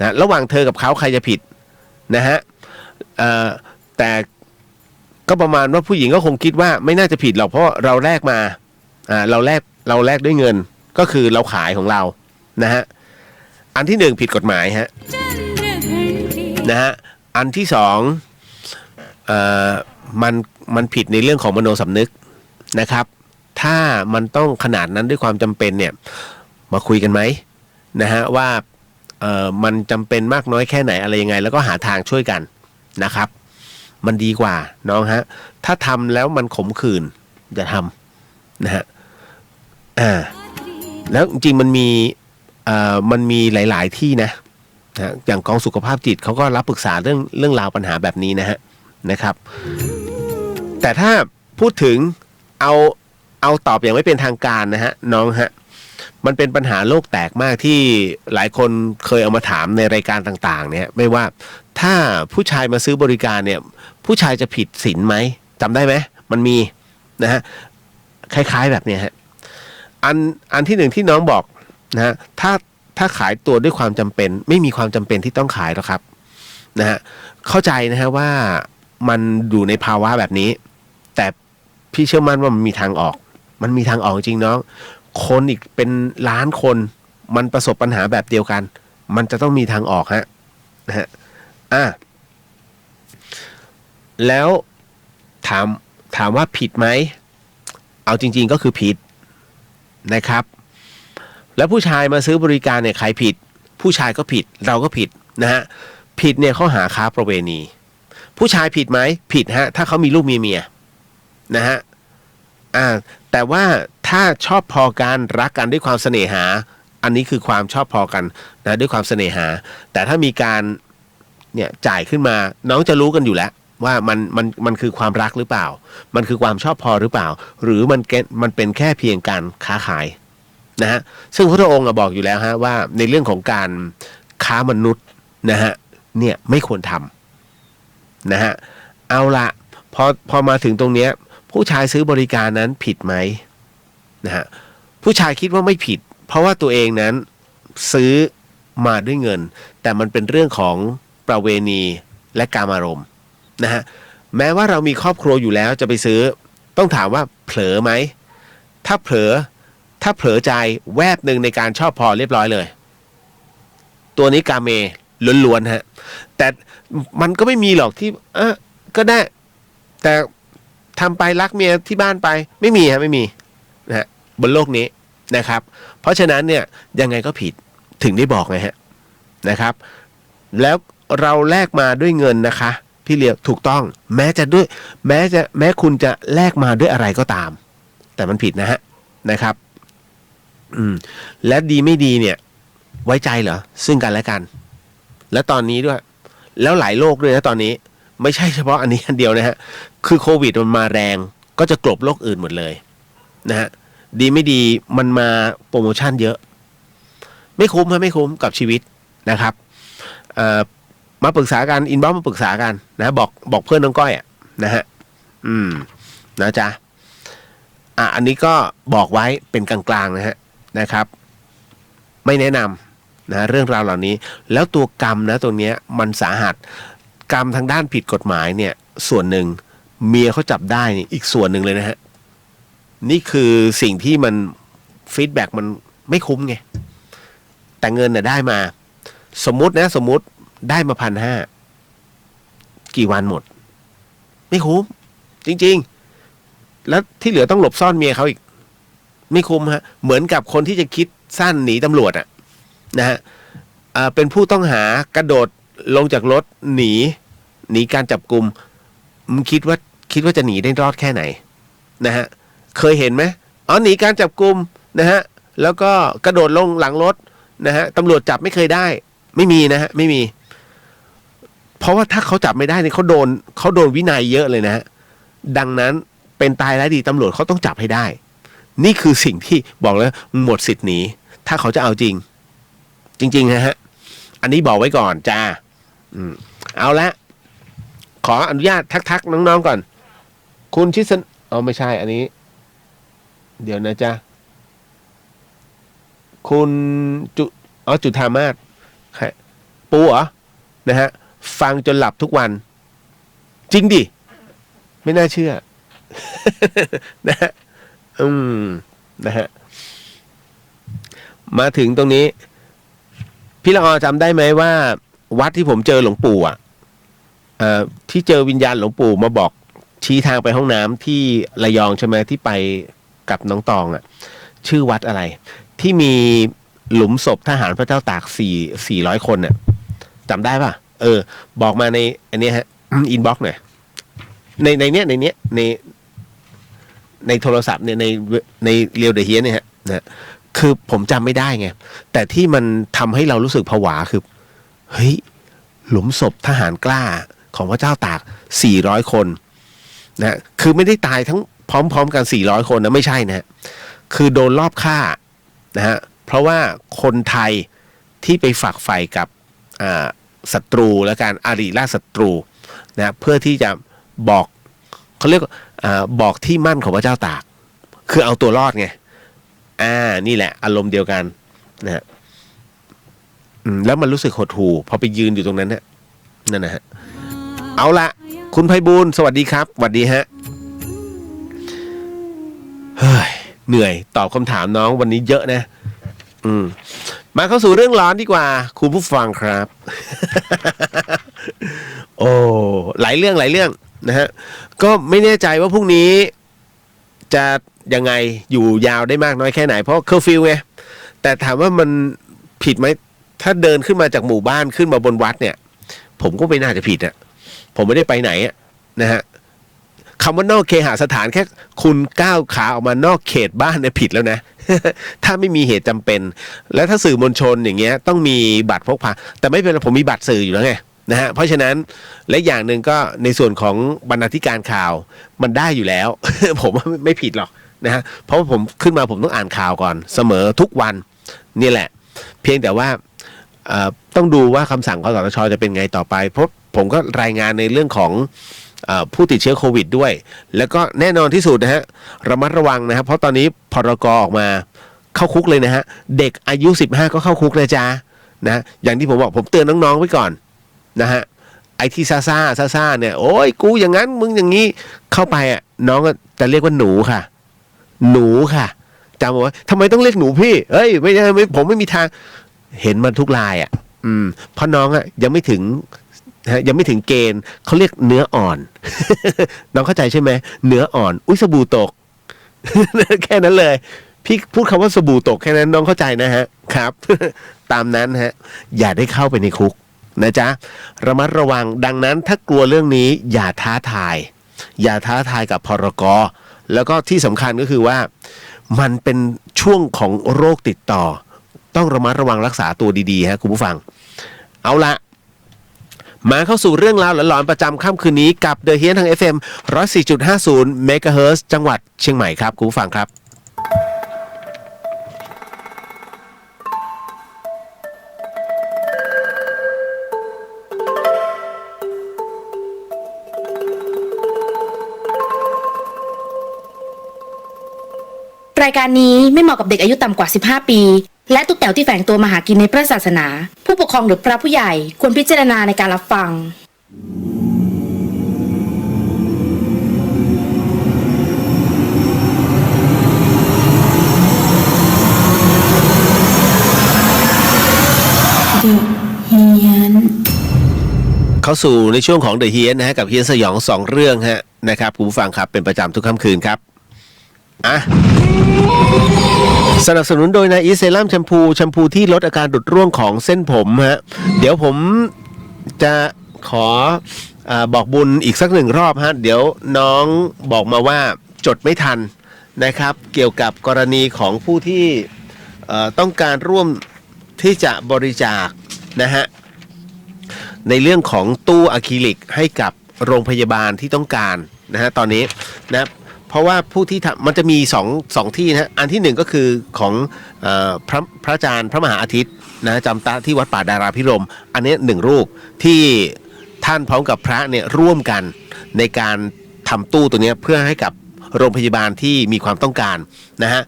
[SPEAKER 6] นะระหว่างเธอกับเขาใครจะผิดนะฮะแต่ก็ประมาณว่าผู้หญิงก็คงคิดว่าไม่น่าจะผิดหรอกเพราะเราแลกมาเราแลกด้วยเงินก็คือเราขายของเรานะฮะอันที่1ผิดกฎหมายฮะนะฮะอันที่2มันผิดในเรื่องของมโนสำนึกนะครับถ้ามันต้องขนาดนั้นด้วยความจำเป็นเนี่ยมาคุยกันไหมนะฮะว่ามันจำเป็นมากน้อยแค่ไหนอะไรยังไงแล้วก็หาทางช่วยกันนะครับมันดีกว่าน้องฮะถ้าทำแล้วมันขมขื่นอย่าทำนะฮะแล้วจริงๆมันมีหลายๆที่นะอย่างกองสุขภาพจิตเขาก็รับปรึกษาเรื่องราวปัญหาแบบนี้นะครับแต่ถ้าพูดถึงเอาตอบอย่างไม่เป็นทางการนะฮะน้องฮะ มันเป็นปัญหาโลกแตกมากที่หลายคนเคยเอามาถามในรายการต่างๆเนี่ยไม่ว่าถ้าผู้ชายมาซื้อบริการเนี่ยผู้ชายจะผิดศีลไหมจำได้ไหมมันมีนะฮะคล้ายๆแบบเนี้ยฮะอันที่หนึ่งที่น้องบอกนะฮะถ้าขายตัวด้วยความจำเป็นไม่มีความจำเป็นที่ต้องขายหรอกครับนะฮะเข้าใจนะฮะว่ามันอยู่ในภาวะแบบนี้แต่พี่เชื่อมั่นว่ามันมีทางออกจริงน้องคนอีกเป็นล้านคนมันประสบปัญหาแบบเดียวกันมันจะต้องมีทางออกฮะนะฮะแล้วถามว่าผิดไหมเอาจริงๆก็คือผิดนะครับแล้วผู้ชายมาซื้อบริการเนี่ยใครผิดผู้ชายก็ผิดเราก็ผิดนะฮะผิดเนี่ยข้อหาค้าประเวณีผู้ชายผิดไหมผิดฮะถ้าเขามีลูกมีเมียนะฮะแต่ว่าถ้าชอบพอกันรักกันด้วยความเสน่หาอันนี้คือความชอบพอกันนะด้วยความเสน่หาแต่ถ้ามีการเนี่ยจ่ายขึ้นมาน้องจะรู้กันอยู่แล้วว่ามันคือความรักหรือเปล่ามันคือความชอบพอหรือเปล่าหรือมันเป็นแค่เพียงการค้าขายนะฮะซึ่งพระองค์บอกอยู่แล้วฮะว่าในเรื่องของการค้ามนุษย์นะฮะเนี่ยไม่ควรทำนะฮะเอาละพอมาถึงตรงเนี้ยผู้ชายซื้อบริการนั้นผิดไหมนะฮะผู้ชายคิดว่าไม่ผิดเพราะว่าตัวเองนั้นซื้อมาด้วยเงินแต่มันเป็นเรื่องของประเวณีและกามารมณ์นะฮะแม้ว่าเรามีครอบครัวอยู่แล้วจะไปซื้อต้องถามว่าเผลอไหมถ้าเผลอใจแวบหนึ่งในการชอบพอเรียบร้อยเลยตัวนี้กาเมล้วนๆฮะแต่มันก็ไม่มีหรอกที่ก็ได้แต่ทำไปรักเมียที่บ้านไปไม่มีฮะไม่มีนะฮะบนโลกนี้นะครับเพราะฉะนั้นเนี่ยยังไงก็ผิดถึงได้บอกไงฮะนะครับแล้วเราแลกมาด้วยเงินนะคะพี่เลี้ยวถูกต้องแม้คุณจะแลกมาด้วยอะไรก็ตามแต่มันผิดนะฮะนะครับและดีไม่ดีเนี่ยไว้ใจเหรอซึ่งกันและกันและตอนนี้ด้วยแล้วหลายโรคด้วยนะตอนนี้ไม่ใช่เฉพาะอันนี้อันเดียวนะฮะคือโควิดมันมาแรงก็จะกลบโรคอื่นหมดเลยนะฮะดีไม่ดีมันมาโปรโมชั่นเยอะไม่คุ้มกับชีวิตนะครับมาปรึกษากันอินบ็อกซ์มาปรึกษากันนะบอกเพื่อนน้องก้อยนะฮะนะจ๊ะอันนี้ก็บอกไว้เป็นกลางๆนะครับไม่แนะนำนะเรื่องราวเหล่านี้แล้วตัวกรรมนะตัวเนี้ยมันสาหัสกรรมทางด้านผิดกฎหมายเนี่ยส่วนหนึ่งเมียเขาจับได้นี่อีกส่วนหนึ่งเลยนะฮะนี่คือสิ่งที่มันฟีดแบ็กมันไม่คุ้มไงแต่เงินน่ะได้มาสมมุติได้มา 1,500 กี่วันหมดไม่คุ้มจริงๆแล้วที่เหลือต้องหลบซ่อนเมียเขาอีกไม่คุ้มฮะเหมือนกับคนที่จะคิดสั้นหนีตำรวจนะฮะเป็นผู้ต้องหากระโดดลงจากรถหนีการจับกุมมึงคิดว่าจะหนีได้รอดแค่ไหนนะฮะเคยเห็นไหมหนีการจับกุมนะฮะแล้วก็กระโดดลงหลังรถนะฮะตำรวจจับไม่เคยได้ไม่มีนะฮะไม่มีเพราะว่าถ้าเขาจับไม่ได้เนี่ยเขาโดนวินัยเยอะเลยนะฮะดังนั้นเป็นตายร้ายดีตำรวจเขาต้องจับให้ได้นี่คือสิ่งที่บอกแล้วหมดสิทธิ์หนีถ้าเขาจะเอาจริงนะฮะอันนี้บอกไว้ก่อนจ้าเอาละขออนุญาตทักน้องๆก่อนคุณชิสนไม่ใช่อันนี้เดี๋ยวนะจ๊ะคุณจุธามาศปูเหรอนะฮะฟังจนหลับทุกวันจริงดิไม่น่าเชื่อ นะฮะนะฮะมาถึงตรงนี้พี่ละออจำได้ไหมว่าวัดที่ผมเจอหลวงปู่ที่เจอวิญญาณหลวงปู่มาบอกชี้ทางไปห้องน้ำที่ระยองใช่ไหมที่ไปกับน้องตองชื่อวัดอะไรที่มีหลุมศพทหารพระเจ้าตาก400 คนจำได้ป่ะบอกมาในอันนี้ฮะอินบ็อกซ์หน่อยในเนี้ยในโทรศัพท์เนี่ยในเรียวเดเฮียเนี่ยฮะนะคือผมจำไม่ได้ไงแต่ที่มันทำให้เรารู้สึกผวาคือเฮ้ยหลุมศพทหารกล้าของพระเจ้าตาก400 คนนะคือไม่ได้ตายทั้งพร้อมๆกัน400 คนนะไม่ใช่นะคือโดนรอบฆ่านะฮะ เพราะว่าคนไทยที่ไปฝักใฝ่กับศัตรูและการอาริราชศัตรูนะเพื่อที่จะบอกเขาเรียกบอกที่มั่นของพระเจ้าตากคือเอาตัวรอดไงนี่แหละอารมณ์เดียวกันนะฮะแล้วมันรู้สึกหดหู่พอไปยืนอยู่ตรงนั้นเนี่ยนั่นนะฮะเอาละคุณไพบูลย์สวัสดีครับสวัสดีฮะเฮ้ยเหนื่อยตอบคำถามน้องวันนี้เยอะนะมาเข้าสู่เรื่องร้อนดีกว่าคุณผู้ฟังครับ โอ้หลายเรื่องนะฮะก็ไม่แน่ใจว่าพรุ่งนี้จะยังไงอยู่ยาวได้มากน้อยแค่ไหนเพราะเคอร์ฟิวไงแต่ถามว่ามันผิดไหมถ้าเดินขึ้นมาจากหมู่บ้านขึ้นมาบนวัดเนี่ยผมก็ไม่น่าจะผิดอ่ะผมไม่ได้ไปไหนอ่ะนะฮะคำว่านอกเคหสถานแค่คุณก้าวขาออกมานอกเขตบ้านเนี่ยผิดแล้วนะ ถ้าไม่มีเหตุจำเป็นแล้วถ้าสื่อมวลชนอย่างเงี้ยต้องมีบัตรพกพาแต่ไม่เป็นไรผมมีบัตรสื่ออยู่แล้วไงนะฮะเพราะฉะนั้นและอย่างหนึ่งก็ในส่วนของบรรณาธิการข่าวมันได้อยู่แล้ว ผมว่าไม่ผิดหรอกนะฮะเพราะว่าผมขึ้นมาผมต้องอ่านข่าวก่อนเสมอทุกวันนี่แหละเพียงแต่ว่าต้องดูว่าคำสั่งคสช.จะเป็นไงต่อไปเพราะผมก็รายงานในเรื่องของผู้ติดเชื้อโควิดด้วยแล้วก็แน่นอนที่สุดนะฮะระมัดระวังนะครับเพราะตอนนี้พรก.ออกมาเข้าคุกเลยนะฮะเด็กอายุ15ก็เข้าคุกนะจ๊ะนะอย่างที่ผมบอกผมเตือนน้องๆไว้ก่อนนะฮะไอ้ที่ซ่าเนี่ยโอ้ยกูอย่างนั้นมึงอย่างนี้เข้าไปอ่ะน้องก็จะเรียกว่าหนูค่ะหนูค่ะจำเอาไว้ทำไมต้องเรียกหนูพี่เฮ้ยไม่ใช่ผมไม่มีทางเห็นมันทุกรายอ่ะเพราะน้องอ่ะยังไม่ถึงเกณฑ์เขาเรียกเนื้ออ่อน น้องเข้าใจใช่ไหมเนื้ออ่อนอุ้ยสบู่ตก แค่นั้นเลยพี่พูดคำว่าสบู่ตกแค่นั้นน้องเข้าใจนะฮะครับ ตามนั้นฮะอย่าได้เข้าไปในคุกนะจ๊ะระมัดระวังดังนั้นถ้ากลัวเรื่องนี้อย่าท้าทายกับพรก.แล้วก็ที่สำคัญก็คือว่ามันเป็นช่วงของโรคติดต่อต้องระมัดระวังรักษาตัวดีๆฮะคุณผู้ฟังเอาละมาเข้าสู่เรื่องราวหลอนๆประจำค่ำคืนนี้กับ The Hien ทาง FM 104.50 MHz จังหวัดเชียงใหม่ครับคุณผู้ฟังครับ
[SPEAKER 5] รายการนี้ไม่เหมาะกับเด็กอายุต่ำกว่า15ปีและตุ๊กแต๋วที่แฝงตัวมาหากินในพระศาสนาผู้ปกครองหรือพระผู้ใหญ่ควรพิจารณาในการรับฟัง
[SPEAKER 6] เข้าสู่ในช่วงของ The Hien นะฮะกับเฮียนสยอง2เรื่องฮะนะครับคุณผู้ฟังครับเป็นประจำทุกค่ำคืนครับสนับสนุนโดยนาอีเซรั่มแชมพูที่ลดอาการดุดร่วงของเส้นผมฮะเดี๋ยวผมจะขอบอกบุญอีกสักหนึ่งรอบฮะเดี๋ยวน้องบอกมาว่าจดไม่ทันนะครับเกี่ยวกับกรณีของผู้ที่ต้องการร่วมที่จะบริจาคนะฮะในเรื่องของตู้อะคริลิกให้กับโรงพยาบาลที่ต้องการนะฮะตอนนี้นะเพราะว่าผู้ที่ทำมันจะมีสองที่นะอันที่หนึ่งก็คือของพระอาจารย์พระมหาอาทิตย์นะจำตาที่วัดป่าดาราพิรมย์อันนี้หนึ่งรูปที่ท่านพร้อมกับพระเนี่ยร่วมกันในการทำตู้ตัวนี้เพื่อให้กับโรงพยาบาลที่มีความต้องการนะฮะ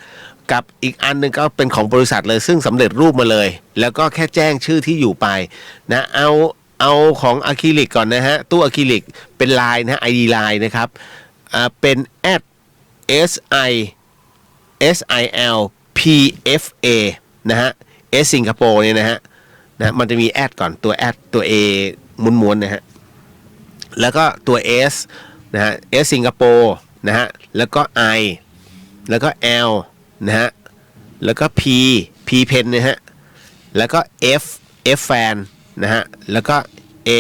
[SPEAKER 6] กับอีกอันนึงก็เป็นของบริษัทเลยซึ่งสำเร็จรูปมาเลยแล้วก็แค่แจ้งชื่อที่อยู่ไปนะเอาของอะคริลิกก่อนนะฮะตู้อะคริลิกเป็นลายนะ ID ลายนะครับเป็น @SILPFA นะฮะ S สิงคโปร์เนี่ยนะฮะมันจะมีแอดก่อนตัว A ม้วนๆนะฮะแล้วก็ตัว S นะฮะ S สิงคโปร์นะฮะแล้วก็ I แล้วก็ L นะฮะแล้วก็ P pen นะฮะแล้วก็ F fan นะฮะแล้วก็ A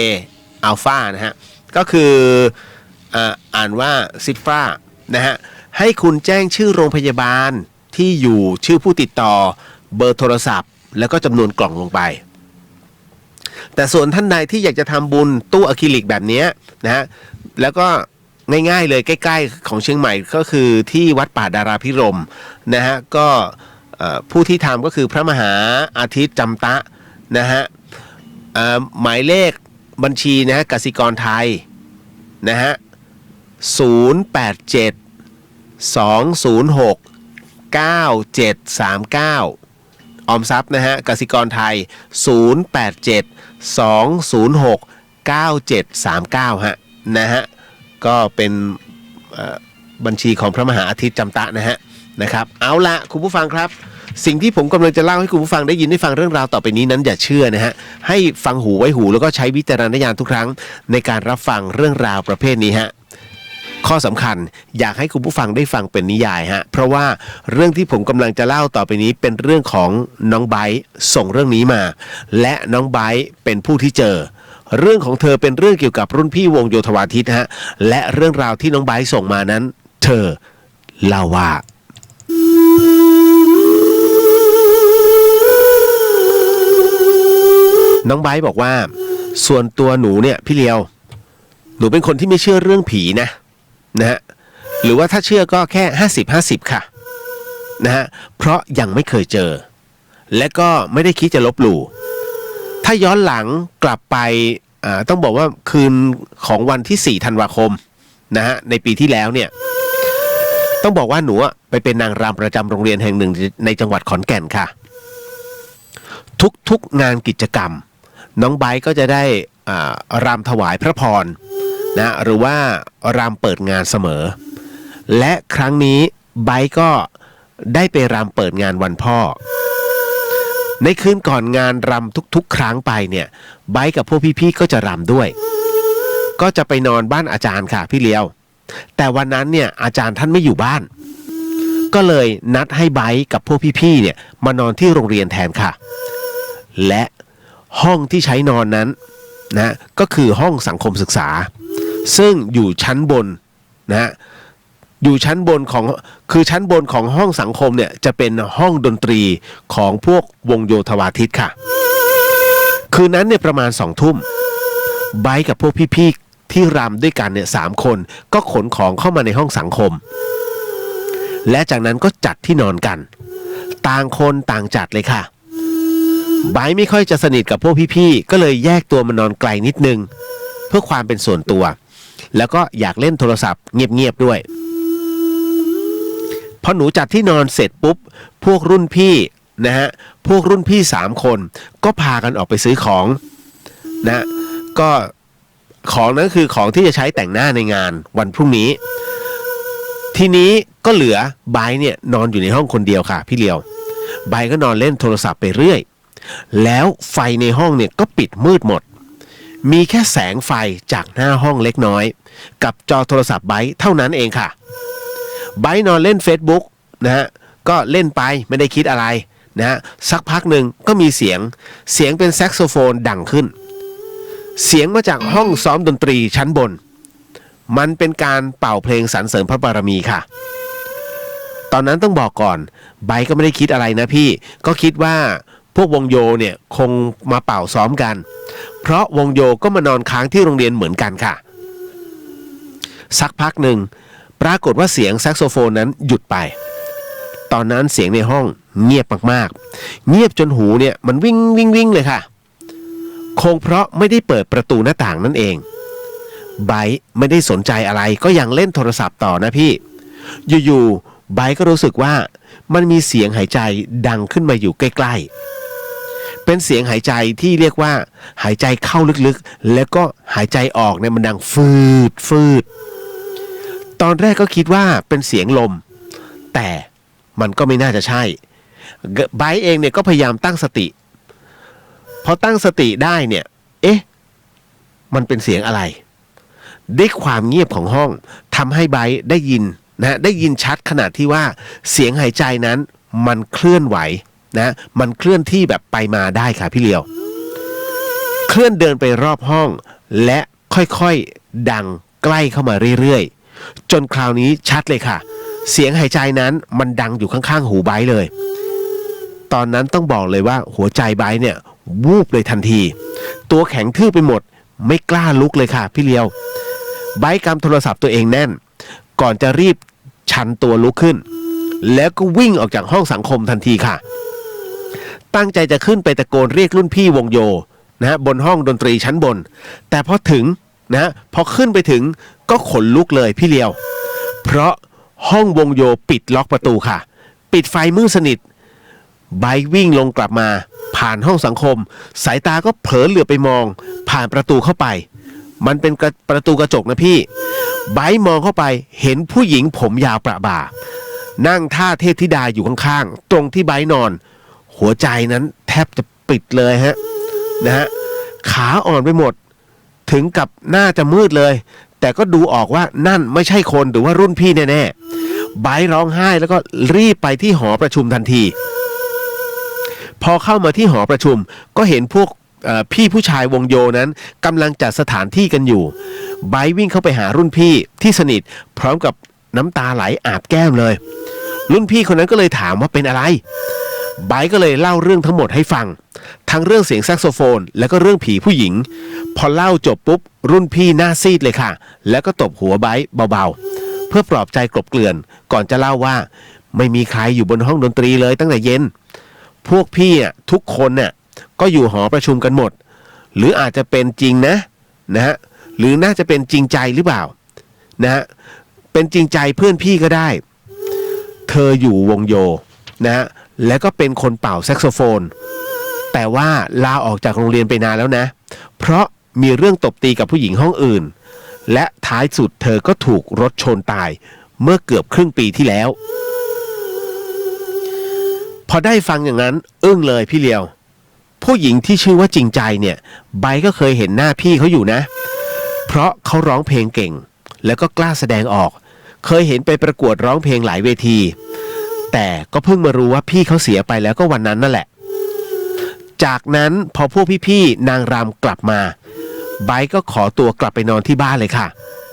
[SPEAKER 6] alpha นะฮะก็คืออ่านว่าซิฟรานะฮะให้คุณแจ้งชื่อโรงพยาบาลที่อยู่ชื่อผู้ติดต่อเบอร์โทรศัพท์แล้วก็จำนวนกล่องลงไปแต่ส่วนท่านใดที่อยากจะทำบุญตู้อะคริลิกแบบนี้นะฮะแล้วก็ง่ายๆเลยใกล้ๆของเชียงใหม่ก็คือที่วัดป่าดาราพิรมย์นะฮะก็ ผู้ที่ทำก็คือพระมหาอาทิตย์จำตะนะฮะหมายเลขบัญชีนะฮะกสิกรไทยนะฮะ087 206 9739ออมทรัพย์นะฮะกสิกรไทย087 206 9739ฮะนะฮะก็เป็นบัญชีของพระมหาอาทิตย์จำตะนะครับเอาละคุณผู้ฟังครับสิ่งที่ผมกำลังจะเล่าให้คุณผู้ฟังได้ยินได้ฟังเรื่องราวต่อไปนี้นั้นอย่าเชื่อนะฮะให้ฟังหูไว้หูแล้วก็ใช้วิจารณญาณทุกครั้งในการรับฟังเรื่องราวประเภทนี้ฮะข้อสำคัญอยากให้คุณผู้ฟังได้ฟังเป็นนิยายฮะเพราะว่าเรื่องที่ผมกำลังจะเล่าต่อไปนี้เป็นเรื่องของน้องไบร์ทส่งเรื่องนี้มาและน้องไบร์ทเป็นผู้ที่เจอเรื่องของเธอเป็นเรื่องเกี่ยวกับรุ่นพี่วงโยธวาทิตฮะและเรื่องราวที่น้องไบร์ทส่งมานั้นเธอเล่าว่าน้องไบร์ทบอกว่าส่วนตัวหนูเนี่ยพี่เลียวหนูเป็นคนที่ไม่เชื่อเรื่องผีนะฮะหรือว่าถ้าเชื่อก็แค่50-50ค่ะนะฮะเพราะยังไม่เคยเจอและก็ไม่ได้คิดจะลบหลู่ถ้าย้อนหลังกลับไปต้องบอกว่าคืนของวันที่4 ธันวาคมนะฮะในปีที่แล้วเนี่ยต้องบอกว่าหนูไปเป็นนางรำประจำโรงเรียนแห่งหนึ่งในจังหวัดขอนแก่นค่ะทุกงานกิจกรรมน้องไบร์ทก็จะได้รำถวายพระพรนะหรือว่ารำเปิดงานเสมอและครั้งนี้ไบร์ทก็ได้ไปรำเปิดงานวันพ่อในคืนก่อนงานรำทุกครั้งไปเนี่ยไบร์ทกับพวกพี่ๆก็จะรำด้วยก็จะไปนอนบ้านอาจารย์ค่ะพี่เลียวแต่วันนั้นเนี่ยอาจารย์ท่านไม่อยู่บ้านก็เลยนัดให้ไบร์ทกับพวกพี่ๆเนี่ยมานอนที่โรงเรียนแทนค่ะและห้องที่ใช้นอนนั้นนะก็คือห้องสังคมศึกษาซึ่งอยู่ชั้นบนนะอยู่ชั้นบนของคือชั้นบนของห้องสังคมเนี่ยจะเป็นห้องดนตรีของพวกวงโยธวาทิตค่ะคืนนั้นเนี่ยประมาณ20:00 นไบร์ทกับพวกพี่ๆที่รำด้วยกันเนี่ย3 คนก็ขนของเข้ามาในห้องสังคมและจากนั้นก็จัดที่นอนกันต่างคนต่างจัดเลยค่ะไบร์ทไม่ค่อยจะสนิทกับพวกพี่ๆก็เลยแยกตัวมานอนไกลนิดนึงเพื่อความเป็นส่วนตัวแล้วก็อยากเล่นโทรศัพท์เงียบๆด้วยพอหนูจัดที่นอนเสร็จปุ๊บพวกรุ่นพี่นะฮะพวกรุ่นพี่3 คนก็พากันออกไปซื้อของนะก็ของนั้นคือของที่จะใช้แต่งหน้าในงานวันพรุ่งนี้ทีนี้ก็เหลือไบร์ทเนี่ยนอนอยู่ในห้องคนเดียวค่ะพี่เลียวไบร์ทก็นอนเล่นโทรศัพท์ไปเรื่อยแล้วไฟในห้องเนี่ยก็ปิดมืดหมดมีแค่แสงไฟจากหน้าห้องเล็กน้อยกับจอโทรศัพท์ไบร์ทเท่านั้นเองค่ะไบร์ทนอนเล่น Facebook นะฮะก็เล่นไปไม่ได้คิดอะไรนะฮะสักพักหนึ่งก็มีเสียงเป็นแซกโซโฟนดังขึ้นเสียงมาจากห้องซ้อมดนตรีชั้นบนมันเป็นการเป่าเพลงสรรเสริญพระบารมีค่ะตอนนั้นต้องบอกก่อนไบร์ทก็ไม่ได้คิดอะไรนะพี่ก็คิดว่าพวกวงโยเนี่ยคงมาเป่าซ้อมกันเพราะวงโยก็มานอนค้างที่โรงเรียนเหมือนกันค่ะสักพักหนึ่งปรากฏว่าเสียงแซกโซโฟนนั้นหยุดไปตอนนั้นเสียงในห้องเงียบมากๆเงียบจนหูเนี่ยมันวิ่งเลยค่ะคงเพราะไม่ได้เปิดประตูหน้าต่างนั่นเองไบร์ทไม่ได้สนใจอะไรก็ยังเล่นโทรศัพท์ต่อนะพี่อยู่ๆไบร์ทก็รู้สึกว่ามันมีเสียงหายใจดังขึ้นมาอยู่ใกล้ๆเป็นเสียงหายใจที่เรียกว่าหายใจเข้าลึกๆแล้วก็หายใจออกเนี่ยมันดังฟืดตอนแรกก็คิดว่าเป็นเสียงลมแต่มันก็ไม่น่าจะใช่ไบร์ทเองเนี่ยก็พยายามตั้งสติพอตั้งสติได้เนี่ยมันเป็นเสียงอะไรด้วยความเงียบของห้องทำให้ไบร์ทได้ยินชัดขนาดที่ว่าเสียงหายใจนั้นมันเคลื่อนไหวนะมันเคลื่อนที่แบบไปมาได้ค่ะพี่เลียวเคลื่อนเดินไปรอบห้องและค่อยๆดังใกล้เข้ามาเรื่อยๆจนคราวนี้ชัดเลยค่ะเสียงหายใจนั้นมันดังอยู่ข้างๆหูไบร์ทเลยตอนนั้นต้องบอกเลยว่าหัวใจไบร์ทเนี่ยวูบเลยทันทีตัวแข็งทื่อไปหมดไม่กล้าลุกเลยค่ะพี่เลียวไบร์ทกำโทรศัพท์ตัวเองแน่นก่อนจะรีบชันตัวลุกขึ้น แล้วก็วิ่งออกจากห้องสังคมทันทีค่ะตั้งใจจะขึ้นไปตะโกนเรียกรุ่นพี่วงโยนะฮะบนห้องดนตรีชั้นบนแต่พอถึงนะพอขึ้นไปถึงก็ขนลุกเลยพี่เลียวเพราะห้องวงโยปิดล็อกประตูค่ะปิดไฟมืดสนิทไบค์วิ่งลงกลับมาผ่านห้องสังคมสายตาก็เผลอเหลือบไปมองผ่านประตูเข้าไปมันเป็นประตูกระจกนะพี่ไบค์มองเข้าไปเห็นผู้หญิงผมยาวประบ่านั่งท่าเทพธิดาอยู่ข้างๆตรงที่ไบค์นอนหัวใจนั้นแทบจะปิดเลยฮะนะฮะขาอ่อนไปหมดถึงกับหน้าจะมืดเลยแต่ก็ดูออกว่านั่นไม่ใช่คนหรือว่ารุ่นพี่แน่ๆไบค์ร้องไห้แล้วก็รีบไปที่หอประชุมทันทีพอเข้ามาที่หอประชุมก็เห็นพวกพี่ผู้ชายวงโยนั้นกำลังจัดสถานที่กันอยู่ไบค์วิ่งเข้าไปหารุ่นพี่ที่สนิทพร้อมกับน้ำตาไหลอาบแก้มเลยรุ่นพี่คนนั้นก็เลยถามว่าเป็นอะไรไบค์ก็เลยเล่าเรื่องทั้งหมดให้ฟังทั้งเรื่องเสียงแซกโซโฟนแล้วก็เรื่องผีผู้หญิงพอเล่าจบปุ๊บรุ่นพี่หน้าซีดเลยค่ะแล้วก็ตบหัวไบค์เบาๆเพื่อปลอบใจกลบเกลื่อนก่อนจะเล่าว่าไม่มีใครอยู่บนห้องดนตรีเลยตั้งแต่เย็นพวกพี่ทุกคนก็อยู่หอประชุมกันหมดหรืออาจจะเป็นจริงนะฮะหรือน่าจะเป็นจริงใจหรือเปล่านะฮะเป็นจริงใจเพื่อนพี่ก็ได้เธออยู่วงโยนะฮะแล้วก็เป็นคนเป่าแซกโซโฟนแต่ว่าลาออกจากโรงเรียนไปนานแล้วนะเพราะมีเรื่องตบตีกับผู้หญิงห้องอื่นและท้ายสุดเธอก็ถูกรถชนตายเมื่อเกือบครึ่งปีที่แล้วพอได้ฟังอย่างนั้นอึ้งเลยพี่เลียวผู้หญิงที่ชื่อว่าจริงใจเนี่ยไบก็เคยเห็นหน้าพี่เขาอยู่นะเพราะเขาร้องเพลงเก่งแล้วก็กล้าแสดงออกเคยเห็นไปประกวดร้องเพลงหลายเวทีแต่ก็เพิ่งมารู้ว่าพี่เขาเสียไปแล้วก็วันนั้นนั่นแหละจากนั้นพอพวกพี่ๆนางรำกลับมาไบก็ขอตัวกลับไปนอนที่บ้านเลยค่ะ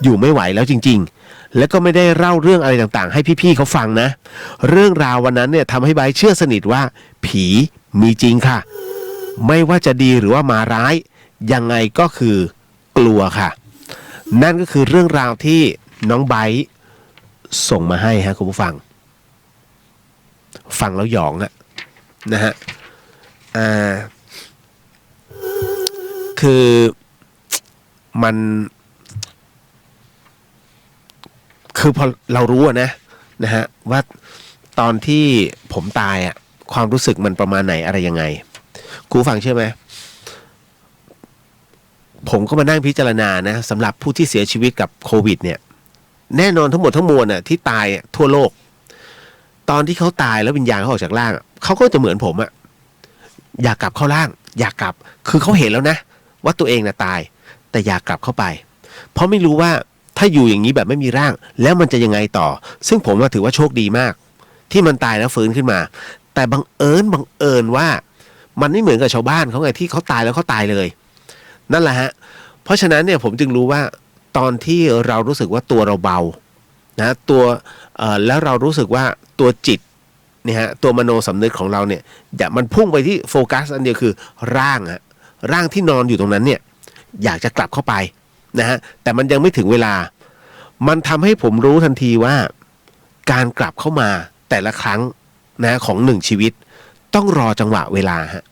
[SPEAKER 6] อยู่ไม่ไหวแล้วจริงๆแล้วก็ไม่ได้เล่าเรื่องอะไรต่างๆให้พี่ๆเขาฟังนะเรื่องราววันนั้นเนี่ยทำให้ไบเชื่อสนิทว่าผีมีจริงค่ะไม่ว่าจะดีหรือว่ามาร้ายยังไงก็คือกลัวค่ะนั่นก็คือเรื่องราวที่น้องไบส่งมาให้ฮะคุณผู้ฟังฟังแล้วหยองนะฮะคือมันคือพอเรารู้นะฮะว่าตอนที่ผมตายความรู้สึกมันประมาณไหนอะไรยังไงครูฟังเชื่อไหมผมก็มานั่งพิจารณานะสำหรับผู้ที่เสียชีวิตกับโควิดเนี่ยแน่นอนทั้งหมดทั้งมวลที่ตายทั่วโลกตอนที่เขาตายแล้ววิญญาณเขาออกจากร่างเขาก็จะเหมือนผมอยากกลับเข้าร่างอยากกลับคือเขาเห็นแล้วนะว่าตัวเองตายแต่อยากกลับเข้าไปเพราะไม่รู้ว่าถ้าอยู่อย่างนี้แบบไม่มีร่างแล้วมันจะยังไงต่อซึ่งผมถือว่าโชคดีมากที่มันตายแล้วฟื้นขึ้นมาแต่บังเอิญว่ามันไม่เหมือนกับชาวบ้านเขาไงที่เขาตายแล้วเขาตายเลยนั่นแหละฮะเพราะฉะนั้นเนี่ยผมจึงรู้ว่าตอนที่เรารู้สึกว่าตัวเราเบานะตัวแล้วเรารู้สึกว่าตัวจิตเนี่ยฮะตัวมโนสำนึกของเราเนี่ยมันพุ่งไปที่โฟกัสอันเดียวคือร่างที่นอนอยู่ตรงนั้นเนี่ยอยากจะกลับเข้าไปนะฮะแต่มันยังไม่ถึงเวลามันทำให้ผมรู้ทันทีว่าการกลับเข้ามาแต่ละครั้งนะของหนึ่งชีวิตต้องรอจังหวะเวลาฮะ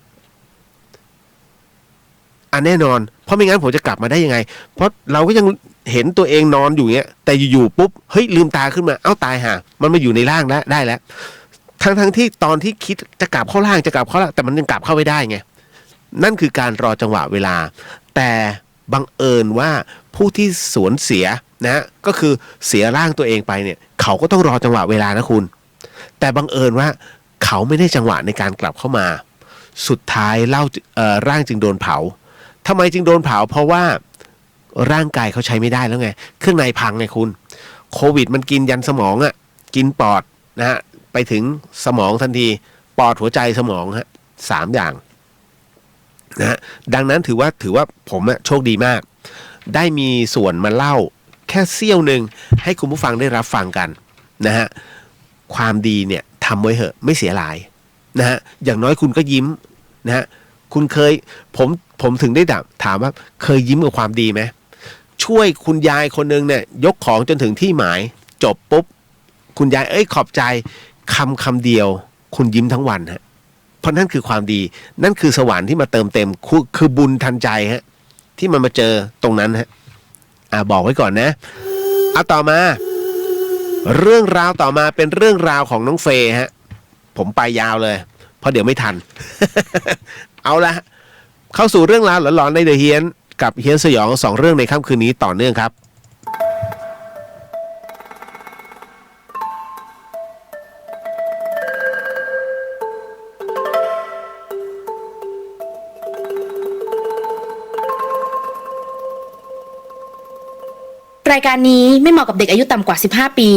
[SPEAKER 6] แน่นอนเพราะไม่งั้นผมจะกลับมาได้ยังไงเพราะเราก็ยังเห็นตัวเองนอนอยู่เงี้ยแต่อยู่ๆปุ๊บเฮ้ยลืมตาขึ้นมาเอ้าตายห่ามันมาอยู่ในร่างแล้วได้แล้วทั้งที่ตอนที่คิดจะกลับเข้าร่างแต่มันยังกลับเข้าไม่ได้ไงนั่นคือการรอจังหวะเวลาแต่บังเอิญว่าผู้ที่สูญเสียนะก็คือเสียร่างตัวเองไปเนี่ยเขาก็ต้องรอจังหวะเวลานะคุณแต่บังเอิญว่าเขาไม่ได้จังหวะในการกลับเข้ามาสุดท้ายร่างจึงโดนเผาทำไมจึงโดนเผาเพราะว่าร่างกายเขาใช้ไม่ได้แล้วไงเครื่องในพังไงคุณโควิดมันกินยันสมองกินปอดนะฮะไปถึงสมองทันทีปอดหัวใจสมอง3 อย่างนะฮะดังนั้นถือว่าผมโชคดีมากได้มีส่วนมาเล่าแค่เสี้ยวหนึ่งให้คุณผู้ฟังได้รับฟังกันนะฮะความดีเนี่ยทำไว้เหอะไม่เสียหลายนะฮะอย่างน้อยคุณก็ยิ้มนะฮะคุณเคยผมถึงได้ถามว่าเคยยิ้มกับความดีไหมช่วยคุณยายคนนึงเนี่ยยกของจนถึงที่หมายจบปุ๊บคุณยายขอบใจ คำเดียวคุณยิ้มทั้งวันฮะเพราะนั่นคือความดีนั่นคือสวรรค์ที่มาเติมเต็มคือบุญทันใจฮะที่มันมาเจอตรงนั้นฮะบอกไว้ก่อนนะเอาต่อมาเรื่องราวต่อมาเป็นเรื่องราวของน้องเฟย์ฮะผมไปยาวเลยเพราะเดี๋ยวไม่ทัน เอาละเข้าสู่เรื่องราวหลอนๆในเดอะเฮียนกับเฮียนสยอง2เรื่องในค่ำคืนนี้ต่อเนื่องครับ
[SPEAKER 5] รายการนี้ไม่เหมาะกับเด็กอายุต่ำกว่า15ปี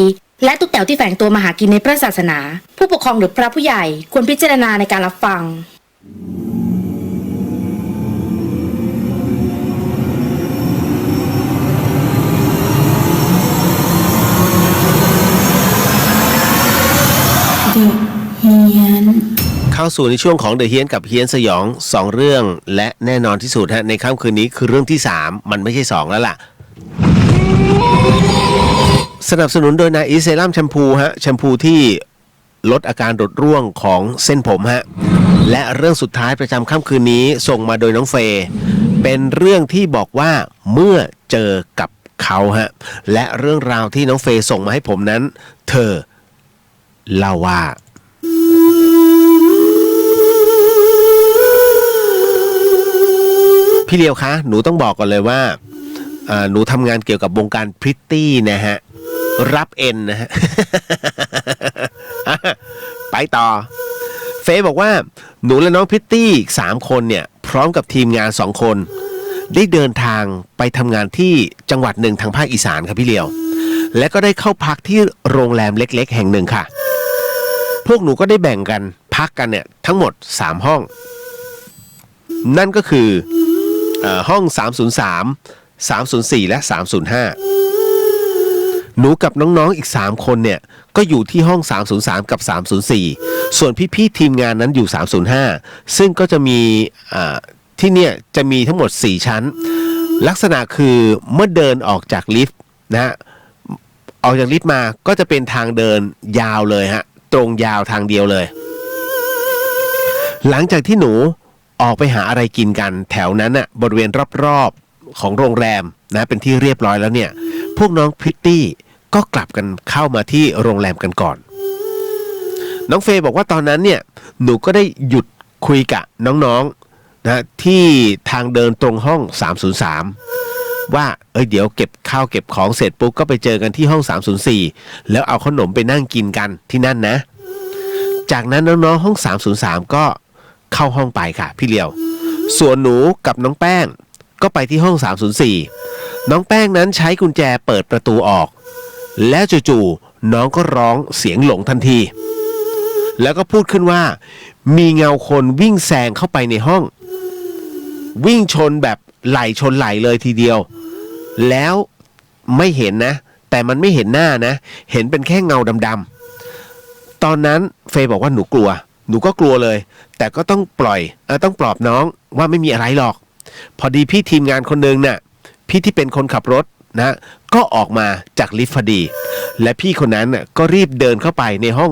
[SPEAKER 5] และตุ๊กแต๋วที่แฝงตัวมาหากินในพระศาสนาผู้ปกครองหรือพระผู้ใหญ่ควรพิจารณาในการรับฟัง
[SPEAKER 6] เข้าสู่ในช่วงของเดอะเฮียนกับเฮียนสยอง2เรื่องและแน่นอนที่สุดฮะในค่ำคืนนี้คือเรื่องที่3มันไม่ใช่2แล้วล่ะสนับสนุนโดยนาอีเซรั่มแชมพูฮะแชมพูที่ลดอาการหลุดร่วงของเส้นผมฮะและเรื่องสุดท้ายประจำค่ำคืนนี้ส่งมาโดยน้องเฟย์เป็นเรื่องที่บอกว่าเมื่อเจอกับเขาฮะและเรื่องราวที่น้องเฟย์ส่งมาให้ผมนั้นเธอเล่าว่าพี่เลียวคะหนูต้องบอกก่อนเลยว่าหนูทำงานเกี่ยวกับวงการพริตตี้นะฮะรับเอ็นนะฮะ ไปต่อเฟย์บอกว่าหนูและน้องพริตตี้3คนเนี่ยพร้อมกับทีมงาน2คนได้เดินทางไปทำงานที่จังหวัดหนึ่งทางภาคอีสานครับพี่เลียวและก็ได้เข้าพักที่โรงแรมเล็กๆแห่งหนึ่งค่ะพวกหนูก็ได้แบ่งกันพักกันเนี่ยทั้งหมด3ห้องนั่นก็คือห้อง303 304และ305หนูกับน้องๆอีก3คนเนี่ยก็อยู่ที่ห้อง303กับ304ส่วนพี่ๆทีมงานนั้นอยู่305ซึ่งก็จะมีที่เนี่ยจะมีทั้งหมด4ชั้นลักษณะคือเมื่อเดินออกจากลิฟต์นะฮะออกจากลิฟต์มาก็จะเป็นทางเดินยาวเลยฮะตรงยาวทางเดียวเลยหลังจากที่หนูออกไปหาอะไรกินกันแถวนั้นน่ะบริเวณรอบๆของโรงแรมนะเป็นที่เรียบร้อยแล้วเนี่ยพวกน้องพริตตี้ก็กลับกันเข้ามาที่โรงแรมกันก่อนน้องเฟย์บอกว่าตอนนั้นเนี่ยหนูก็ได้หยุดคุยกับน้องๆนะที่ทางเดินตรงห้อง303ว่าเดี๋ยวเก็บข้าวเก็บของเสร็จปุ๊บก็ไปเจอกันที่ห้อง304แล้วเอาขนมไปนั่งกินกันที่นั่นนะจากนั้นน้องๆห้อง303ก็เข้าห้องไปค่ะพี่เลียวส่วนหนูกับน้องแป้งก็ไปที่ห้อง304น้องแป้งนั้นใช้กุญแจเปิดประตูออกและจู่ๆน้องก็ร้องเสียงหลงทันทีแล้วก็พูดขึ้นว่ามีเงาคนวิ่งแซงเข้าไปในห้องวิ่งชนแบบไหล่ชนไหล่เลยทีเดียวแล้วไม่เห็นนะแต่มันไม่เห็นหน้านะเห็นเป็นแค่เงาดำๆตอนนั้นเฟย์บอกว่าหนูกลัวหนูก็กลัวเลยแต่ก็ต้องปลอบน้องว่าไม่มีอะไรหรอกพอดีพี่ทีมงานคนนึงน่ะพี่ที่เป็นคนขับรถนะก็ออกมาจากลิฟต์พอดีและพี่คนนั้นน่ะก็รีบเดินเข้าไปในห้อง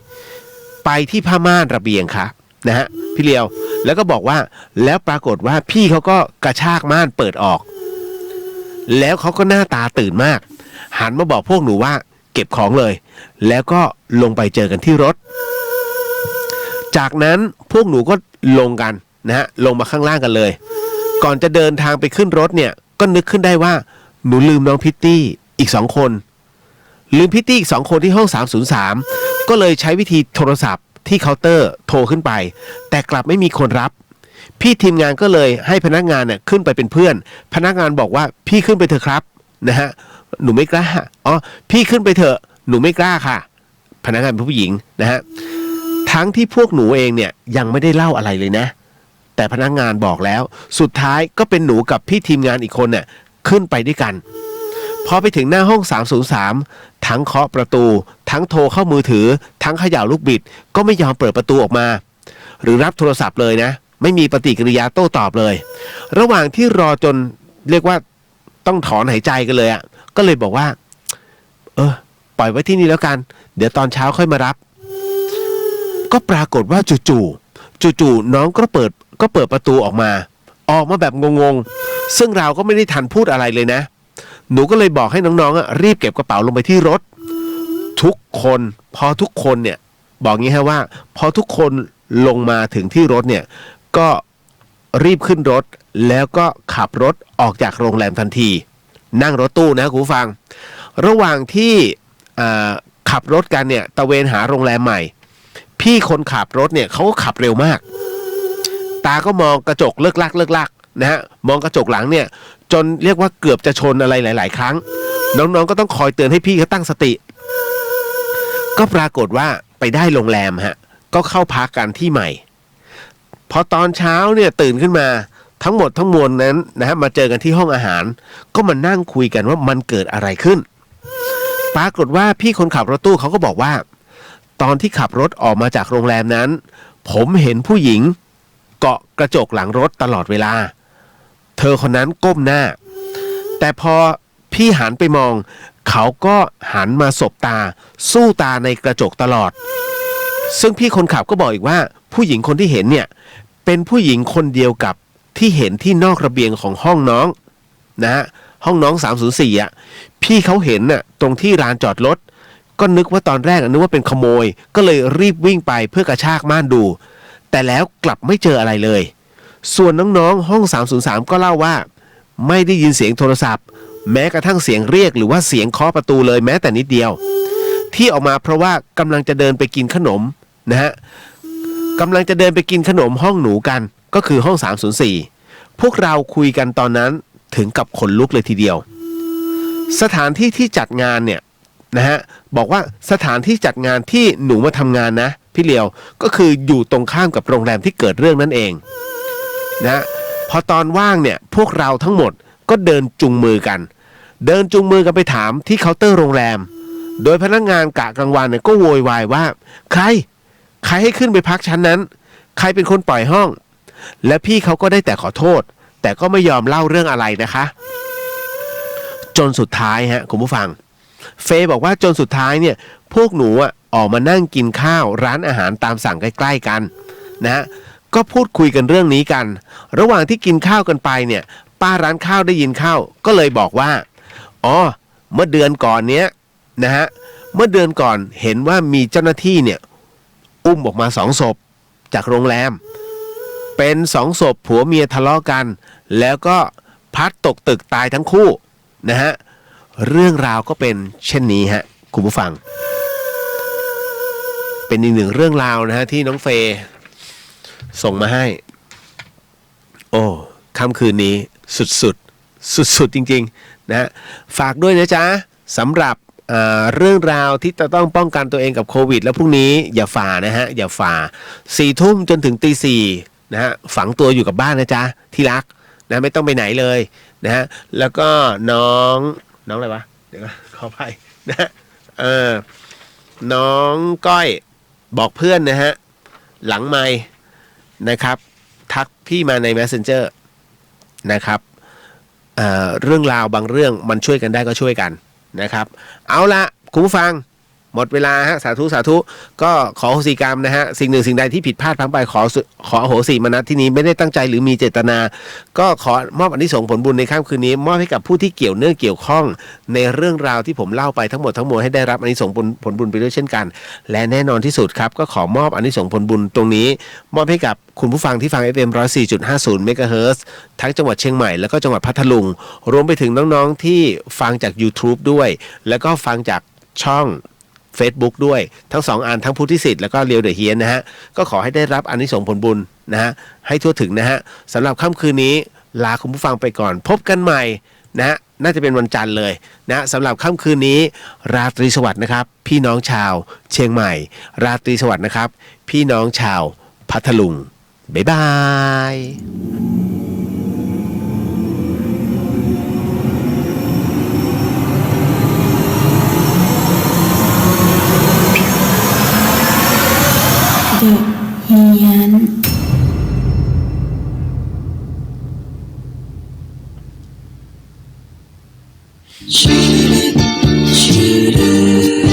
[SPEAKER 6] 304ไปที่ผ้าม่านระเบียงค่ะนะฮะพี่เลียวแล้วก็บอกว่าแล้วปรากฏว่าพี่เขาก็กระชากม่านเปิดออกแล้วเขาก็หน้าตาตื่นมากหันมาบอกพวกหนูว่าเก็บของเลยแล้วก็ลงไปเจอกันที่รถจากนั้นพวกหนูก็ลงกันนะฮะลงมาข้างล่างกันเลยก่อนจะเดินทางไปขึ้นรถเนี่ยก็นึกขึ้นได้ว่าหนูลืมน้องพิตตี้อีก2คนลืมพิตตี้อีก2คนที่ห้อง303ก็เลยใช้วิธีโทรศัพท์ที่เคาน์เตอร์โทรขึ้นไปแต่กลับไม่มีคนรับพี่ทีมงานก็เลยให้พนักงานเนี่ยขึ้นไปเป็นเพื่อนพนักงานบอกว่าพี่ขึ้นไปเถอะครับนะฮะหนูไม่กล้าพี่ขึ้นไปเถอะหนูไม่กล้าค่ะพนักงานเป็นผู้หญิงนะฮะทั้งที่พวกหนูเองเนี่ยยังไม่ได้เล่าอะไรเลยนะแต่พนักงานบอกแล้วสุดท้ายก็เป็นหนูกับพี่ทีมงานอีกคนเนี่ยขึ้นไปด้วยกันพอไปถึงหน้าห้อง303ทั้งเคาะประตูทั้งโทรเข้ามือถือทั้งเขย่าลูกบิดก็ไม่ยอมเปิดประตูออกมาหรือรับโทรศัพท์เลยนะไม่มีปฏิกิริยาโต้ตอบเลยระหว่างที่รอจนเรียกว่าต้องถอนหายใจกันเลยอ่ะก็เลยบอกว่า ปล่อยไว้ที่นี่แล้วกันเดี๋ยวตอนเช้าค่อยมารับก็ปรากฏว่าจู่ๆน้องก็เปิดประตูออกมาแบบงงๆซึ่งเราก็ไม่ได้ทันพูดอะไรเลยนะหนูก็เลยบอกให้น้องๆรีบเก็บกระเป๋าลงไปที่รถพอทุกคนเนี่ยบอกงี้ฮะว่าพอทุกคนลงมาถึงที่รถเนี่ยก็รีบขึ้นรถแล้วก็ขับรถออกจากโรงแรมทันทีนั่งรถตู้นะคุณผู้ฟังระหว่างที่ขับรถกันเนี่ยตะเวนหาโรงแรมใหม่พี่คนขับรถเนี่ยเขาก็ขับเร็วมากตาก็มองกระจกเลิกลักนะฮะมองกระจกหลังเนี่ยจนเรียกว่าเกือบจะชนอะไรหลายๆครั้งน้องๆก็ต้องคอยเตือนให้พี่เขาตั้งสติก็ปรากฏว่าไปได้โรงแรมฮะก็เข้าพักกันที่ใหม่พอตอนเช้าเนี่ยตื่นขึ้นมาทั้งหมดทั้งมวลนั้นนะฮะมาเจอกันที่ห้องอาหารก็มานั่งคุยกันว่ามันเกิดอะไรขึ้นปรากฏว่าพี่คนขับรถตู้เขาก็บอกว่าตอนที่ขับรถออกมาจากโรงแรมนั้นผมเห็นผู้หญิงเกาะกระจกหลังรถตลอดเวลาเธอคนนั้นก้มหน้าแต่พอพี่หันไปมองเขาก็หันมาสบตาสู้ตาในกระจกตลอดซึ่งพี่คนขับก็บอกอีกว่าผู้หญิงคนที่เห็นเนี่ยเป็นผู้หญิงคนเดียวกับที่เห็นที่นอกระเบียงของห้องน้องนะฮะห้องน้อง304อ่ะพี่เขาเห็นน่ะตรงที่ลานจอดรถก็นึกว่าตอนแรกนึกว่าเป็นขโมยก็เลยรีบวิ่งไปเพื่อกระชากม่านดูแต่แล้วกลับไม่เจออะไรเลยส่วนน้องๆห้อง303ก็เล่าว่าไม่ได้ยินเสียงโทรศัพท์แม้กระทั่งเสียงเรียกหรือว่าเสียงเคาะประตูเลยแม้แต่นิดเดียวที่ออกมาเพราะว่ากำลังจะเดินไปกินขนมนะฮะกำลังจะเดินไปกินขนมห้องหนูกันก็คือห้อง304พวกเราคุยกันตอนนั้นถึงกับขนลุกเลยทีเดียวสถานที่ที่จัดงานเนี่ยนะฮะบอกว่าสถานที่จัดงานที่หนูมาทำงานนะพี่เลียวก็คืออยู่ตรงข้ามกับโรงแรมที่เกิดเรื่องนั่นเองนะพอตอนว่างเนี่ยพวกเราทั้งหมดก็เดินจุงมือกันไปถามที่เคาน์เตอร์โรงแรมโดยพนักงานกะกลางวันเนี่ยก็โวยวายว่าใครให้ขึ้นไปพักชั้นนั้นใครเป็นคนปล่อยห้องและพี่เขาก็ได้แต่ขอโทษแต่ก็ไม่ยอมเล่าเรื่องอะไรนะคะจนสุดท้ายฮะคุณผู้ฟังเฟย์บอกว่าจนสุดท้ายเนี่ยพวกหนูออกมานั่งกินข้าวร้านอาหารตามสั่งใกล้ๆกันนะก็พูดคุยกันเรื่องนี้กันระหว่างที่กินข้าวกันไปเนี่ยป้าร้านข้าวได้ยินข้าวก็เลยบอกว่าอ๋อเมื่อเดือนก่อนเนี้ยนะฮะเมื่อเดือนก่อนเห็นว่ามีเจ้าหน้าที่เนี่ยอุ้มออกมา2 ศพจากโรงแรมเป็น2 ศพผัวเมียทะเลาะกันแล้วก็พัดตกตึกตายทั้งคู่นะฮะเรื่องราวก็เป็นเช่นนี้ฮะคุณผู้ฟังเป็นอีกหนึ่งเรื่องราวนะฮะที่น้องเฟย์ส่งมาให้โอ้ค่ำคืนนี้สุดจริงๆนะฝากด้วยนะจ๊ะสำหรับเรื่องราวที่จะต้องป้องกันตัวเองกับโควิดแล้วพรุ่งนี้อย่าฝ่านะฮะอย่าฝ่า4 ทุ่มจนถึงตี 4นะฮะฝังตัวอยู่กับบ้านนะจ๊ะที่รักนะไม่ต้องไปไหนเลยนะฮะแล้วก็น้องอะไรวะเดี๋ยวขออภัยนะน้องก้อยบอกเพื่อนนะฮะหลังไมค์นะครับทักพี่มาใน Messenger นะครับเรื่องราวบางเรื่องมันช่วยกันได้ก็ช่วยกันนะครับเอาละคุณผู้ฟังหมดเวลาฮะสาธุก็ขออโหสิกรรมนะฮะสิ่งหนึ่งสิ่งใดที่ผิดพลาดพลั้งไปขออโหสิมาณที่นี้ไม่ได้ตั้งใจหรือมีเจตนาก็ขอมอบอานิสงส์ผลบุญในค่ำคืนนี้มอบให้กับผู้ที่เกี่ยวเนื่องเกี่ยวข้องในเรื่องราวที่ผมเล่าไปทั้งหมดทั้งมวลให้ได้รับอานิสงส์ผลบุญไปด้วยเช่นกันและแน่นอนที่สุดครับก็ขอมอบอานิสงส์ผลบุญตรงนี้มอบให้กับคุณผู้ฟังที่ฟัง FM 104.50 เมกะเฮิรตซ์ทั้งจังหวัดเชียงใหม่แล้วก็จังหวัดพัทลุงรวมไปถึงน้องๆที่ฟังจาก YouTube ด้วยแล้วก็ฟังจากช่องFacebook ด้วยทั้ง2 อันทั้งพุทธิสิทธิ์แล้วก็เรียวเดอะเฮียนนะฮะก็ขอให้ได้รับอานิสงส์ผลบุญนะฮะให้ทั่วถึงนะฮะสำหรับค่ำคืนนี้ลาคุณผู้ฟังไปก่อนพบกันใหม่นะฮะน่าจะเป็นวันจันทร์เลยนะสำหรับค่ำคืนนี้ราตรีสวัสดิ์นะครับพี่น้องชาวเชียงใหม่ราตรีสวัสดิ์นะครับพี่น้องชาวพัทลุงบ๊ายบาย
[SPEAKER 2] เฮียน
[SPEAKER 7] ชีริชีริ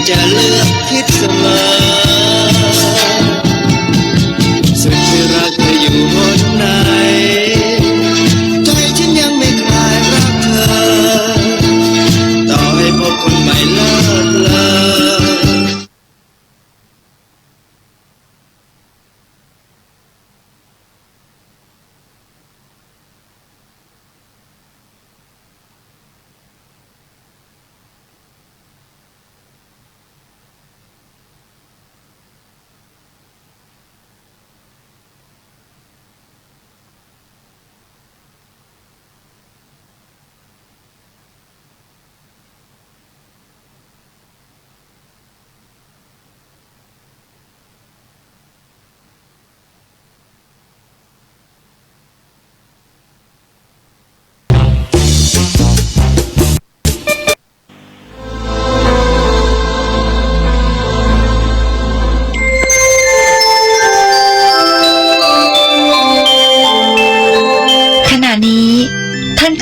[SPEAKER 7] จะเลือกคิดเสมอสุดที่รักเธออยู่หนไหนใจฉันยังไม่คลายรักเธอต่อให้พบคนใหม่เลิศเลอ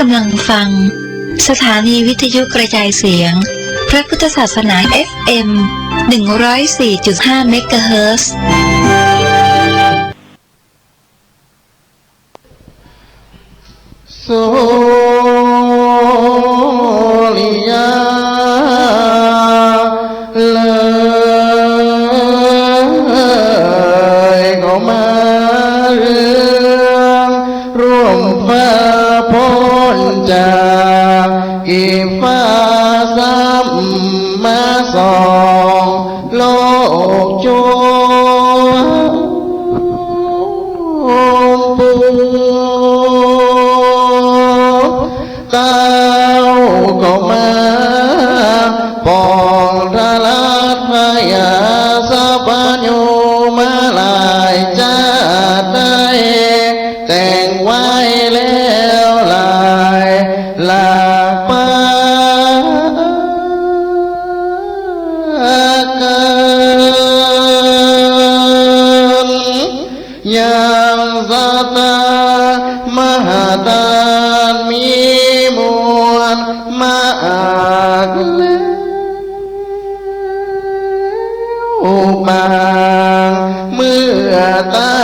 [SPEAKER 8] กำลังฟังสถานีวิทยุกระจายเสียงพระพุทธศาสนา FM 104.5 เมกะเฮิรตซ์
[SPEAKER 9] โซลิยาเลยก็มาเรื่องร่วมฟ้าพ้นจากอีฟ้าซ้ำมาส่องโลกโจเต้าก็มาปองทาลัดพยาสะปัญโยมาหลายชาติได้แต่งไว้แล้วหลายหลากปากกันยังสตามหาตานมีมวลมากแล้วบางเมื่อเต้า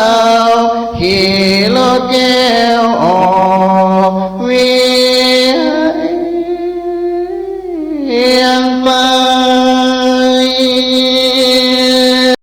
[SPEAKER 9] ขี่รถแก้วออกเวียงฟ้า